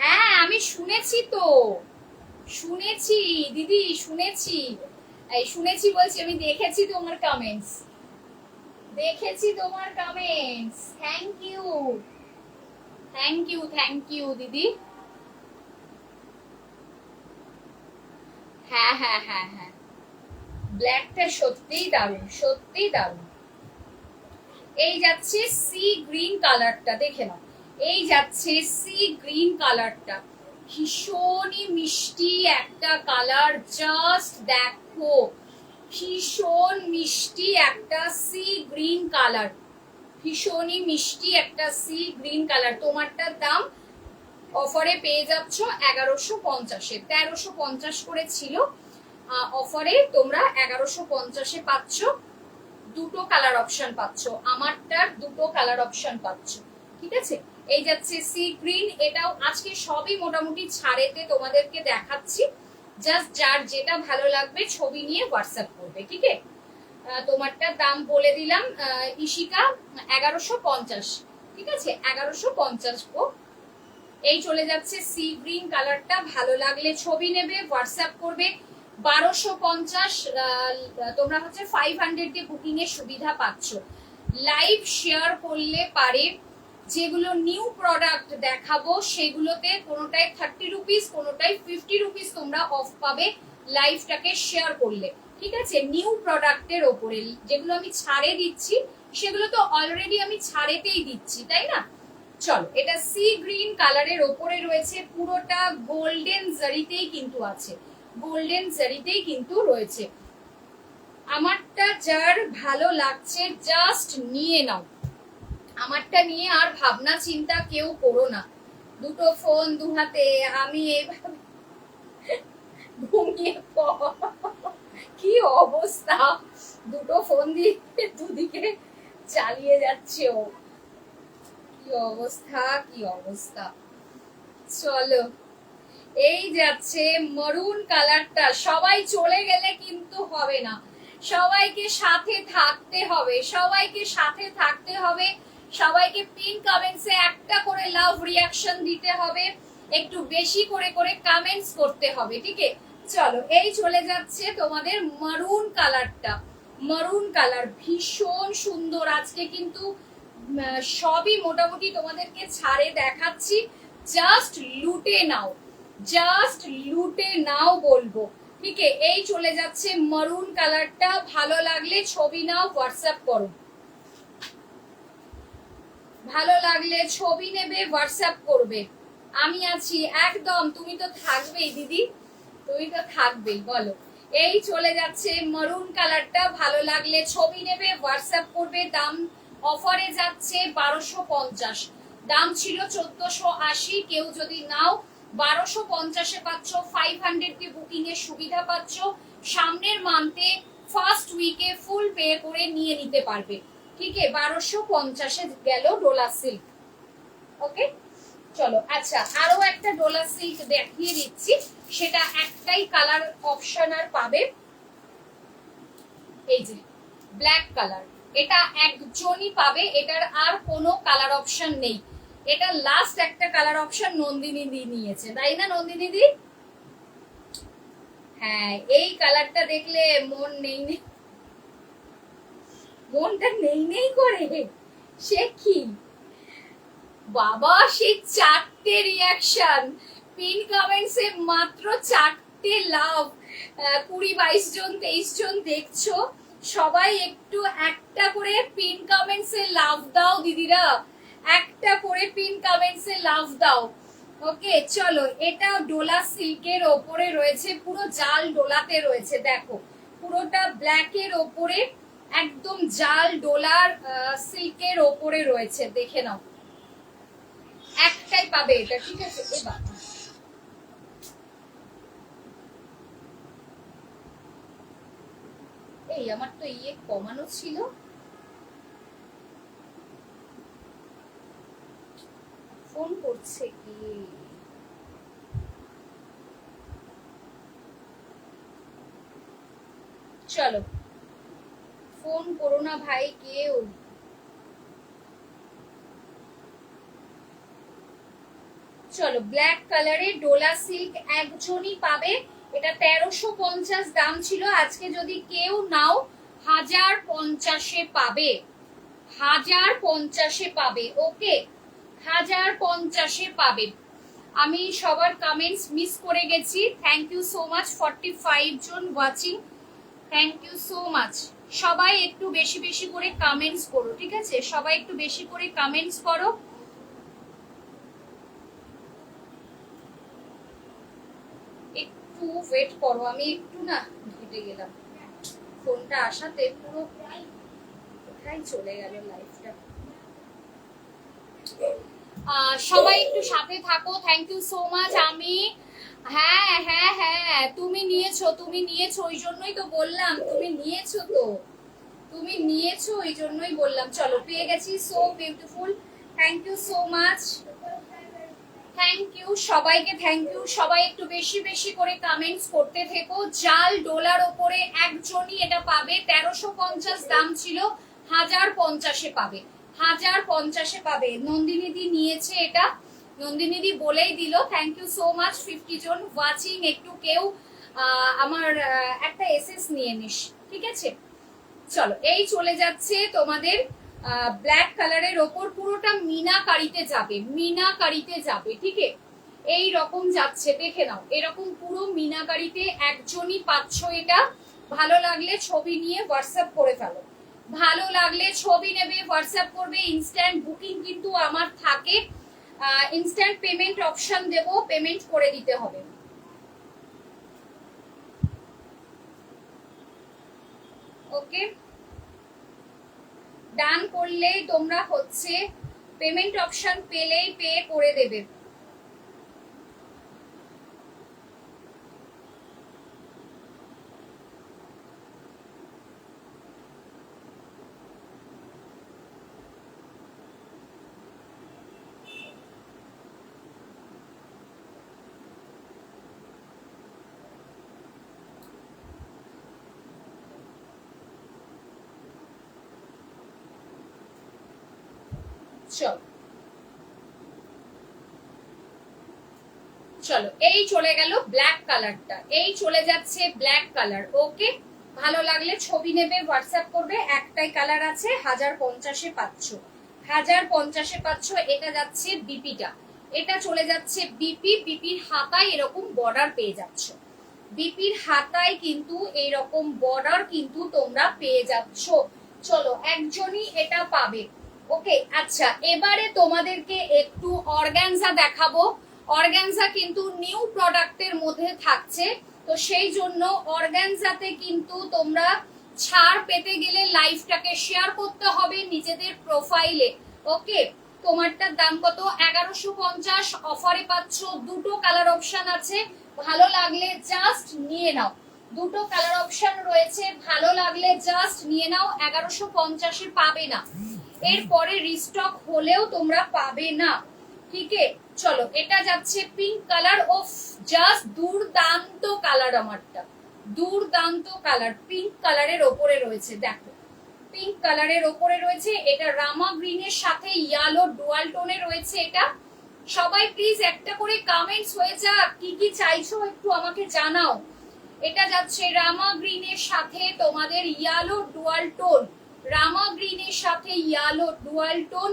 হ্যাঁ আমি শুনেছি তো, শুনেছি দিদি, শুনেছি। এই শুনেছি বলছি, আমি দেখেছি তোমার কমেন্টস, দেখেছি তোমার comments. Thank you, thank you, thank you দিদি। হ্যাঁ হ্যাঁ হ্যাঁ হ্যাঁ, ব্ল্যাকটা সত্যিই দারুণ, সত্যিই দারুণ। এই যাচ্ছে সি গ্রিন কালারটা, দেখে নাও। এই যাচ্ছে সি গ্রিন কালারটা, ভীষণই মিষ্টি একটা কালার, জাস্ট দেখো, ভীষণ মিষ্টি একটা সি গ্রিন কালার, ভীষণই মিষ্টি একটা সি গ্রিন কালার। তোমারটার দাম অফারে পেয়ে যাচ্ছ 1150-এ, 1350 করে ছিল অফারে, তোমরা 1150-এ পাচ্ছ। দুটো কালার অপশন পাচ্ছ, আমারটার দুটো কালার অপশন পাচ্ছ, ঠিক আছে? এই যাচ্ছে সি গ্রিন, এটাও আজকে সবই মোটামুটি ছাড়েতে তোমাদেরকে দেখাচ্ছি। জাস্ট যার যেটা ভালো লাগবে ছবি নিয়ে হোয়াটসঅ্যাপ করবে, ঠিক আছে? তোমারটার দাম বলে দিলাম ইশিকা 1150, ঠিক আছে? 1150 গো। এই চলে যাচ্ছে সি গ্রিন কালারটা, ভালো লাগলে ছবি নেবে, হোয়াটসঅ্যাপ করবে। 1250 তোমরা হচ্ছে 500 দিয়ে বুকিং এর সুবিধা পাচ্ছ। লাইভ শেয়ার করলে পারে, যেগুলো নিউ প্রোডাক্ট দেখাবো সেগুলোতে কোনোটাই 30 রুপিস, কোনোটাই 50 রুপিস তোমরা অফ পাবে। লাইফটাকে শেয়ার করলে, ঠিক আছে? নিউ প্রোডাক্টের ওপরে যেগুলো আমি ছাড়ে দিচ্ছি সেগুলো তো অলরেডি আমি ছাড়েতেই দিচ্ছি, তাই না? চলো, এটা সি গ্রিন কালারের ওপরে রয়েছে, পুরোটা গোল্ডেন জারিতেই কিন্তু আছে, গোল্ডেন জারিতেই কিন্তু রয়েছে। আমারটা যার ভালো লাগছে জাস্ট নিয়ে নাও, আমারটা নিয়ে আর ভাবনা চিন্তা কেউ করো না। দুটো ফোন দু হাতে, আমি এইভাবে ঘুমিয়ে কি অবস্থা, দুটো ফোন দিয়ে দুদিকে চালিয়ে যাচ্ছে ও, কি অবস্থা কি অবস্থা। চলো, এই যাচ্ছে মরুন কালারটা। সবাই চলে গেলে কিন্তু হবে না, সবাইকে সাথে থাকতে হবে, সবাইকে সাথে থাকতে হবে, সবাইকে পিন কমেন্টসে একটা করে লাভ রিয়াকশন দিতে হবে, একটু বেশি করে করে কমেন্টস করতে হবে, ঠিক আছে? চলো, এই চলে যাচ্ছে তোমাদের মারুন কালারটা। মারুন কালার ভীষণ সুন্দর। আজকে কিন্তু সবই মোটামুটি তোমাদেরকে ছাড়ে দেখাচ্ছি, জাস্ট লুটে নাও, জাস্ট লুটে নাও বলবো, ঠিক আছে? এই চলে যাচ্ছে মারুন কালারটা। ভালো লাগলে ছবি নাও, হোয়াটসঅ্যাপ করো, ভালো লাগলে ছবি নেবে, হোয়াটসঅ্যাপ করবে। আমি আছি একদম, তুমি তো থাকবেই দিদি, তুমি তো থাকবেই, বলো। এই চলে যাচ্ছে মারুন কালারটা, ভালো লাগলে ছবি নেবে, হোয়াটসঅ্যাপ করবে। দাম অফারে যাচ্ছে 1250, দাম ছিল 1480। কেউ যদি নাও 1250-এ পাচ্ছ, 500 দিয়ে বুকিং এর সুবিধা পাচ্ছ। সামনের মান্থে ফার্স্ট উইকে ফুল পে করে নিয়ে নিতে পারবে, ঠিক আছে? 1250-এ গেল ডোলা সিল্ক। ওকে, চলো। আচ্ছা, আরো একটা ডোলা সিল্ক দেখিয়ে দিচ্ছি, সেটা একটাই কালার অপশন আর পাবে, এই যে ব্ল্যাক কালার। এটা একজনই পাবে, এটার আর কোনো কালার অপশন নেই। এটা লাস্ট একটা কালার অপশন নন্দিনী দি নিয়েছে, তাই না নন্দিনী দি? হ্যাঁ, এই কালারটা দেখলে মন নেই নেই, মনটা নেই নেই করে। সে কি বাবা, সেই 4টে রিয়াকশন, পিন কমেন্টসে মাত্র 4টে লাভ। 20-22 জন 23 জন দেখছো, সবাই একটু একটা করে পিন কমেন্টসে লাভ দাও দিদিরা, একটা করে পিন কমেন্টসে লাভ দাও। ওকে, চলো। এটা ডোলা সিল্কের ওপরে রয়েছে, পুরো জাল ডোলাতে রয়েছে, দেখো পুরোটা ব্ল্যাকের ওপরে একদম জাল ডোলার সিল্কের ওপরে রয়েছে, দেখে নাও। একটাই পাবে এটা, ঠিক আছে? এবার এই আমার তো ইয়ে কমানো ছিল, ফোন করছে কি? চলো, ফোন করো না ভাই কেউ। চলো, ব্ল্যাক কালারের ডোলা সিল্ক একজনই পাবে, এটা 1350 দাম ছিল, আজকে যদি কেউ নাও 1050-এ পাবে, 1050-এ পাবে। ওকে, 1050-এ পাবে। আমি সবার কমেন্টস মিস করে গেছি, থ্যাংক ইউ সো মাচ। 45 জন watching, thank you so much. সবাই একটু বেশি বেশি করে কমেন্টস করো, ঠিক আছে? সবাই একটু বেশি করে কমেন্টস করো। একটু ওয়েট করো, আমি একটু না ঘেটে গেলাম, ফোনটা আসাতে পুরো কোথায় চলে গেল লাইফটা। সবাই একটু সাথে থাকো, থ্যাংক ইউ সো মাচ। আমি হ্যাঁ হ্যাঁ হ্যাঁ, তুমি নিয়েছো, তুমি নিয়েছো, ওই জন্যই তো বললাম, তুমি নিয়েছো তো, তুমি নিয়েছো ওই জন্যই বললাম। চলো, পেয়ে গেছি, so beautiful, thank you so much, thank you সবাইকে, থ্যাংক ইউ। সবাই একটু বেশি বেশি করে কমেন্টস করতে থেকো। জাল ডোলার ওপরে একজনই এটা পাবে, 1350 দাম ছিল, 1050-এ পাবে, 1050-এ পাবে। নন্দিনী দি নিয়েছে এটা, নন্দিনী দি বলেই দিল, থ্যাংক ইউ সো মাচ। 50 জন ওয়াচিং, একটু কেউ আমার একটা এসএস নিয়ে নিস, ঠিক আছে? চলো, এই চলে যাচ্ছে তোমাদের ব্ল্যাক কালারের ওপর, পুরোটা মিনাকারিতে যাবে, মিনাকারিতে যাবে, ঠিক আছে? এই রকম যাচ্ছে, দেখে নাও এরকম পুরো মিনাকারিতে একজনই পাচ্ছ এটা। ভালো লাগলে ছবি নিয়ে হোয়াটসঅ্যাপ করে ফেলো, ভালো লাগলে ছবি নেবে হোয়াটসঅ্যাপ করবে। ইনস্ট্যান্ট বুকিং কিন্তু আমার থাকে, ইনস্ট্যান্ট পেমেন্ট অপশন দেব, পেমেন্ট করে দিতে হবে। ওকে, ডান করলেই তোমরা হচ্ছে পেমেন্ট অপশন পেলেই পে করে দেবে। চলো চলো, এই চলে গেল ব্ল্যাক কালারটা, এই চলে যাচ্ছে ব্ল্যাক কালার। ওকে, ভালো লাগলে ছবি নেবে হোয়াটসঅ্যাপ করবে। একটাই কালার আছে, 1050-এ পাচ্ছ, 1050-এ পাচ্ছ। এটা যাচ্ছে বিপিটা, এটা চলে যাচ্ছে বিপি। বিপির হাতায় এরকম বর্ডার পেয়ে যাচ্ছ, বিপির হাতায় কিন্তু এইরকম বর্ডার কিন্তু তোমরা পেয়ে যাচ্ছ। চলো, একজনই এটা পাবে। ওকে, আচ্ছা এবারে তোমাদেরকে একটু অর্গানজা দেখাবো। অর্গানজা কিন্তু নিউ প্রোডাক্টের মধ্যে থাকছে, তো সেই জন্য অর্গানজাতে কিন্তু তোমরা ছাড় পেতে গেলে লাইভটাকে শেয়ার করতে হবে নিজেদের প্রোফাইলে। ওকে, তোমারটার দাম কত? 1150, অফারে পাচ্ছ। দুটো কালার অপশন আছে, ভালো লাগলে জাস্ট নিয়ে নাও। দুটো কালার অপশন রয়েছে, ভালো লাগলে জাস্ট নিয়ে নাও। 1150-এ পাবে না, এরপরে রিস্টক হলেও তোমরা পাবে না। ঠিক আছে, চলো এটা যাচ্ছে পিঙ্ক কালার। ও জাস্ট দুর্দান্ত কালার, আমারটা দুর্দান্ত কালার, পিঙ্ক কালারের ওপরে রয়েছে। দেখো পিঙ্ক কালারের ওপরে রয়েছে, এটা রামা গ্রিনের সাথে ইয়েলো ডুয়াল টোনে রয়েছে। এটা সবাই প্লিজ একটা করে কমেন্টস হয়ে যা, কি কি চাইছো একটু আমাকে জানাও। এটা যাচ্ছে রামা গ্রিনের সাথে তোমাদের ইয়েলো ডুয়াল টোন, রামা গ্রিনের সাথে ইয়েলো ডুয়াল টোন,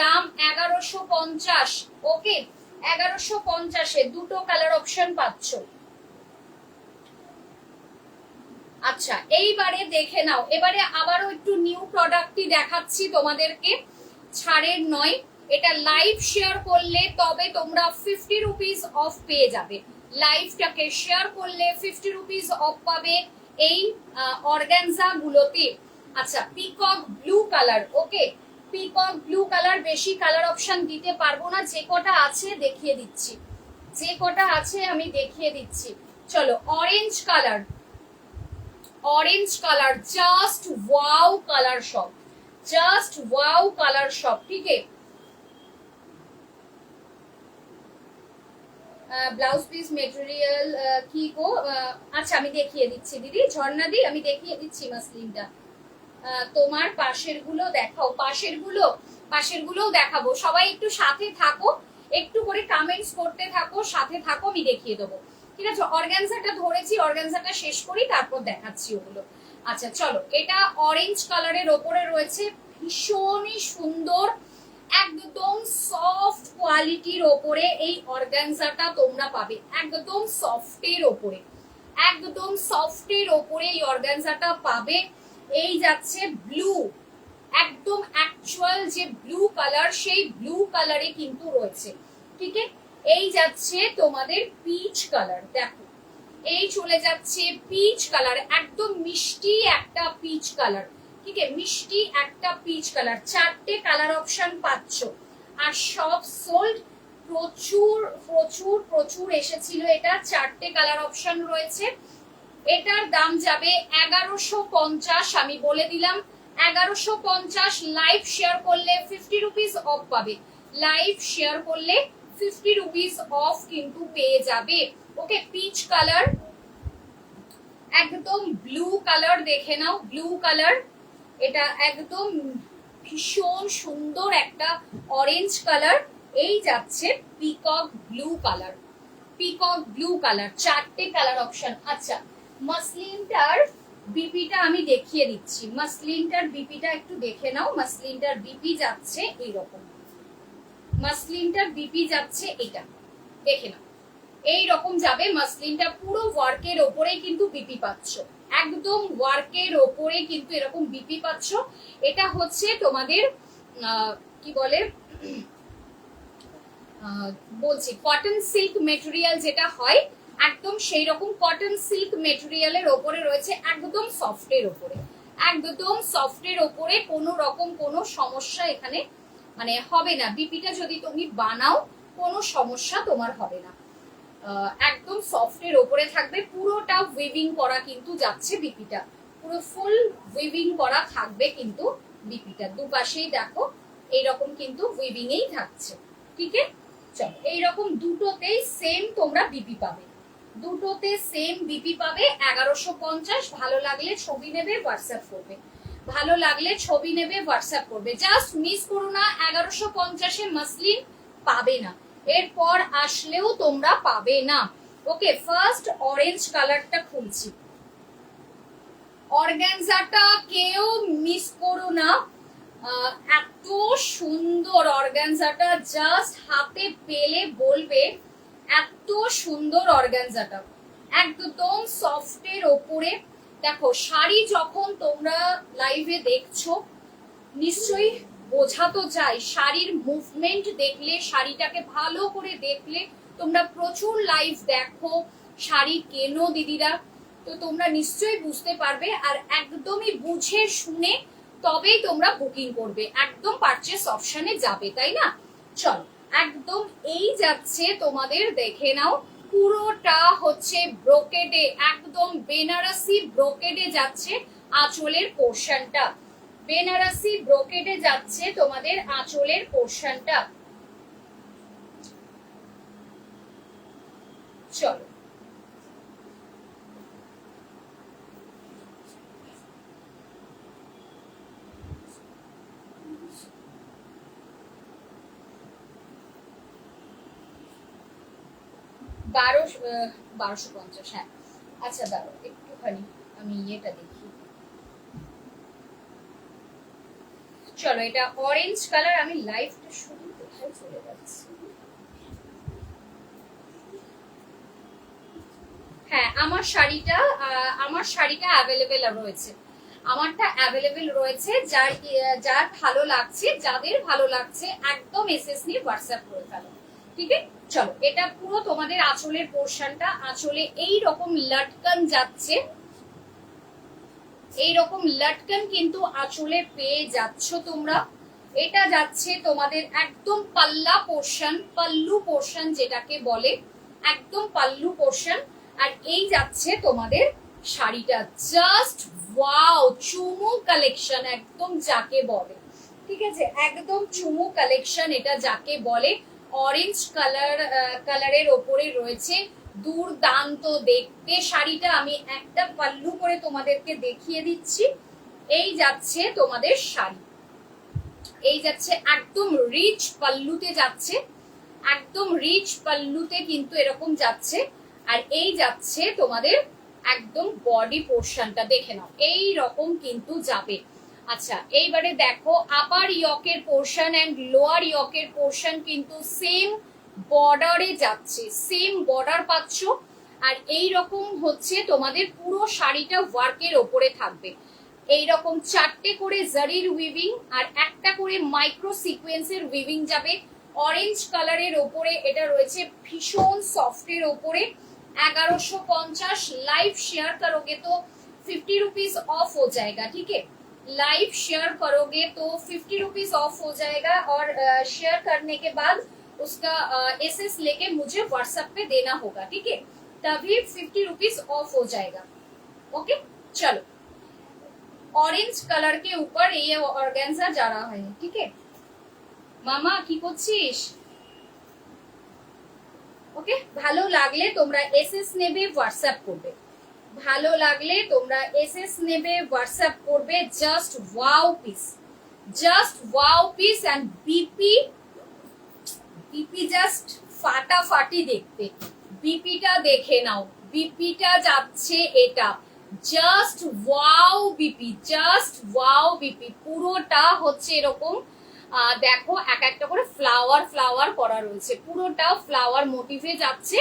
দাম 1150। ওকে, 1150-এ দুটো কালার অপশন পাচ্ছ। আচ্ছা এইবারে দেখে নাও, এবারে আবারও একটু নিউ প্রোডাক্টই দেখাচ্ছি তোমাদেরকে, ছাড়ের নয়। এটা লাইভ শেয়ার করলে তবে তোমরা 50 রুপিস অফ পেয়ে যাবে। লাইভটাকে শেয়ার করলে 50 রুপিস অফ পাবে এই অর্গানজা গুলোতে। আচ্ছা, পিকক ব্লু কালার। ওকে, পিকক ব্লু কালার, বেশি কালার অপশন দিতে পারবো না, যে কটা আছে দেখিয়ে দিচ্ছি, যে কটা আছে আমি দেখিয়ে দিচ্ছি। চলো, orange colour, orange colour, just wow colour সব, জাস্ট ওয়াও কালার সব। ঠিক আছে, ব্লাউজ পিস মেটেরিয়াল কি গো? আচ্ছা আমি দেখিয়ে দিচ্ছি দিদি, ঝর্ণা দি আমি দেখিয়ে দিচ্ছি মাসলিনটা। তোমার পাশের গুলো দেখাও, পাশের গুলো, পাশের গুলোও দেখাবো। সবাই একটু সাথে থাকো, একটু করে কমেন্টস করতে থাকো, সাথে থাকো, আমি দেখিয়ে দেবো। ঠিক আছে, অর্গানজাটা ধরেছি, অর্গানজাটা শেষ করি তারপর দেখাচ্ছি ওগুলো। আচ্ছা চলো, এটা অরেঞ্জ কালারের ওপরে রয়েছে, ভীষণই সুন্দর, একদম সফট কোয়ালিটির ওপরে এই অর্গানজাটা তোমরা পাবে, একদম সফটের ওপরে, একদম সফটের ওপরে এই অর্গানজাটা পাবে। এই যাচ্ছে ব্লু, একদম অ্যাকচুয়াল যে ব্লু কালার সেই ব্লু কালারে কিন্তু রয়েছে। ঠিক আছে, এই যাচ্ছে তোমাদের পিচ কালার। দেখো এই চলে যাচ্ছে পিচ কালার, একদম মিষ্টি একটা পিচ কালার। ঠিক আছে, মিষ্টি একটা পিচ কালার, চারটে কালার অপশন পাচ্ছ। আর সব সোল্ড, প্রচুর প্রচুর প্রচুর এসেছিল এটা, চারটে কালার অপশন রয়েছে। এটার দাম যাবে 1150, আমি বলে দিলাম 1150। লাইভ শেয়ার করলে 50 রুপিস অফ পাবে, লাইভ শেয়ার করলে 50 রুপিস অফ কিন্তু পেয়ে যাবে। ওকে, পিচ কালার, একদম ব্লু কালার, দেখে নাও ব্লু কালার, এটা একদম ভীষণ সুন্দর একটা অরেঞ্জ কালার। এই যাচ্ছে peacock blue colour, peacock blue colour, চারটে কালার অপশন। আচ্ছা, মাসলিনটার বিপিটা আমি দেখিয়ে দিচ্ছি, মাসলিনটার বিপিটা একটু দেখে নাও। মাসলিনটার বিপি যাচ্ছে এইরকম, মাসলিনটার বিপি যাচ্ছে এটা। দেখে নাও এই রকম যাবে। মাসলিনটা পুরো ওয়ার্কের ওপরেই কিন্তু বিপি পাচ্ছ, একদম ওয়ার্কের ওপরে কিন্তু এরকম বিপি পাচ্ছ। এটা হচ্ছে তোমাদের কি বলে বলছি কটন সিল্ক মেটেরিয়াল যেটা হয়, একদম সেই রকম কটন সিল্ক মেটেরিয়ালের ওপরে রয়েছে, একদম সফটের ওপরে, একদম সফটের ওপরে। কোনো রকম কোনো সমস্যা এখানে মানে হবে না। বিপিটা যদি তুমি বানাও কোনো সমস্যা তোমার হবে না, একদম সফটের ওপরে থাকবে। পুরোটা উইভিং করা কিন্তু যাচ্ছে বিপিটা, পুরো ফুল উইভিং করা থাকবে কিন্তু বিপিটা। দুপাশেই দেখো এইরকম কিন্তু উইভিং এই থাকছে, ঠিক আছে। চলো এইরকম দুটোতেই সেম তোমরা বিপি পাবে, দুটোতে সেম বিপি পাবে 1150। ভালো লাগলে ছবি নেবে, হোয়াটসঅ্যাপ করবে, ভালো লাগলে ছবি নেবে, হোয়াটসঅ্যাপ করবে। জাস্ট মিস করো না, 1150-এ মাসলিন পাবে না, এরপর আসলেও তোমরা পাবে না। ওকে, ফার্স্ট অরেঞ্জ কালারটা খুলছি। অর্গানজাটা কেউ মিস করো না, এত সুন্দর অর্গানজাটা, জাস্ট হাতে পেলে বলবে এত সুন্দর অর্গানজাটা, একদম সফটের ওপরে। দেখো শাড়ি যখন তোমরা লাইভে দেখছো নিশ্চয়ই বোঝা তো যায়, শাড়ির মুভমেন্ট দেখলে, শাড়িটাকে ভালো করে দেখলে, তোমরা প্রচুর লাইভ দেখো, শাড়ি কেনো দিদিরা, তো তোমরা নিশ্চয়ই বুঝতে পারবে। আর একদমই বুঝে শুনে তবেই তোমরা বুকিং করবে, একদম পারচেস অপশনে যাবে, তাই না? চল একদম এই যাচ্ছে তোমাদের, দেখে নাও পুরোটা হচ্ছে ব্রোকেডে, একদম বেনারসি ব্রোকেডে যাচ্ছে আঁচলের পোর্শনটা, বেনারসি ব্রোকেডে যাচ্ছে তোমাদের আঁচলের পোর্শনটা। চলো বারোশো 1250, হ্যাঁ। আচ্ছা দাঁড়ো একটুখানি আমি ইয়েটা দেখি। চলো এটা অরেঞ্জ কালার, আমি লাইভটা শুরু কোথায় চলে যাচ্ছি। হ্যাঁ আমার শাড়িটা অ্যাভেলেবেল রয়েছে, আমারটা অ্যাভেলেবেল রয়েছে। যার ভালো লাগছে, যাদের ভালো লাগছে একদম এসএস নিয়ে হোয়াটসঅ্যাপ করে ফেলো, ঠিক আছে। চলো এটা পুরো তোমাদের আঁচলের পোর্শনটা, আঁচলে এই রকম লটকন যাচ্ছে, এইরকম লটকন কিন্তু আঁচলে পেয়ে যাচ্ছ তোমরা। এটা যাচ্ছে তোমাদের একদম পাল্লা পোর্শন, পাল্লু পোর্শন যেটাকে বলে, একদম পাল্লু পোর্শন। আর এই যাচ্ছে তোমাদের শাড়িটা, জাস্ট ওয়াও, চুমু কালেকশন একদম যাকে বলে, ঠিক আছে, একদম চুমু কালেকশন এটা যাকে বলে। অরেঞ্জ কালারের ওপরে রয়েছে, দুর্দান্ত দেখতে শাড়িটা। আমি একটা পাল্লু করে তোমাদেরকে দেখিয়ে দিচ্ছি। এই যাচ্ছে তোমাদের শাড়ি, এই যাচ্ছে একদম রিচ পাল্লুতে যাচ্ছে, একদম রিচ পাল্লুতে কিন্তু এরকম যাচ্ছে। আর এই যাচ্ছে তোমাদের একদম বডি পোর্শনটা, দেখে নাও এই রকম কিন্তু যাবে। আচ্ছা এইবারে দেখো আপার ইয়কের পোর্শন এন্ড লোয়ার ইয়কের পোর্শন কিন্তু সেম বর্ডারে যাচ্ছে, সেম বর্ডার পাচ্ছ। আর এই রকম হচ্ছে তোমাদের পুরো শাড়িটা ওয়ার্কের ওপরে থাকবে, এইরকম 4টে করে জারির উইভিং আর একটা করে মাইক্রো সিকোয়েন্সের উইভিং যাবে। অরেঞ্জ কালারের ওপরে এটা রয়েছে ভীষণ সফটের ওপরে, 1150। लाइव शेयर करोगे तो 50 रुपीज ऑफ हो जाएगा, ठीक है। लाइव शेयर करोगे तो 50 रुपीज ऑफ हो जाएगा और शेयर करने के बाद उसका एसएस लेके मुझे व्हाट्सएप पे देना होगा, ठीक है, तभी 50 रुपीज ऑफ हो जाएगा। ओके चलो ऑरेंज कलर के ऊपर ये ऑर्गेन्जा जा रहा है, ठीक है। मामा की করছিস? ওকে ভালো লাগলে তোমরা এসএস নেবে, হোয়াটসঅ্যাপ করবে, ভালো লাগলে তোমরা এসএস নেবে, হোয়াটসঅ্যাপ করবে। Just wow piece, just wow piece. And BP, BP just ফাটাফাটি দেখতে, বিপিটা দেখে নাও, বিপিটা যাচ্ছে এটা, just wow BP, just wow BP. পুরোটা হচ্ছে এরকম দেখো এক একটা করে ফ্লাওয়ার ফ্লাওয়ার করা রয়েছে, পুরোটা ফ্লাওয়ার মোটিভে যাচ্ছে।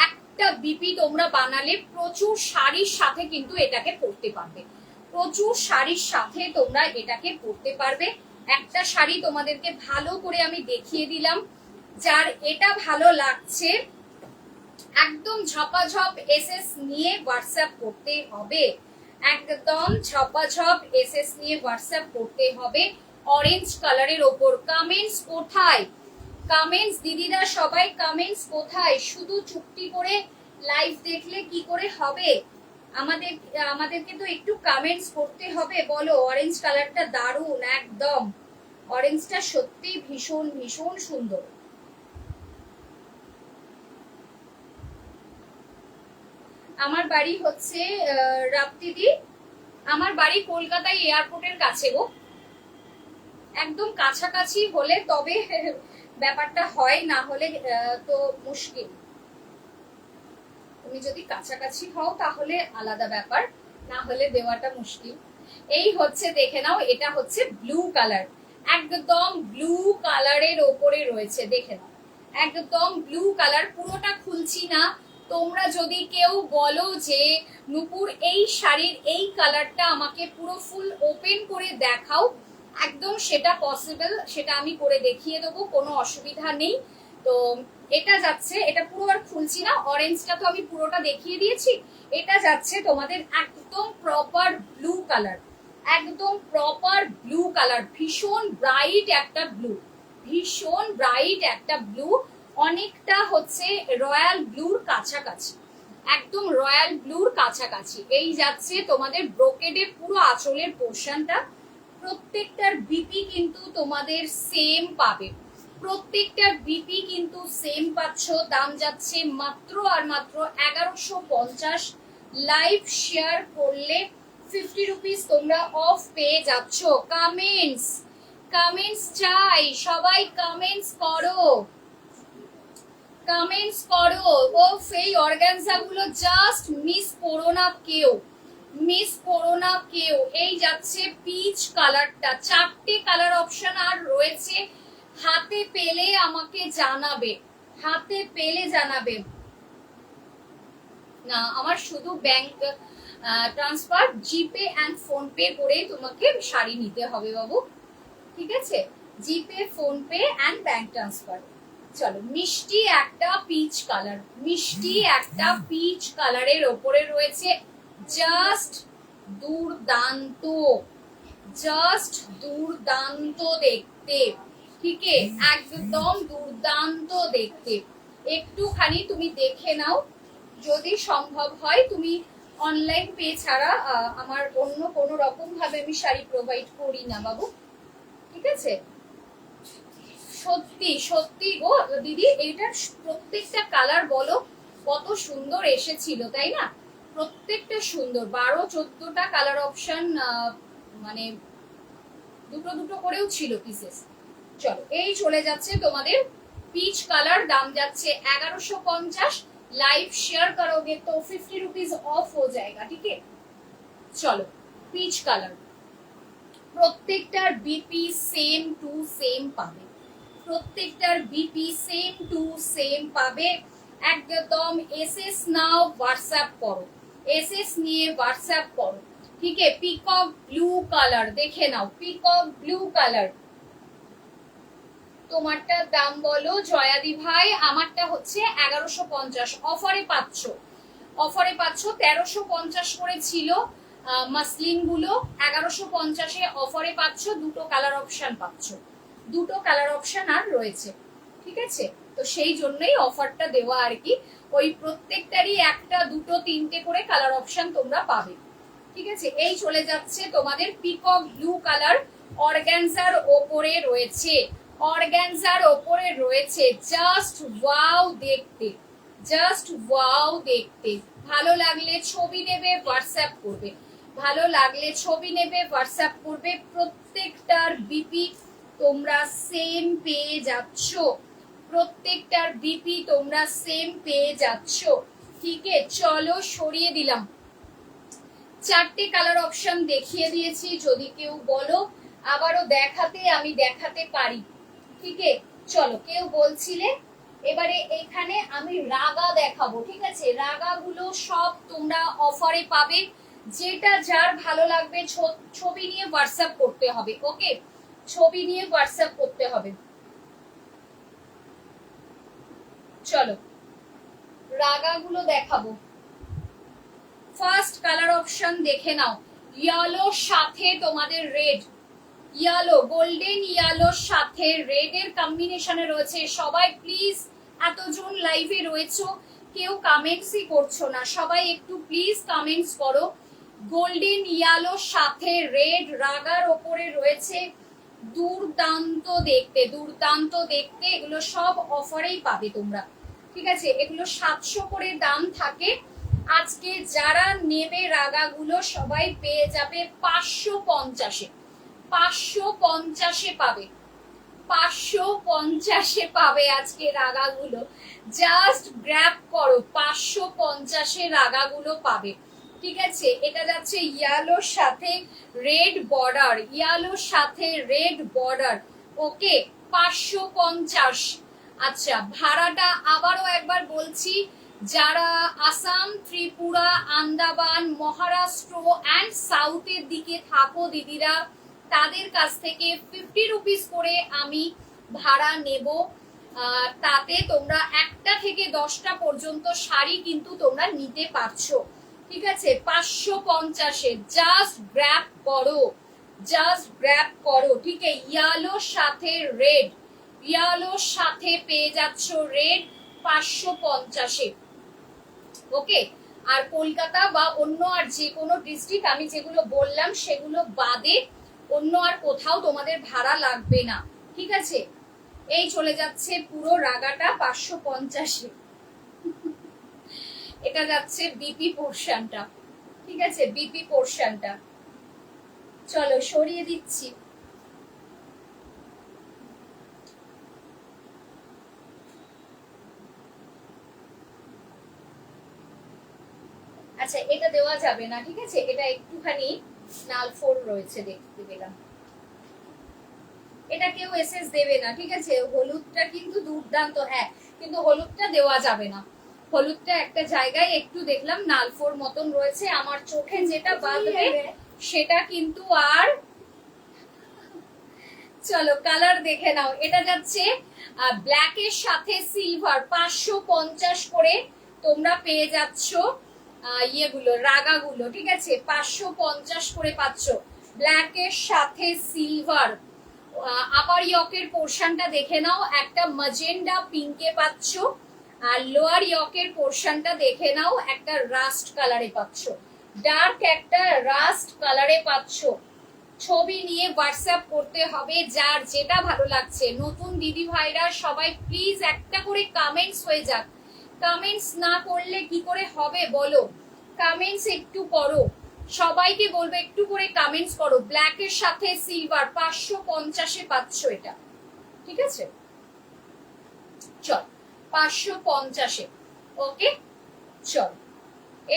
একটা বিপি তোমরা বানালে প্রচুর শাড়ির সাথে কিন্তু এটাকে পরতে পারবে, প্রচুর শাড়ির সাথে তোমরা এটাকে পরতে পারবে। একটা শাড়ি তোমাদেরকে ভালো করে আমি দেখিয়ে দিলাম, যার এটা ভালো লাগছে একদম ঝপাঝপ এসএস নিয়ে হোয়াটসঅ্যাপ করতে হবে, একদম ঝপাঝপ এসএস নিয়ে হোয়াটসঅ্যাপ করতে হবে। অরেঞ্জ কালারের ওপর কমেন্টস কোথায়? কমেন্টস দিদিরা সবাই কমেন্টস কোথায়? শুধু চুপটি করে লাইভ দেখলে কি করে হবে? আমাদেরকে তো একটু কমেন্টস করতে হবে। বলো, অরেঞ্জ কালারটা দারুণ, একদম অরেঞ্জটা সত্যি ভীষণ ভীষণ সুন্দর। আমার বাড়ি হচ্ছে রাপ্তিদি, আমার বাড়ি কলকাতায় এয়ারপোর্টের কাছে গো, একদম কাছাকাছি হলে তবে ব্যাপারটা হয়, না হলে তো মুশকিল। তুমি যদি কাছাকাছি হও তাহলে আলাদা ব্যাপার, না হলে দেওয়াটা মুশকিল। এই হচ্ছে দেখে নাও, এটা হচ্ছে ব্লু কালার, একদম ব্লু কালারের ওপরে রয়েছে, দেখে নাও একদম ব্লু কালার। পুরোটা খুলছি না, তোমরা যদি কেউ বলো যে নূপুর এই শাড়ির এই কালারটা আমাকে পুরো ফুল ওপেন করে দেখাও, একদম সেটা পসিবল, সেটা আমি করে দেখিয়ে দেবো, কোনো অসুবিধা নেই। তো এটা যাচ্ছে, এটা পুরো আর খুলছি না, অরেঞ্জটা তো আমি পুরোটা দেখিয়ে দিয়েছি। এটা যাচ্ছে তোমাদের একদম প্রপার ব্লু কালার, একদম প্রপার ব্লু কালার, ভীষণ ব্রাইট একটা ব্লু, ভীষণ ব্রাইট একটা ব্লু, অনেকটা হচ্ছে রয়্যাল ব্লুর কাছাকাছি, একদম রয়্যাল ব্লুর কাছাকাছি। এই যাচ্ছে তোমাদের ব্রোকেডে পুরো আঁচলের পোর্শনটা। প্রত্যেকটার বিপি কিন্তু তোমাদের সেম পাবে, প্রত্যেকটার বিপি কিন্তু সেম পাচ্ছ। দাম যাচ্ছে মাত্র আর মাত্র 1150। লাইভ শেয়ার করলে 50 রুপিস তোমরা অফ পেয়ে যাচ্ছ। কমেন্টস কমেন্টস চাই, সবাই কমেন্টস করো, কমেন্টস করো। ও এই অর্গানজা গুলো জাস্ট মিস করো না কেউ, মিস করো না কেউ। এই যাচ্ছে পিচ কালারটা, 4টে কালার অপশন আর রয়েছে, হাতে পেলে আমাকে জানাবে, হাতে পেলে জানাবে। না, আমার শুধু bank transfer, GPay and PhonePe করে তোমাকে শাড়ি নিতে হবে বাবু, ঠিক আছে? GPay, PhonePe and bank transfer. চলো, মিষ্টি একটা পিচ কালার, মিষ্টি একটা পিচ কালারের ওপরে রয়েছে, জাস্ট দুর্দান্ত, জাস্ট দুর্দান্ত দেখতে, ঠিক আছে? একদম দুর্দান্ত দেখতে। একটুখানি তুমি দেখে নাও, যদি সম্ভব হয় তুমি অনলাইন পে ছাড়া আমার অন্য কোনো রকম ভাবে আমি শাড়ি প্রোভাইড করি না বাবু, ঠিক আছে? সত্যি সত্যি গো দিদি, এইটার প্রত্যেকটা কালার বলো কত সুন্দর এসেছিল, তাই না? প্রত্যেকটা সুন্দর, 12-14টা কালার অপশন, মানে দুটো দুটো করেও ছিল পিসেস। চলো, এই চলে যাচ্ছে তোমাদের পিচ কালার, দাম যাচ্ছে 1150। लाइव शेयर करोगे तो 50 रुपीज ऑफ हो जाएगा, ठीक है? चलो, পিচ কালার, প্রত্যেকটার বিপি সেম টু সেম পাবে, প্রত্যেকটার বিপি সেম টু সেম পাবে। একদম এসএস নাও, হোয়াটসঅ্যাপ করো, এসএস নিয়ে হোয়াটসঅ্যাপ করো, ঠিক আছে? পিকক ব্লু কালার দেখে নাও, পিকক ব্লু কালার। তোমারটার দাম বলো জয়াদি ভাই। আমারটা হচ্ছে 1150, অফারে পাচ্ছ, অফারে পাচ্ছ। 1350 করে ছিল মাসলিন গুলো, 1150-এ অফারে পাচ্ছ। দুটো কালার অপশন পাচ্ছ, দুটো কালার অপশন আর রয়েছে, ঠিক আছে? তো সেই জন্যই অফারটা দেওয়া আর কি। ওই প্রত্যেকটারই একটা, দুটো, তিনটে করে কালার অপশন তোমরা পাবে, ঠিক আছে? এই চলে যাচ্ছে তোমাদের পিকক ব্লু কালার, অর্গানজার ওপরে রয়েছে, অর্গানজার ওপরে রয়েছে। জাস্ট ওয়াও দেখতে, জাস্ট ওয়াও দেখতে। ভালো লাগলে ছবি নেবে, হোয়াটসঅ্যাপ করবে, ভালো লাগলে ছবি নেবে, হোয়াটসঅ্যাপ করবে। প্রত্যেকটার বিপি তোমরা সেম পেয়ে যাচ্ছ, প্রত্যেকটার বিপি তোমরা সেম পেয়ে যাচ্ছ, ঠিক আছে? চলো, সরিয়ে দিলাম, 4টে কালার অপশন দেখিয়ে দিয়েছি। যদি কেউ বলো আবারও দেখাতে আমি দেখাতে পারি। ঠিক আছে, চলো। কেউ বলছিলে এবারে এখানে আমি রাগা দেখাবো। ঠিক আছে, রাগাগুলো সব তোমরা অফারে পাবে। যেটা যার ভালো লাগবে ছবি নিয়ে হোয়াটসঅ্যাপ করতে হবে। ওকে, ছবি নিয়ে হোয়াটসঅ্যাপ করতে হবে। চলো রাগাগুলো দেখাবো। ফার্স্ট কালার অপশন দেখে নাও, ইয়েলোর সাথে তোমাদের রেড, ইয়েলো গোল্ডেন ইয়েলোর সাথে রেড এর কম্বিনেশনে রয়েছে। সবাই প্লিজ, এতজন লাইভে রয়েছো, কেউ কমেন্টসই করছো না, সবাই একটু প্লিজ কমেন্টস করো। গোল্ডেন ইয়েলোর সাথে রেড রাগার ওপরে রয়েছে, দুর্দান্ত দেখতে, দুর্দান্ত দেখতে। এগুলো সব অফারেই পাবে তোমরা। ঠিক আছে, এগুলো 700 করে দাম থাকে। আজকে যারা নেবে রাগাগুলো সবাই পেয়ে যাবে 550-এ, 550-এ পাবে, 550-এ পাবে আজকে রাগাগুলো। জাস্ট গ্র্যাব করো, 550-এ রাগাগুলো পাবে। ঠিক আছে, এটা যাচ্ছে ইয়েলোর সাথে রেড বর্ডার, ইয়েলোর সাথে রেড বর্ডার। ওকে, 550। আচ্ছা, ভাড়াটা আবারও একবার বলছি, যারা আসাম, ত্রিপুরা, আন্দামান, মহারাষ্ট্র অ্যান্ড সাউথের দিকে থাকো দিদিরা, তাদের কাছ থেকে 50 রুপিস করে আমি ভাড়া নেব। তাতে তোমরা 1টা থেকে 10টা পর্যন্ত শাড়ি কিন্তু তোমরা নিতে পারছো। ঠিক আছে, 550-এ জাস্ট গ্র্যাব করো, জাস্ট গ্র্যাব করো। ঠিক আছে, ইয়েলোর সাথে রেড, ইয়েলোর সাথে পেয়ে যাচ্ছ রেড 550-এ। ওকে, আর কলকাতা বা অন্য আর যে কোনো ডিস্ট্রিক্ট আমি যেগুলো বললাম সেগুলো বাদে অন্য আর কোথাও তোমাদের ভাড়া লাগবে না। ঠিক আছে, এই চলে যাচ্ছে পুরো রাগাটা 550-এ। এটা যাচ্ছে বিপি পোর্শনটা। ঠিক আছে, বিপি পোর্শনটা। চলো সরিয়ে দিচ্ছি। আচ্ছা, এটা দেওয়া যাবে না। ঠিক আছে, এটা একটুখানি নাল ফোর রয়েছে দেখতে পেলাম, এটা কেউ এসএস দেবে না। ঠিক আছে, হলুদটা কিন্তু দুর্দান্ত, হ্যাঁ, কিন্তু হলুদটা দেওয়া যাবে না। হলুদটা একটা জায়গায় একটু দেখলাম নালফোর মতন রয়েছে, আমার চোখে যেটা বাঁধবে সেটা কিন্তু আর। চলো কালার দেখে নাও, এটা যাচ্ছে ব্ল্যাক এর সাথে সিলভার, 550 করে তোমরা পেয়ে যাচ্ছ ইয়েগুলো, রাগাগুলো। ঠিক আছে, 550 করে পাচ্ছ ব্ল্যাক এর সাথে সিলভার। আবার ইয়কের পোর্শনটা দেখে নাও, একটা ম্যাজেন্ডা পিঙ্কে পাচ্ছ, আর লোয়ার ইয়কের পোর্শনটা দেখে নাও, একটা রাস্ট কালারে পাচ্ছ, ডার্ক একটা রাস্ট কালারে পাচ্ছ। ছবি নিয়ে হোয়াটসঅ্যাপ করতে হবে, যার যেটা ভালো লাগছে। নতুন দিদি ভাইরা সবাই প্লিজ একটা করে কমেন্টস হয়ে যাক, কমেন্টস না করলে কি করে হবে বলো, কমেন্টস একটু করো, সবাইকে বলবো একটু করে কমেন্টস করো। ব্ল্যাক এর সাথে সিলভার 550-এ পাচ্ছ এটা। ঠিক আছে, চল 550-এ। ওকে, চল।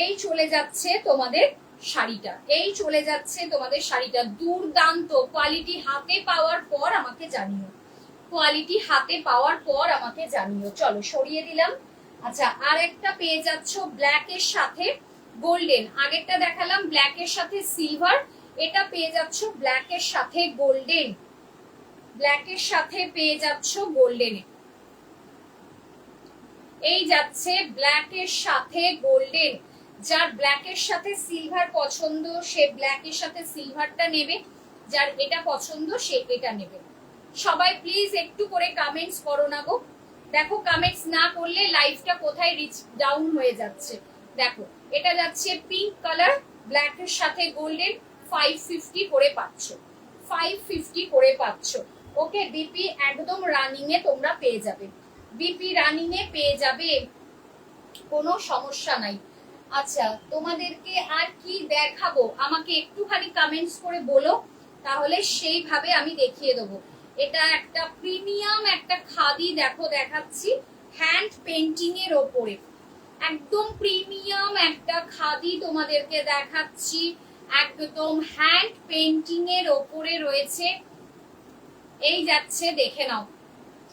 এই চলে যাচ্ছে তোমাদের শাড়িটা, এই চলে যাচ্ছে তোমাদের শাড়িটা। দুর্দান্ত কোয়ালিটি, হাতে পাওয়ার পর আমাকে জানিও, কোয়ালিটি হাতে পাওয়ার পর আমাকে জানিও। চলো সরিয়ে দিলাম। আচ্ছা, আর একটা পেয়ে যাচ্ছ ব্ল্যাক এর সাথে গোল্ডেন। আগেরটা দেখালাম ব্ল্যাক এর সাথে সিলভার, এটা পেয়ে যাচ্ছ ব্ল্যাক এর সাথে গোল্ডেন, ব্ল্যাক এর সাথে পেয়ে যাচ্ছ গোল্ডেনে। এই যাচ্ছে ব্ল্যাক এর সাথে গোল্ডেন। যার ব্ল্যাক এর সাথে সিলভার পছন্দ সে ব্ল্যাক এর সাথে সিলভারটা নেবে, যার এটা পছন্দ সে এটা নেবে। সবাই প্লিজ একটু করে কমেন্টস করো না গো, দেখো কমেন্টস না করলে লাইভটা কোথায় রিচ ডাউন হয়ে যাচ্ছে। দেখো এটা যাচ্ছে পিঙ্ক কালার, ব্ল্যাক এর সাথে গোল্ডেন, 550 করে পাচ্ছ, 550 করে পাচ্ছ। ওকে, বিপি একদম রানিং এ তোমরা পেয়ে যাবে, বিপি রানিং এ পেয়ে যাবে, কোনো সমস্যা নাই। আচ্ছা, তোমাদেরকে আর কি দেখাবো আমাকে একটুখানি কমেন্টস করে বলো, তাহলে সেইভাবে আমি দেখিয়ে দেবো। এটা একটা প্রিমিয়াম একটা খাদি, দেখো দেখাচ্ছি, হ্যান্ড পেন্টিং এর ওপরে একদম প্রিমিয়াম একটা খাদি তোমাদেরকে দেখাচ্ছি। একদম হ্যান্ড পেন্টিং এর ওপরে রয়েছে, এই যাচ্ছে দেখে নাও,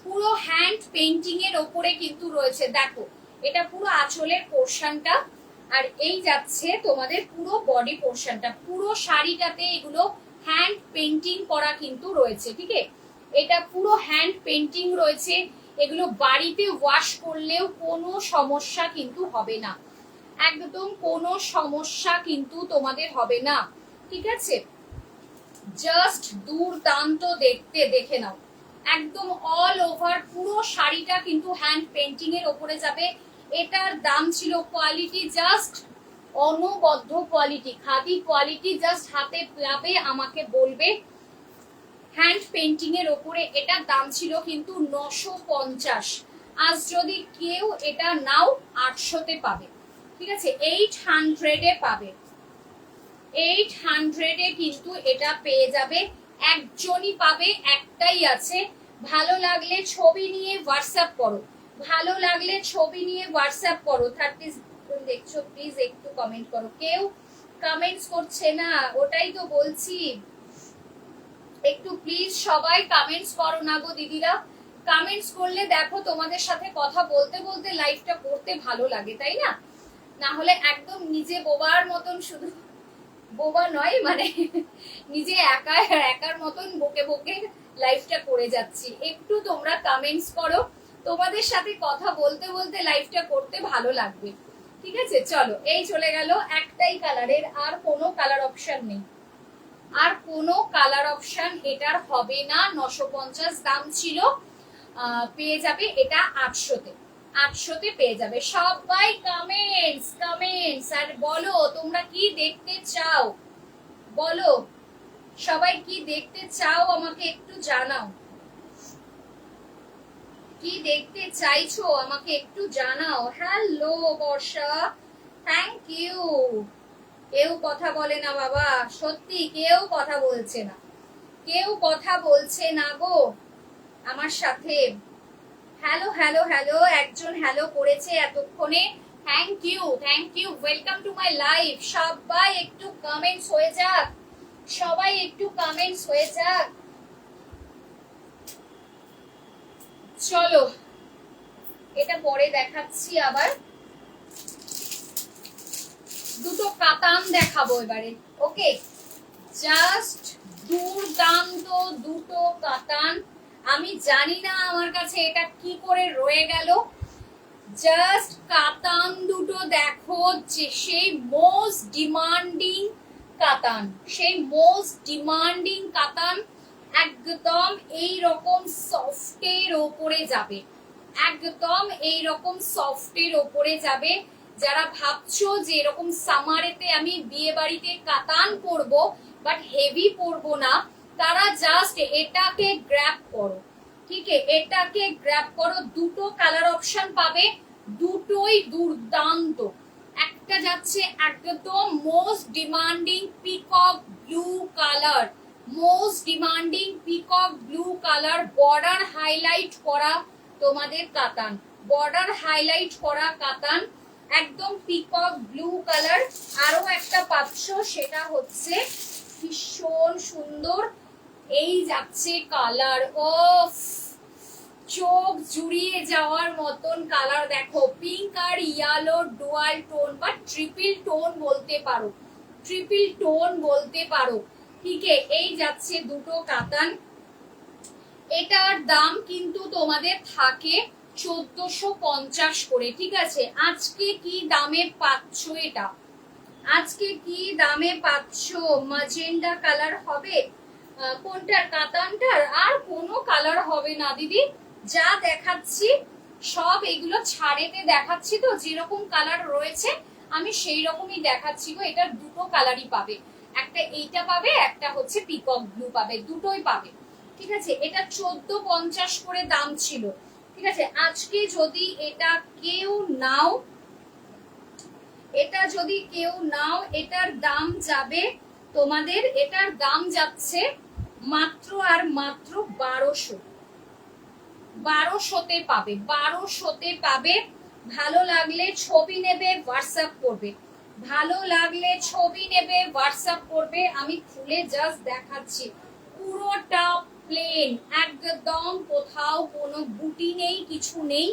পুরো হ্যান্ড পেন্টিং এর ওপরে কিন্তু রয়েছে। দেখো এটা পুরো আঁচলের পোর্শনটা, আর এই যাচ্ছে তোমাদের পুরো বডি পোর্শনটা, পুরো শাড়িটাতে এগুলো হ্যান্ড পেন্টিং করা কিন্তু রয়েছে। ঠিক আছে, এটা পুরো হ্যান্ড পেন্টিং রয়েছে। এগুলো বাড়িতে ওয়াশ করলেও কোনো সমস্যা কিন্তু হবে না, একদম কোনো সমস্যা কিন্তু তোমাদের হবে না। ঠিক আছে, জাস্ট দুর্দান্ত দেখতে, দেখে নাও একদম অল ওভার পুরো শাড়িটা কিন্তু হ্যান্ড পেন্টিং এর ওপরে যাবে। এটার দাম ছিল, কোয়ালিটি জাস্ট অনবদ্য কোয়ালিটি, খাদি কোয়ালিটি, জাস্ট হাতে পাবে আমাকে বলবে। হ্যান্ড পেন্টিং এর ওপরে এটার দাম ছিল কিন্তু 950। আজ যদি কেউ এটা নাও 800-তে পাবে। ঠিক আছে, 800-এ পাবে, 800-এ কিন্তু এটা পেয়ে যাবে। একজনই পাবে, একটাই আছে। ভালো লাগলে ছবি নিয়ে হোয়াটসঅ্যাপ করো, ভালো লাগলে ছবি নিয়ে হোয়াটসঅ্যাপ করো। 30 দেখছো, প্লিজ একটু কমেন্ট করো। কেউ কমেন্টস করছে না, ওটাই তো বলছি, একটু প্লিজ সবাই কমেন্টস করো না গো দিদিরা। কমেন্টস করলে দেখো তোমাদের সাথে কথা বলতে বলতে লাইভটা করতে ভালো লাগে, তাই না? না হলে একদম নিজে বোবার মতন, শুধু বোবা নয় মানে নিজে একার মতন বকে বকে লাইভটা করে যাচ্ছি। একটু তোমরা কমেন্টস করো, তোমাদের সাথে কথা বলতে বলতে লাইভটা করতে ভালো লাগবে। ঠিক আছে, চলো এই চলে গেল একটাই কালারের, আর কোনো কালার অপশন নেই, আর কোনো কালার অপশন এটার হবে না। 950 দাম ছিল, পেয়ে যাবে এটা 800-তে, 800-তে পেয়ে যাবে। সবাই কমেন্টস কমেন্টস আর বলো তোমরা কি দেখতে চাও, বলো সবাই কি দেখতে চাও, আমাকে একটু জানাও, কি দেখতে চাইছো আমাকে একটু জানাও। Hello Barsha, thank you. কেউ কথা বলে না বাবা, সত্যি কেউ কথা বলছে না, কেউ কথা বলছে না গো আমার সাথে। হ্যালো হ্যালো হ্যালো, একজন হ্যালো করেছে এতক্ষণে, thank you thank you, welcome to my live. সবাই একটু কমেন্টস হয়ে যাক, সবাই একটু কমেন্টস হয়ে যাক। চলো এটা পরে দেখাচ্ছি, আবার দুটো কাতান দেখাবো এবারে। ওকে, জাস্ট দুর্দান্ত দুটো কাতান। আমি জানি না আমার কাছে এটা কি করে রয়ে গেল, জাস্ট কাতান দুটো দেখো, যে সেই মোস্ট ডিমান্ডিং কাতান, সেই মোস্ট ডিমান্ডিং কাতান, একদম এই রকম সফটের ওপরে যাবে, একদম এই রকম সফটের ওপরে যাবে। যারা ভাবছো যে এরকম সামারেতে আমি বিয়ে বাড়িতে কাতান পরবো বাট হেভি পরবো না, তারা জাস্ট এটাকে গ্র্যাব করো। ঠিক আছে, এটাকে গ্র্যাব করো। দুটো কালার অপশন পাবে, দুটোই দুর্দান্ত। একটা যাচ্ছে একদম most demanding peacock blue colour, most demanding peacock blue colour, border highlight করা তোমাদের কাতান, বর্ডার হাইলাইট করা কাতান, একদম পিকক ব্লু কালার। আরো একটা পাচ্ছ, সেটা হচ্ছে ভীষণ সুন্দর, এই যাচ্ছে কালার, ওফ চোখ জুড়িয়ে যাওয়ার মতন কালার। দেখো পিঙ্ক আর ইয়েলো ডুয়াল টোন বা ট্রিপল টোন বলতে পারো, ট্রিপল টোন বলতে পারো। ঠিক আছে, এই যাচ্ছে দুটো কাতান। এটার দাম কিন্তু তোমাদের থাকে 1450 করে। ঠিক আছে, আজকে কি দামে পাচ্ছ এটা, আজকে কি দামে পাচ্ছ? ম্যাজেন্ডা কালার হবে কোনটার, কাতানটার? আর কোনো কালার হবে না দিদি, যা দেখাচ্ছি সব এগুলো ছাড়েতে দেখাচ্ছি, তো যেরকম কালার রয়েছে আমি সেই রকমই দেখাচ্ছি গো। এটার দুটো কালারই পাবে, একটা এইটা পাবে, একটা হচ্ছে পিকক ব্লু পাবে, দুটোই পাবে। ঠিক আছে, এটা 1450 করে দাম ছিল। ঠিক আছে, আজকে যদি এটা কেউ নাও, এটা যদি কেউ নাও, এটার দাম যাবে তোমাদের, এটার দাম যাচ্ছে মাত্র আর মাত্র 1200, 1200-তে পাবে, 1200-তে পাবে। ভালো লাগলে ছবি নেবে, হোয়াটসঅ্যাপ করবে। ভালো লাগলে ছবি নেবে, হোয়াটসঅ্যাপ করবে। আমি খুলে জাস্ট দেখাচ্ছি, পুরোটা প্লেন একদম, কোথাও কোনো বুটি নেই, কিছু নেই।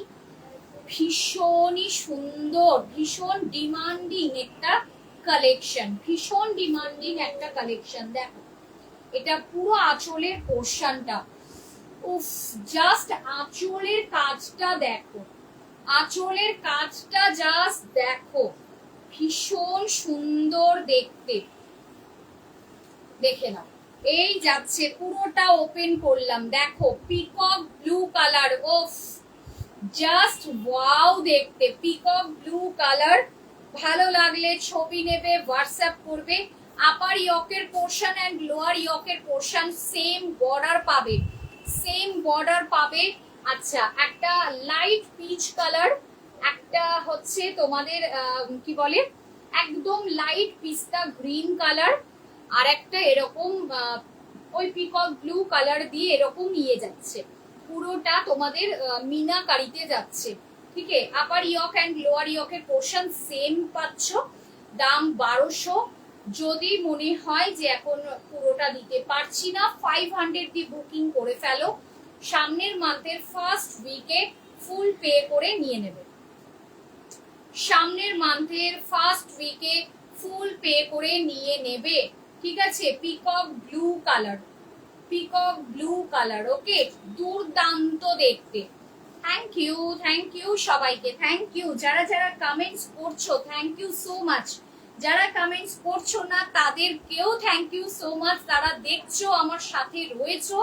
ভীষণই সুন্দর, ভীষণ ডিমান্ডিং একটা কালেকশন, ভীষণ ডিমান্ডিং একটা কালেকশন। দেখো এটা পুরো আঁচলের পোর্শনটা, উফ জাস্ট আঁচলের কাজটা দেখো, আঁচলের কাজটা জাস্ট দেখো, ভীষণ সুন্দর দেখতে। দেখে নাও, এই যাচ্ছে পুরোটা ওপেন করলাম, দেখো পিকক ব্লু কালার, ওফ জাস্ট ওয়াও দেখতে, পিকক ব্লু কালার। ভালো লাগলে ছবি নেবে, হোয়াটসঅ্যাপ করবে। আপার ইয়কের পোর্শন এন্ড লোয়ার ইয়কের পোর্শন সেম বর্ডার পাবে, সেম বর্ডার পাবে। আচ্ছা, একটা লাইট পিচ কালার, একটা হচ্ছে তোমাদের কি বলে একদম লাইট পিস্তা গ্রিন কালার, আর একটা এরকম ওই পিকক ব্লু কালার দিয়ে এরকম নিয়ে যাচ্ছে। পুরোটা তোমাদের মিনাকারিতে যাচ্ছে, ঠিক আছে। আপার ইয়ক এন্ড লোয়ার ইয়কের পোর্শন সেম পাচ্ছ, দাম 1200। যদি মনে হয় যে এখন পুরোটা দিতে পারছি না, 500 দিয়ে বুকিং করে ফেলো। সামনের মান্থের ফার্স্ট উইকে ফুল পে করে নিয়ে নেবে, সামনের মান্থের ফার্স্ট উইকে ফুল পে করে নিয়ে নেবে, ঠিক আছে। Peacock blue colour, peacock blue colour, okay, দুর্দান্ত দেখতে। থ্যাংক ইউ সবাইকে, থ্যাংক ইউ। যারা যারা কমেন্টস করছো থ্যাংক ইউ সো মাচ, যারা কমেন্টস করছো না তাদেরকেও থ্যাংক ইউ সো মাচ, তারা দেখছো আমার সাথে রয়েছো,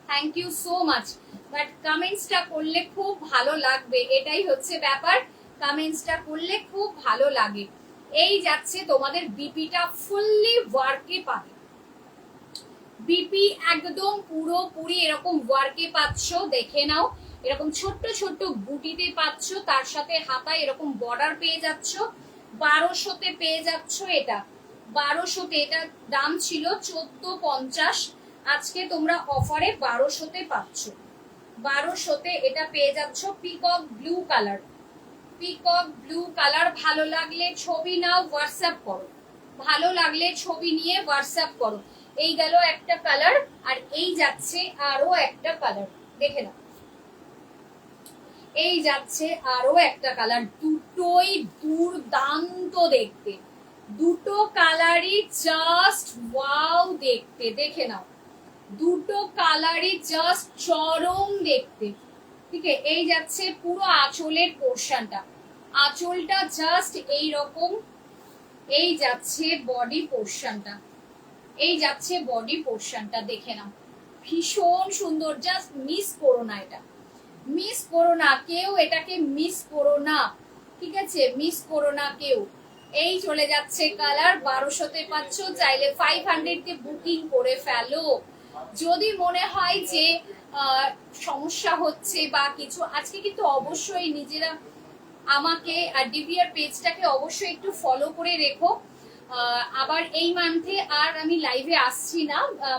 thank you so much. But কমেন্টসটা করলে খুব ভালো লাগবে, এটাই হচ্ছে ব্যাপার, কমেন্টসটা করলে খুব ভালো লাগে। এই যাচ্ছে তোমাদের বিপিটা ফুললি ওয়ার্কে পাবে, বিপি একদম পুরোপুরি এরকম ওয়ার্কে পাচ্ছ, দেখে নাও। এরকম ছোট্ট ছোট্ট বুটিতে পাচ্ছ, তার সাথে হাতায় এরকম বর্ডার পেয়ে যাচ্ছ। 1200-তে পেয়ে যাচ্ছ এটা, 1200-তে। এটা দাম ছিল 1450, আজকে তোমরা অফারে 1200-তে পাচ্ছ। 1200-তে এটা পেয়ে যাচ্ছ। Peacock blue colour, peacock blue colour. ভালো লাগলে ছবি নাও, হোয়াটসঅ্যাপ করো, ভালো লাগলে ছবি নিয়ে হোয়াটসঅ্যাপ করো। এই গেল একটা কালার, আর এই যাচ্ছে আরো একটা কালার, দেখে নাও। এই যাচ্ছে আরো একটা কালার, দুটোই দুর্দান্ত দেখতে, দুটো কালারই জাস্ট ওয়াও দেখতে, দেখে নাও। দুটো কালারই জাস্ট চরম দেখতে, ঠিক আছে। এই যাচ্ছে পুরো আঁচলের পোর্শনটা, আঁচলটা জাস্ট এই রকম। এই যাচ্ছে বডি পোর্শনটা, এই যাচ্ছে বডি পোর্শনটা, দেখে নাও, ভীষণ সুন্দর। জাস্ট মিস করো না, এটা মিস করো না কেউ, এটাকে মিস করো না, ঠিক আছে, মিস করো না কেউ। এই চলে যাচ্ছে কালার, 1200-তে পাচ্ছ, চাইলে 500-তে বুকিং করে ফেলো। যদি মনে হয় যে সমস্যা হচ্ছে বা কিছু, আজকে কিন্তু অবশ্যই নিজেরা আমাকে আর ডিভিআর পেজটাকে অবশ্যই একটু ফলো করে রেখো। আবার এই মান্থে আর আমি লাইভে আসছি না,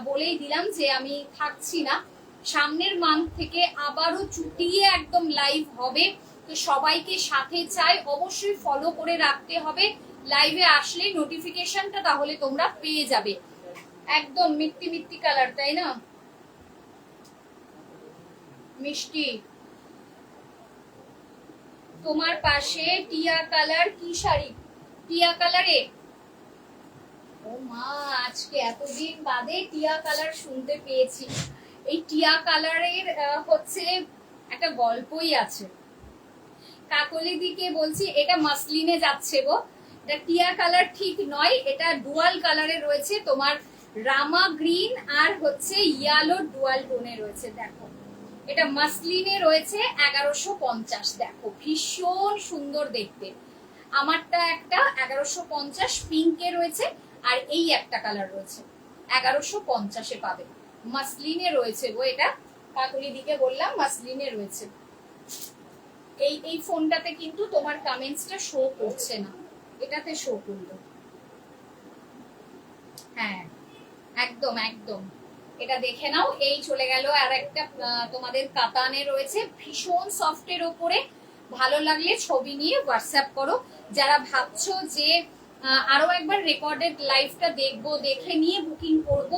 বলেই দিলাম যে আমি থাকছি না। সামনের মান্থ থেকে আবারও চুটিয়ে একদম লাইভ হবে, তো সবাইকে সাথে চাই, অবশ্যই ফলো করে রাখতে হবে। লাইভে আসলে নোটিফিকেশনটা তাহলে তোমরা পেয়ে যাবে। একদম মিষ্টি মিষ্টি কালার, তাই না, মিষ্টি। তোমার পাশে টিয়া কালার, কি শাড়ি টিয়া কালারে? ও মা, আজকে এতদিন বাদে টিয়া কালার শুনতে পেয়েছি। এই টিয়া কালারের হচ্ছে একটা গল্পই আছে। কাকলি দিকে বলছি, এটা মাসলিনে যাচ্ছে গো, এটা টিয়া কালার ঠিক নয়, এটা ডুয়াল কালারে রয়েছে, তোমার রামা গ্রিন আর হচ্ছে ইয়েলো ডুয়াল টোনে রয়েছে। দেখো এটা মাসলিনে রয়েছে 1150, দেখো ভীষণ সুন্দর দেখতে। আমারটা একটা 1150 পিঙ্কে রয়েছে, আর এই একটা কালার রয়েছে 1150-এ পাবে। মাসলিনে রয়েছে গো, এটা কাকুলি দিকে বললাম মাসলিনে রয়েছে। এই ফোনটাতে কিন্তু তোমার কমেন্টসটা শো করছে না, এটাতে শো করলো। হ্যাঁ একদম একদম, এটা দেখে নাও। এই চলে গেল আর একটা তোমাদের কাতানে রয়েছে, ভীষণ সফটের ওপরে। ভালো লাগলে ছবি নিয়ে হোয়াটসঅ্যাপ করো। যারা ভাবছো যে আরো একবার রেকর্ডেড লাইভটা দেখবো, দেখে নিয়ে বুকিং করব,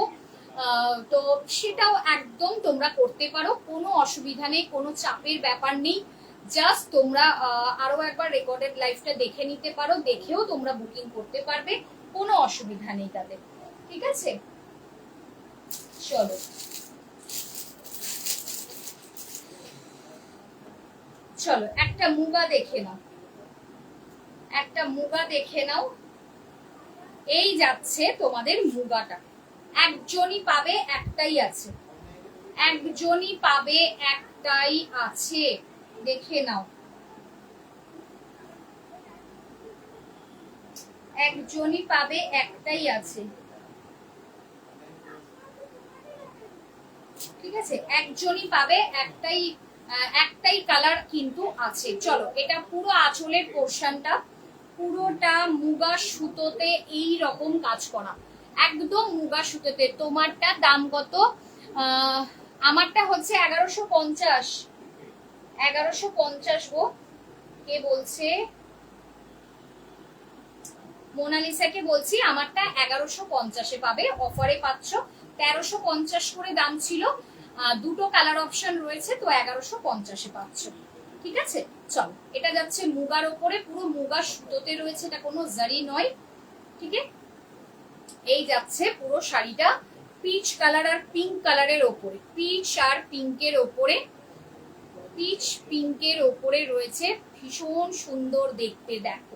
তো সেটাও একদম তোমরা করতে পারো, কোনো অসুবিধা নেই, কোনো চাপের ব্যাপার নেই। জাস্ট তোমরা আরো একবার রেকর্ডেড লাইভটা দেখে নিতে পারো, দেখেও তোমরা বুকিং করতে পারবে, কোনো অসুবিধা নেই তাদের। ঠিক আছে, চলো চলো একটা মুগা দেখে নাও, একটা মুগা দেখে নাও। এই যাচ্ছে তোমাদের মুগাটা, একজনই পাবে, একটাই আছে, একজনই পাবে, একটাই আছে, দেখে নাও, একজনই পাবে, একটাই আছে। ঠিক আছে, একজনই পাবে, একটাই একটাই কালার কিন্তু আছে। চলো, এটা পুরো আঁচলের পোর্শনটা, পুরোটা মুগা সুতোতে এই রকম কাজ করা, একদম মুগা সুতোতে। তোমারটা দাম কত? আমারটা হচ্ছে 1150, 1150 গো। কে বলছে? মোনালিসাকে বলছি, আমারটা 1150-এ পাবে, অফারে পাচ্ছ। 1350 করে দাম ছিল, দুটো কালার অপশন রয়েছে, তো 1150-এ পাচ্ছ। ঠিক আছে, চলো, এটা যাচ্ছে মুগার ওপরে, পুরো মুগা সুতোতে রয়েছে, এটা কোনো জারি নয়। ঠিক আছে, এই যাচ্ছে পুরো শাড়িটা পিচ কালার আর পিঙ্ক কালারের ওপরে, পিচ আর পিঙ্কের ওপরে, পিচ পিঙ্কের ওপরে রয়েছে, ভীষণ সুন্দর দেখতে, দেখো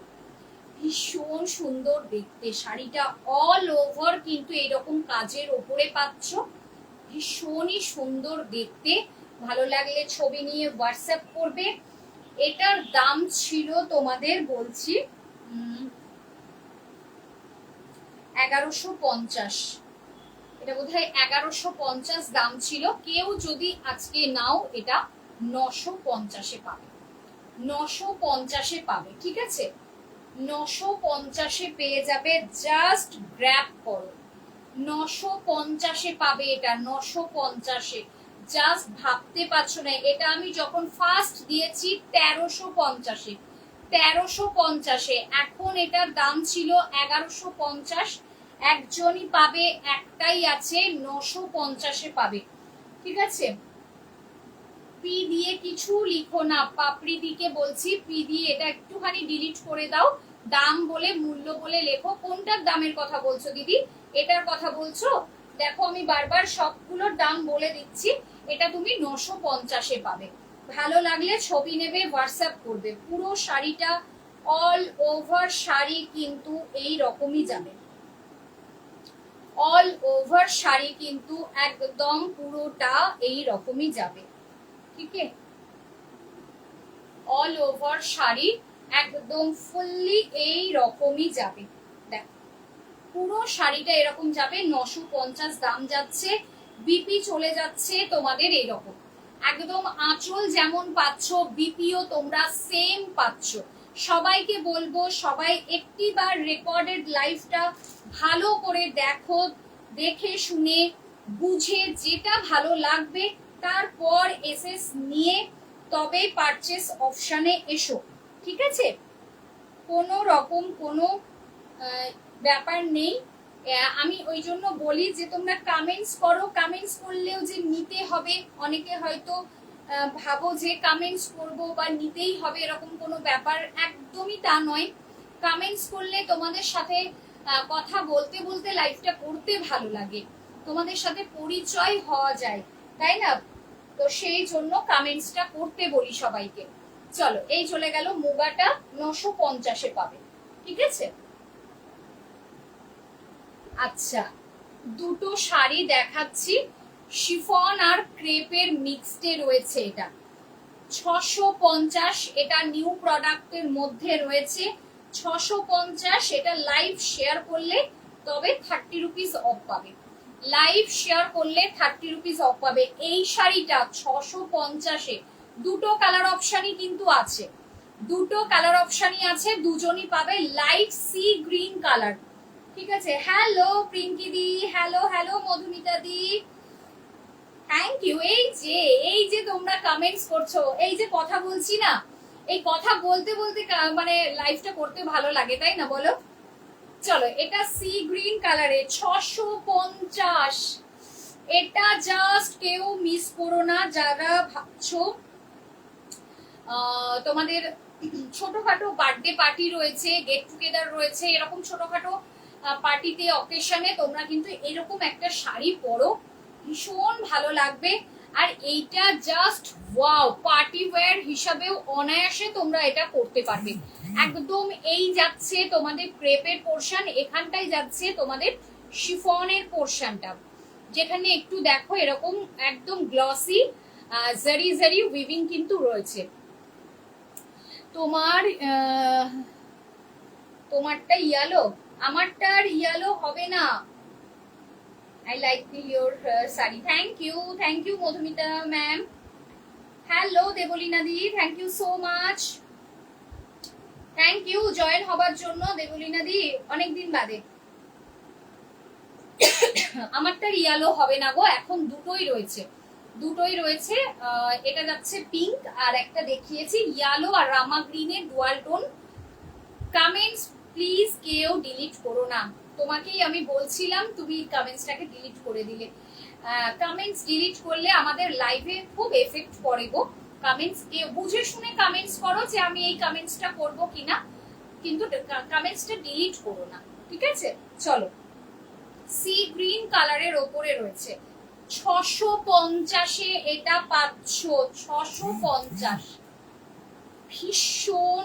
ভীষণ সুন্দর দেখতে শাড়িটা, অল ওভার কিন্তু এইরকম কাজের ওপরে পাচ্ছ, ভীষণই সুন্দর দেখতে। ভালো লাগলে ছবি নিয়ে হোয়াটসঅ্যাপ করবে। এটার দাম ছিল তোমাদের বলছি 1150, এটা বোধহয় 1150 দাম ছিল। কেউ যদি আজকে নাও, এটা 950-এ পাবে, 950-এ পাবে। ঠিক আছে, 950-এ পেয়ে যাবে, জাস্ট গ্র্যাব করো, 950-এ পাবে এটা, 950-এ। জাস্ট ভাবতে পারছো না, এটা আমি যখন ফার্স্ট দিয়েছি 1350-এ, 1350-এ, এখন এটার দাম ছিল 1150, একজনই পাবে, একটাই আছে, 950-এ পাবে। ঠিক আছে, পি দিয়ে কিছু লিখো না, পাপড়ি দিকে বলছি, পি দিয়ে এটা একটুখানি ডিলিট করে দাও, দাম বলে মূল্য বলে লেখো। কোনটার দামের কথা বলছো দিদি? এটার কথা বলছো? দেখো, আমি বারবার সবগুলোর দাম বলে দিচ্ছি, এটা তুমি 950-এ পাবে। ভালো লাগলে ছবি নেবে, হোয়াটসঅ্যাপ করবে। পুরো শাড়িটা অল ওভার শাড়ি কিন্তু এই রকমই যাবে, অল ওভার শাড়ি কিন্তু একদম পুরোটা এই রকমই যাবে। ঠিক আছে, অল ওভার শাড়ি একদম ফুললি এই রকমই যাবে। দেখো, পুরো শাড়িটা এরকম যাবে, 950 দাম যাচ্ছে, বিপি চলে যাচ্ছে তোমাদের এরকম, একদম আঁচল যেমন পাচ্ছ, বিপিও তোমরা সেম পাচ্ছ। সবাইকে বলবো, সবাই একটিবার রেকর্ডেড লাইভটা ভালো করে দেখো, দেখে শুনে বুঝে যেটা ভালো লাগবে তারপর এসএস নিয়ে তবে পারচেস অপশনে এসো। ঠিক আছে, কোনো রকম কোনো ব্যাপার নেই। আমি ওই জন্য বলি যে তোমরা কামেন্টস করো, কামেন্টস করলেও যে নিতে হবে, অনেকে হয়তো ভাবো যে কামেন্টস করবো বা নিতেই হবে, এরকম কোনো ব্যাপার একদমই তা নয়। কামেন্টস করলে তোমাদের সাথে কথা বলতে বলতে লাইফটা করতে ভালো লাগে, তোমাদের সাথে পরিচয় হওয়া যায়, তাই না? তো সেই জন্য কামেন্টসটা করতে বলি সবাইকে। চলো, এই চলে গেল মুগাটা, 950-এ পাবে। ঠিক আছে, আচ্ছা, দুটো শাড়ি দেখাচ্ছি, শিফন আর ক্রেপের মিক্সডে রয়েছে, এটা 650, এটা নিউ প্রোডাক্টের মধ্যে রয়েছে, 650। এটা লাইভ শেয়ার করলে তবে 30 রুপিস অফ পাবে, লাইভ শেয়ার করলে 30 রুপিস অফ পাবে। এই শাড়িটা 650-এ, দুটো কালার অপশনই কিন্তু আছে, দুটো কালার অপশনই আছে, দুজনই পাবে, লাইট সি গ্রিন কালার। ঠিক আছে, হ্যালো প্রিঙ্কি দি, হ্যালো হ্যালো মধুমিতা দি, থ্যাংক ইউ। এই যে তোমরা কমেন্টস করছো, এই যে কথা বলছি না, এই কথা বলতে বলতে মানে লাইভটা করতে ভালো লাগে, তাই না বলো? চলো, এটা সি গ্রিন কালারে 650। এটা জাস্ট কেউ মিস করো না যারা ভাবছো তোমাদের ছোটখাটো বার্থডে পার্টি রয়েছে, গেট টুগেদার রয়েছে, এরকম ছোটখাটো পার্টিতে অকেশনে তোমরা কিন্তু এরকম একটা শাড়ি পরো, ভীষণ ভালো লাগবে। আর এইটা জাস্ট ওয়াও, পার্টি ওয়্যার হিসাবেও অনায়াসে তোমরা এটা করতে পারবে। একদম এই যাচ্ছে তোমাদের ক্রেপের পোর্শন, এখানটাই যাচ্ছে তোমাদের শিফনের পোর্শনটা, যেখানে একটু দেখো এরকম একদম গ্লসি জারি জারি উইভিং কিন্তু রয়েছে। তোমারটা ইয়ালো, আমারটার ইয়ালো হবে না। I like your saree. Thank you Madhumita ma'am. Hello Debolina দি, thank you so much. Thank you join হবার জন্য দেবলীনা দি, অনেকদিন বাদে। আমারটার ইয়ালো হবে না গো, এখন দুটোই রয়েছে। এটা যাচ্ছে পিঙ্ক, আর একটা দেখিয়েছি ইয়ালো আর রামা গ্রিনের ডুয়াল টোন। কমেন্টস প্লিজ কেউ ডিলিট করো না, তোমাকেই আমি বলছিলাম, তুমি কমেন্টসটাকে ডিলিট করে দিলে। কমেন্টস ডিলিট করলে আমাদের লাইভে খুব এফেক্ট পড়ে গো। কমেন্টস কেউ বুঝে শুনে কমেন্টস করো যে আমি এই কমেন্টসটা করব কিনা, কিন্তু কমেন্টসটা ডিলিট করো না, ঠিক আছে? চলো, সি গ্রিন কালারের ওপরে রয়েছে 650-এ এটা পাচ্ছ 650। ভীষণ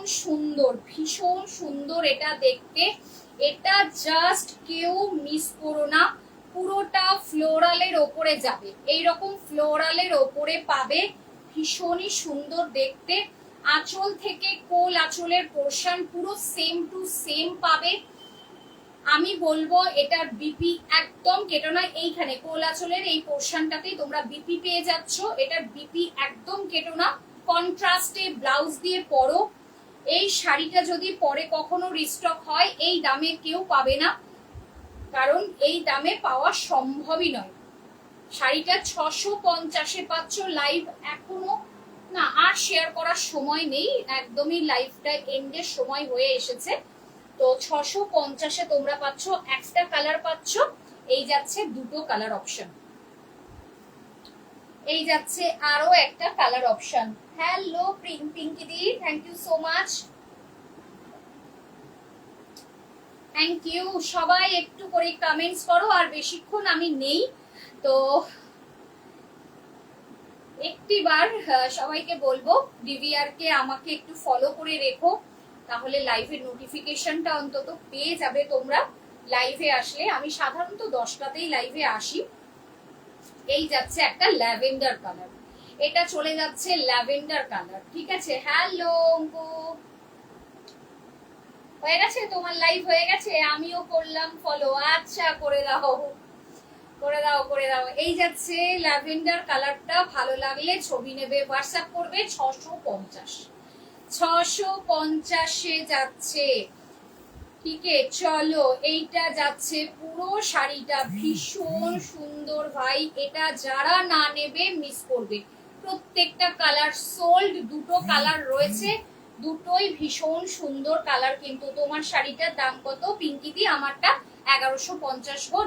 সুন্দর এটা দেখতে। এটা জাস্ট কেউ মিস করো না, পুরোটা ফ্লোরালের ওপরে যাবে, এইরকম ফ্লোরালের ওপরে পাবে, ভীষণই সুন্দর দেখতে। আঁচল থেকে কোল আঁচলের পোর্শন পুরো সেম টু সেম পাবে। আমি বলবো এটার বিপি একদম কেটো না, এইখানে কোল আঁচলের এই পোর্শনটাতেই তোমরা বিপি পেয়ে যাচ্ছ, এটার বিপি একদম কেটো না। কন্ট্রাস্টে ব্লাউজ দিয়ে পরো। এই শাড়িটা যদি পরে কখনো রিস্টক হয়, এই দামে কেউ পাবে না, কারণ এই দামে পাওয়া সম্ভবই নয়। শাড়িটা 650-এ পাচ্ছ। লাইভ এখনো না, আর শেয়ার করার সময় নেই, একদমই লাইভটা এন্ডের সময় হয়ে এসেছে। তো 650-এ তোমরা পাচ্ছ একটা কালার পাচ্ছ, এই যাচ্ছে দুটো কালার অপশন, এই যাচ্ছে আরো একটা কালার অপশন। হ্যালো পিঙ্কি দি, thank you so much. Thank you, সবাই একটু করে কমেন্টস করো, আর বেশিক্ষণ আমি নেই, তো একটিবার সবাইকে বলবো ডিভিআর কে আমাকে একটু ফলো করে রেখো, তাহলে লাইভের নোটিফিকেশনটা অন্তত পেয়ে যাবে তোমরা লাইভে আসলে। আমি সাধারণত 10টাতেই লাইভে আসি। এই যাচ্ছে একটা ল্যাভেন্ডার কালার, এটা চলে যাচ্ছে ল্যাভেন্ডার কালার, ঠিক আছে? হ্যালো অঙ্কু, হয়ে গেছে তোমার লাইভ হয়ে গেছে? আমিও করলাম ফলো, আচ্ছা করে দাও। এই যাচ্ছে ল্যাভেন্ডার কালারটা, ভালো লাগলে ছবি নেবে, হোয়াটসঅ্যাপ করবে। 650-এ যাচ্ছে, ঠিক আছে? চলো, এইটা যাচ্ছে পুরো শাড়িটা ভীষণ সুন্দর ভাই, এটা যারা না নেবে মিস করবে। প্রত্যেকটা কালার সোল্ড, দুটো কালার রয়েছে, দুটোই ভীষণ সুন্দর কালার। কিন্তু তোমার শাড়িটার দাম কত পিঙ্কিদি? আমারটা 1150 গো,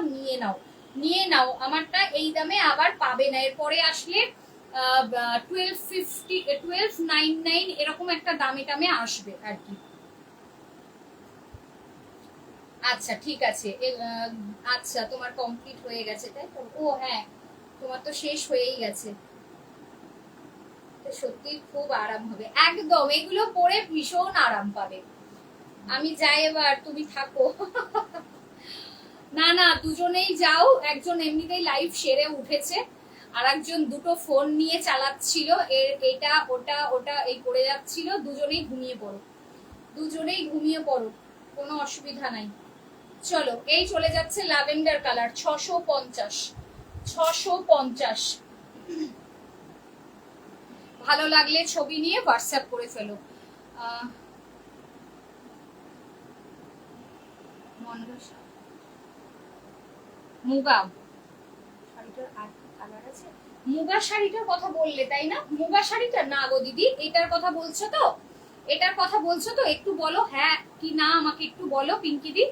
নিয়ে নাও আমারটা, এই দামে আবার পাবে না, এরপরে আসলে 1299 এরকম একটা দামে টামে আসবে আর কি। আচ্ছা ঠিক আছে, আচ্ছা তোমার কমপ্লিট হয়ে গেছে তাই তো? ও হ্যাঁ, তোমার তো শেষ হয়েই গেছে, সত্যি খুব আরাম হবে একদম, এগুলো পরে ভীষণ আরাম পাবে। আমি যাই এবার, তুমি থাকো। না দুজনেই যাও, একজন এমনিতেই লাইভ সেরে উঠেছে, আর একজন দুটো ফোন নিয়ে চালাচ্ছিল, এটা ওটা এই করে যাচ্ছিল। দুজনেই ঘুমিয়ে পড়ো, কোনো অসুবিধা নাই। চলো, এই চলে যাচ্ছে ল্যাভেন্ডার কালার 650। ভালো লাগলে ছবি নিয়ে হোয়াটসঅ্যাপ করে ফেলো। মুগা শাড়িটার আর কালার আছে? মুগা শাড়িটার কথা বললে তাই না? মুগা শাড়িটা না গো দিদি, এটার কথা বলছো তো? একটু বলো হ্যাঁ কি না, আমাকে একটু বলো পিঙ্কি দি।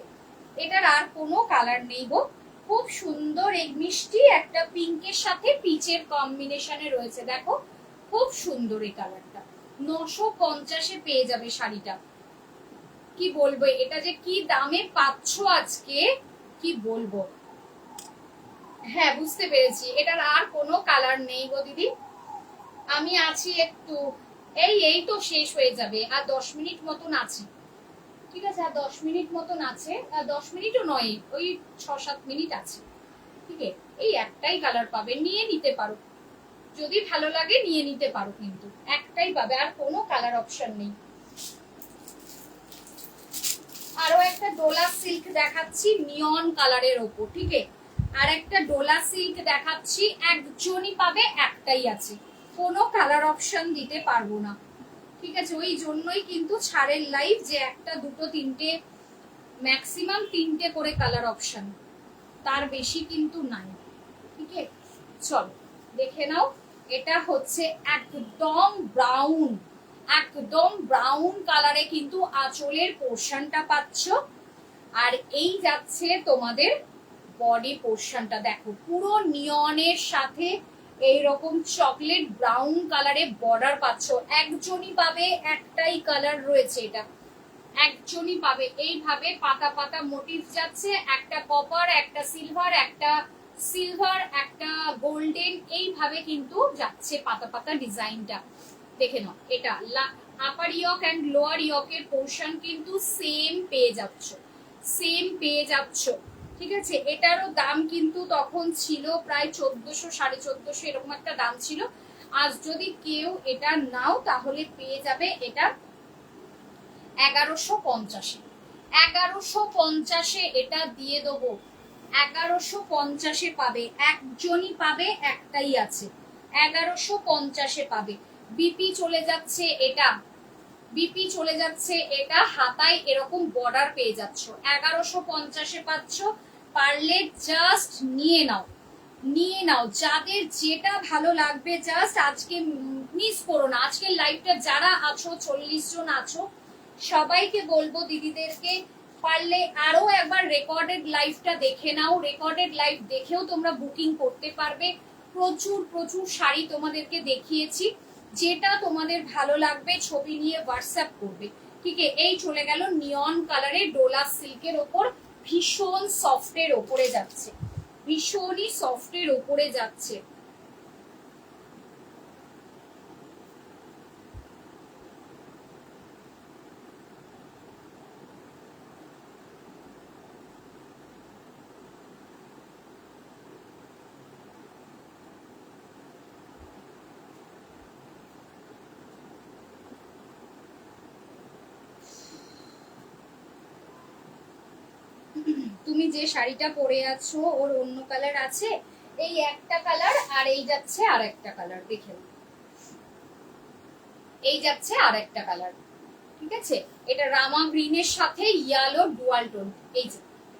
এটার আর কোনো কালার নেই গো। খুব সুন্দর এই মিষ্টি একটা পিঙ্কের সাথে পিচের কম্বিনেশনে রয়েছে, দেখো খুব সুন্দর এই কালারটা। 950-এ পেয়ে যাবে শাড়িটা। কি বলবো, এটা যে কি দামে পাচ্ছ আজকে কি বলবো। হ্যাঁ বুঝতে পেরেছি, এটার আর কোনো কালার নেই গো দিদি। আমি আছি একটু, এই তো শেষ হয়ে যাবে, আর 10 মিনিট মতন আছে। ঠিক আছে, আর 10 মিনিট মতন আছে, 10 মিনিটও নয়, ওই 6-7 মিনিট আছে। ঠিক আছে, এই একটাই কালার পাবে, নিয়ে নিতে পারো, যদি ভালো লাগে নিয়ে নিতে পারো, কিন্তু একটাই পাবে, আর কোনো কালার অপশন নেই। আরো একটা ডোলা সিল্ক দেখাচ্ছি নিয়ন কালারের ওপর। ঠিক আছে, আর একটা ডোলা সিল্ক দেখাচ্ছি, একজনই পাবে, একটাই আছে, কোনো কালার অপশন দিতে পারবো না। ঠিক আছে, ওই জন্যই কিন্তু ছাড়ের লাইভ, যে একটা দুটো তিনটে, ম্যাক্সিমাম 3টে করে কালার অপশন, তার বেশি কিন্তু নাই। ঠিক আছে, চলো দেখে নাও। এটা হচ্ছে একদম ব্রাউন, একদম ব্রাউন কালারে কিন্তু আঁচলের পোর্শনটা পাচ্ছ। আর এই যাচ্ছে তোমাদের বডি পোর্শনটা, দেখো পুরো নিয়নের সাথে এইরকম চকলেট ব্রাউন কালারে বর্ডার পাচ্ছ। একজনই পাবে, একটাই কালার রয়েছে, এটা একজনই পাবে। এইভাবে পাতা পাতা মোটিভ যাচ্ছে, একটা কপার, একটা সিলভার, একটা সিলভার, একটা গোল্ডেন, এইভাবে কিন্তু যাচ্ছে পাতা পাতা ডিজাইনটা। দেখে নাও, এটা আপার ইয়ক এন্ড লোয়ার ইয়কের পোর্শন কিন্তু সেম পেয়ে যাচ্ছ, সেম পেয়ে যাচ্ছ। ঠিক আছে, এটারও দাম কিন্তু তখন ছিল প্রায় 1400, 1450 এরকম একটা দাম ছিল। আজ যদি কেউ এটা নাও তাহলে পেয়ে যাবে এটা 1150-এ। 1150-এ এটা দিয়ে দেবো, 1150-এ পাবে, একজনই পাবে, একটাই আছে, 1150-এ পাবে। বিপি চলে যাচ্ছে এটা, বিপি চলে যাচ্ছে এটা, হাতায় এরকম বর্ডার পেয়ে যাচ্ছ, 1150-এ পাচ্ছ। পারলে জাস্ট নিয়ে নাও, নিয়ে নাও, যাদের যেটা ভালো লাগবে জাস্ট আজকে মিস করো না। আজকের লাইভটা যারা আছো, 40 জন আছো, সবাইকে বলবো দিদিদেরকে পারলে আরো একবার রেকর্ডেড লাইভটা দেখে নাও। রেকর্ডেড লাইভ দেখেও তোমরা বুকিং করতে পারবে। প্রচুর প্রচুর শাড়ি তোমাদেরকে দেখিয়েছি, যেটা তোমাদের ভালো লাগবে ছবি নিয়ে হোয়াটসঅ্যাপ করবে। ঠিক আছে, এই চলে গেল নিয়ন কালারের ডোলা সিল্কের ওপর, ভীষণ সফটের ওপরে যাচ্ছে, ভীষণই সফটের ওপরে যাচ্ছে। তুমি যে শাড়িটা পরে আছো ওর অন্য কালার আছে, এই একটা কালার, আর এই যাচ্ছে আর একটা কালার, দেখে এই যাচ্ছে আর একটা কালার। ঠিক আছে, এটা রামা গ্রিনের সাথে ইয়েলো ডুয়াল টোন, এই যে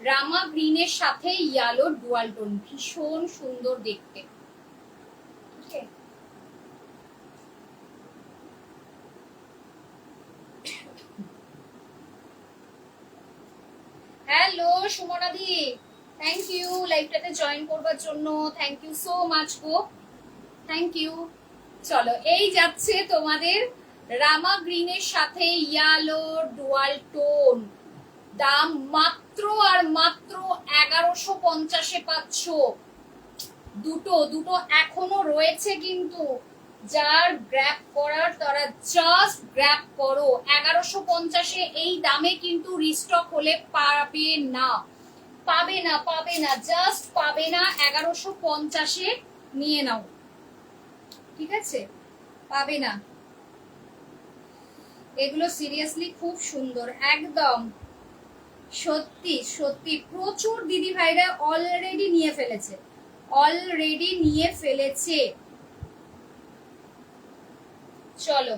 রামা গ্রিনের সাথে ইয়েলো ডুয়াল টোন, ভীষণ সুন্দর দেখতে। হ্যালো সুমনা দি, থ্যাংক ইউ লাইভটাতে জয়েন করবার জন্য, থ্যাংক ইউ সো মাচ গো, থ্যাংক ইউ। চলো, এই যাচ্ছে তোমাদের রামা গ্রিনের সাথে ইয়েলো ডুয়াল টোন, দাম মাত্র আর মাত্র 1150-এ পাচ্ছ। দুটো দুটো এখনো রয়েছে কিন্তু, যার গ্র্যাব করার তারা জাস্ট গ্র্যাব করো। 1150-এ এই দামে কিন্তু রিস্টক হলে পাবে না, পাবে না, পাবে না, জাস্ট পাবে না। 1150-এ নিয়ে নাও, ঠিক আছে, পাবে না। এগুলো সিরিয়াসলি খুব সুন্দর, একদম সত্যি সত্যি। প্রচুর দিদি ভাইরা অলরেডি নিয়ে ফেলেছে, অলরেডি নিয়ে ফেলেছে। চলো,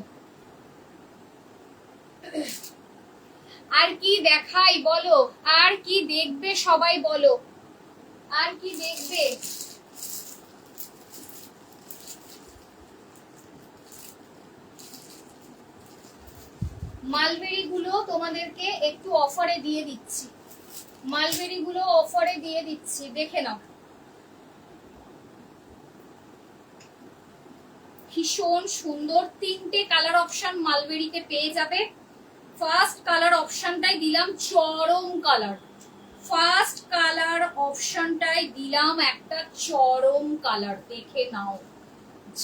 আর কি দেখাই বলো, আর কি দেখবে সবাই বলো, আর কি দেখবে? মালবেরি গুলো তোমাদেরকে একটু অফারে দিয়ে দিচ্ছি, মালবেরি গুলো অফারে দিয়ে দিচ্ছি, দেখে নাও। ভীষণ সুন্দর তিনটে কালার অপশন মালবেরিতে পেয়ে যাবে। ফার্স্ট কালার অপশনটাই দিলাম চরম কালার, ফার্স্ট কালার অপশনটাই দিলাম একটা চরম কালার, দেখে নাও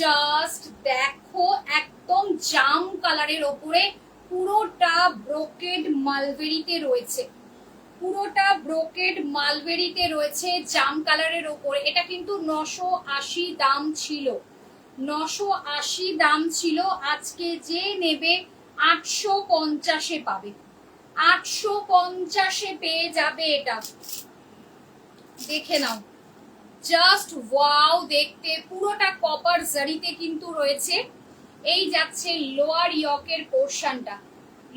জাস্ট দেখো, একদম জাম কালারের ওপরে পুরোটা ব্রোকেড মালবেরিতে রয়েছে, পুরোটা ব্রোকেড মালবেরিতে রয়েছে জাম কালারের ওপরে। এটা কিন্তু 980 দাম ছিল, 980 দাম ছিল, আজকে যে নেবে 850-এ পাবে, 850-এ পেয়ে যাবে এটা, দেখে নাও জাস্ট ওয়াও দেখতে, পুরোটা কপার জারিতে কিন্তু রয়েছে। এই যাচ্ছে লোয়ার ইয়কের পোর্শনটা,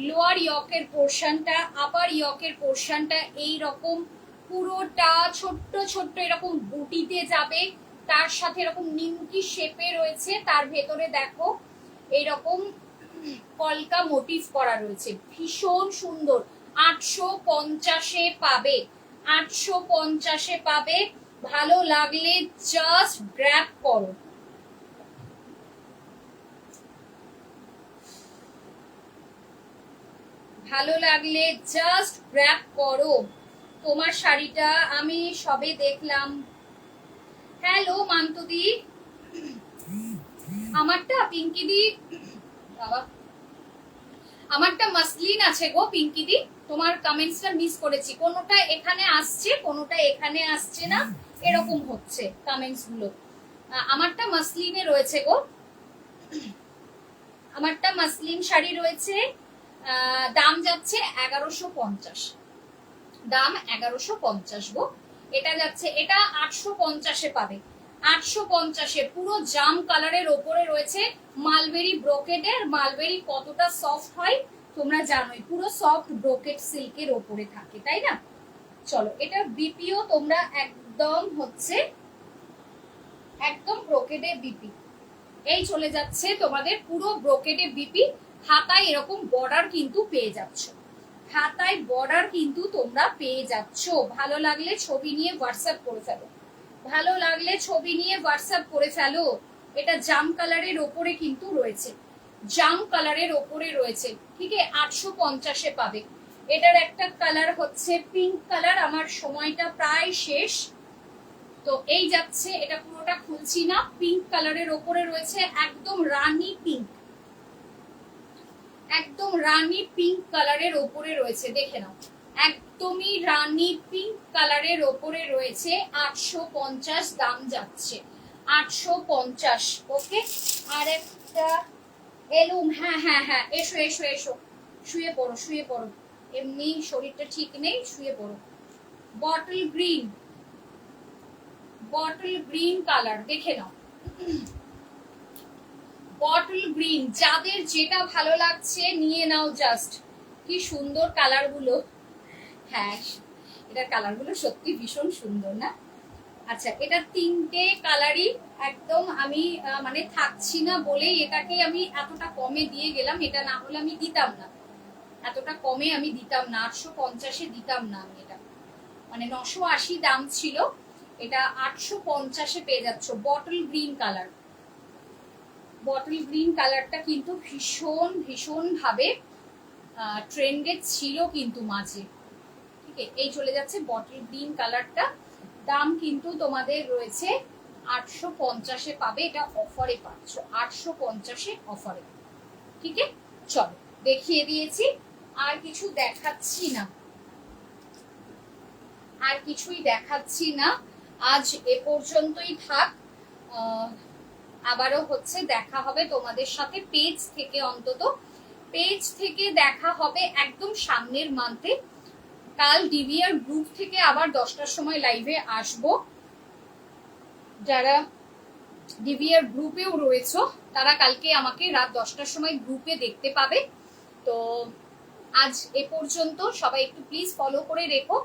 লোয়ার ইয়কের পোর্শনটা, আপার ইয়কের পোর্শনটা এই রকম পুরোটা ছোট্ট ছোট্ট এরকম বুটিতে যাবে, তার সাথে এরকম নিমকি শেপে রয়েছে, তার ভেতরে দেখো এইরকম কলকা মোটিভ করা রয়েছে, ভীষণ সুন্দর। 850-এ পাবে, 850-এ পাবে। ভালো লাগলে জাস্ট গ্র্যাব করো, ভালো লাগলে জাস্ট গ্র্যাব করো। তোমার শাড়িটা আমি সবে দেখলাম। হ্যালো মান্তুদি, আমারটা পিঙ্কিদি, বাবা আমারটা মাসলিন আছে গো পিঙ্কিদি, তোমার কমেন্টসটা মিস করেছি, কোনোটা এখানে আসছে কোনোটা এখানে আসছে না, এরকম হচ্ছে কমেন্টস গুলো। আমারটা মাসলিনে রয়েছে গো, আমারটা মাসলিন শাড়ি রয়েছে, দাম যাচ্ছে 1150, দাম 1150 গো, এটা যাচ্ছে, এটা 850-এ পাবে, 850-এ পুরো জাম কালারের ওপরে রয়েছে মালবেরি ব্রোকেডের। মালবেরি কতটা সফট হয় তোমরা জানোই, পুরো সফট ব্রোকেড সিল্কের ওপরে থাকে, তাই না? চলো, এটা বিপিও তোমরা একদম হচ্ছে একদম ব্রোকেডে বিপি, এই চলে যাচ্ছে তোমাদের পুরো ব্রোকেডে বিপি। হাতায় এরকম বর্ডার কিন্তু পেয়ে যাচ্ছ, হাতায় বর্ডার কিন্তু তোমরা পেয়ে যাচ্ছ। ভালো লাগলে ছবি নিয়ে হোয়াটসঅ্যাপ করে ফেলো, ভালো লাগলে ছবি নিয়ে হোয়াটসঅ্যাপ করে ফেলো। এটা জাম কালারের ওপরে কিন্তু রয়েছে, জাম কালারের ওপরে রয়েছে, ঠিক আছে? 850-এ পাবে। এটার একটা কালার হচ্ছে পিঙ্ক কালার, আমার সময়টা প্রায় শেষ, তো এই যাচ্ছে, এটা পুরোটা খুলছি না, পিঙ্ক কালারের ওপরে রয়েছে, একদম রানী পিঙ্ক, একদম রানী পিঙ্ক কালারের ওপরে রয়েছে, দেখে নাও একদমই রানী পিঙ্ক কালারের ওপরে রয়েছে। 850 দাম যাচ্ছে, 850। ওকে, আর একটা এলুম, হ্যাঁ হ্যাঁ হ্যাঁ, এসো এসো এসো, শুয়ে পড়ো শুয়ে পড়ো, এমনি শরীরটা ঠিক নেই, শুয়ে পড়ো। Bottle green, bottle green colour, দেখে নাও বটল গ্রিন, যাদের যেটা ভালো লাগছে নিয়ে নাও জাস্ট। কি সুন্দর কালার গুলো, হ্যাঁ এটার কালার গুলো সত্যি ভীষণ সুন্দর না? আচ্ছা, এটা তিনটে কালারই একদম আমি মানে থাকছি না বলেই এটাকে আমি এতটা কমে দিয়ে গেলাম, এটা না হলে আমি দিতাম না, এতটা কমে আমি দিতাম না, 850-এ দিতাম না আমি এটা, মানে 980 দাম ছিল, এটা 850-এ পেয়ে যাচ্ছ। Bottle green colour, bottle green কালারটা কিন্তু ভীষণ ভীষণ ভাবে ট্রেন্ডে ছিল কিন্তু মাঝে, ঠিক আছে? এই চলে যাচ্ছে বটল গ্রিন কালারটা, দাম কিন্তু তোমাদের রয়েছে 850-এ পাবে, এটা অফারে পাচ্ছ 850-এ অফারে, ঠিক আছে? চলো, দেখিয়ে দিয়েছি, আর কিছু দেখাচ্ছি না, আর কিছুই দেখাচ্ছি না, আজ এ পর্যন্তই থাক। আবারও হচ্ছে দেখা হবে তোমাদের সাথে পেজ থেকে, অন্তত পেজ থেকে দেখা হবে একদম সামনের মান্থে। কাল ডিভিআর গ্রুপ থেকে আবার 10টার সময় লাইভে আসব, যারা ডিভিআর গ্রুপেও রয়েছে তারা কালকে আমাকে রাত 10টার সময় গ্রুপে দেখতে পাবে। তো আজ এ পর্যন্ত, সবাই একটু প্লিজ ফলো করে রেখো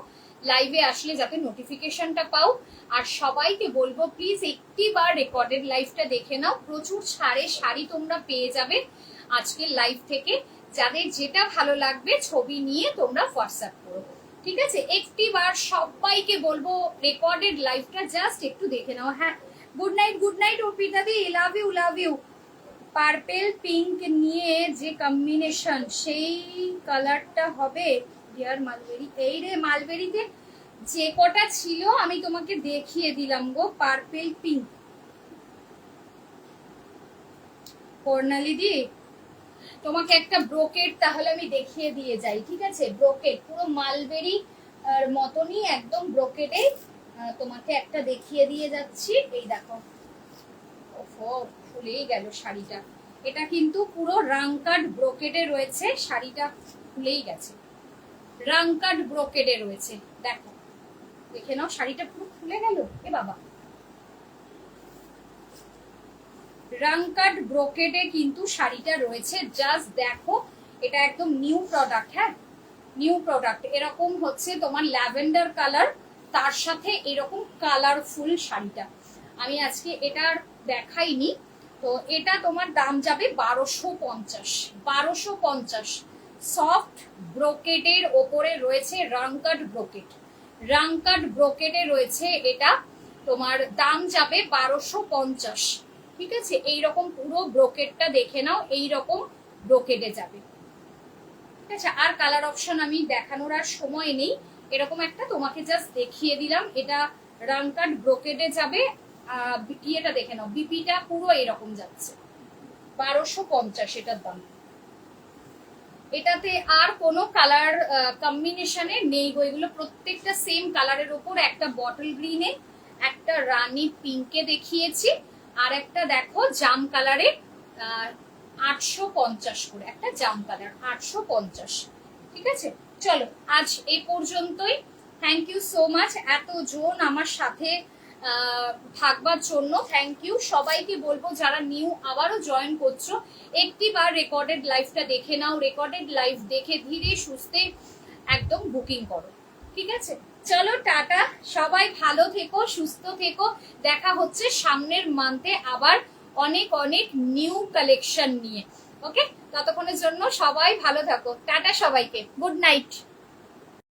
লাইভে আসলে যাতে নোটিফিকেশনটা পাও, আর সবাইকে বলবো প্লিজ একটিবার রেকর্ডেড লাইভটা দেখে নাও, প্রচুর ছাড়ে শাড়ি তোমরা পেয়ে যাবে আজকের লাইভ থেকে। যাদের যেটা ভালো লাগবে ছবি নিয়ে তোমরা হোয়াটসঅ্যাপ করো, ঠিক আছে, একটি বার সবাইকে বলবো রেকর্ডেড লাইভটা জাস্ট একটু দেখে নাও। হ্যাঁ, গুড নাইট অর্পিতা দি, love you love you. Purple pink নিয়ে যে কম্বিনেশন সেই কালারটা হবে ডিয়ার মালবেরি। এই রে মালবেরিতে যে কটা ছিল আমি তোমাকে দেখিয়ে দিলাম গো, পার্পেল পিঙ্ক। কর্ণালী দি তোমাকে একটা ব্রোকেট তাহলে আমি দেখিয়ে দিয়ে যাই, ঠিক আছে? ব্রোকেট পুরো মালবেরি মতনই একদম ব্রোকেটে তোমাকে একটা দেখিয়ে দিয়ে যাচ্ছি। এই দেখো, ওফো খুলেই গেল শাড়িটা। এটা কিন্তু পুরো রাংকাট ব্রোকেটে রয়েছে, শাড়িটা খুলেই গেছে। রাংকাট ব্রোকেটে রয়েছে, দেখো দেখে নাও, শাড়িটা পুরো খুলে গেল। এ বাবা, রাংকাট ব্রোকেটে কিন্তু শাড়িটা রয়েছে, জাস্ট দেখো। এটা একদম নিউ প্রোডাক্ট, হ্যাঁ নিউ প্রোডাক্ট। এরকম হচ্ছে তোমার ল্যাভেন্ডার কালার, তার সাথে এরকম কালারফুল শাড়িটা আমি আজকে এটা দেখাইনি। তো এটা তোমার দাম যাবে 1250। 1250 সফট ব্রোকেটের ওপরে রয়েছে রাংকাট ব্রোকেট। রাংকাট ব্রোকেটে রয়েছে এটা, তোমার দাম যাবে 1250। ঠিক আছে, এইরকম পুরো ব্রোকেটটা দেখে নাও, এইরকম ব্রোকেটে যাবে। ঠিক আছে, আর কালার অপশন আমি দেখানোর আর সময় নেই, এরকম একটা তোমাকে জাস্ট দেখিয়ে দিলাম। এটা রাংকাট ব্রোকেটে যাবে। ইয়েটা দেখে নাও, বিপিটা পুরো এরকম যাচ্ছে, 1250 এটার দাম। এটাতে আর কোনো কালার কম্বিনেশনে নেই গো, এগুলো প্রত্যেকটা সেম কালারের উপর। একটা বটল গ্রিনে, একটা রানী পিঙ্কে দেখিয়েছি, আর একটা দেখো জাম কালারে 850 করে, একটা জাম কালার 850। ঠিক আছে, চলো আজ এই পর্যন্তই। থ্যাংক ইউ সো মাচ এতজন আমার সাথে থাকবার জন্য, থ্যাংক ইউ সবাইকে। বলবো যারা নিউ আবারও জয়েন করছো, একটি বার রেকর্ডেড লাইভটা দেখে নাও, রেকর্ডেড লাইভ দেখে ধীরে সুস্থে একদম বুকিং করো। ঠিক আছে, চলো টাটা, সবাই ভালো থেকো, সুস্থ থেকো। দেখা হচ্ছে সামনের মান্থে আবার অনেক অনেক নিউ কালেকশন নিয়ে। ওকে, ততক্ষণের জন্য সবাই ভালো থাকো, টাটা সবাইকে, গুড নাইট।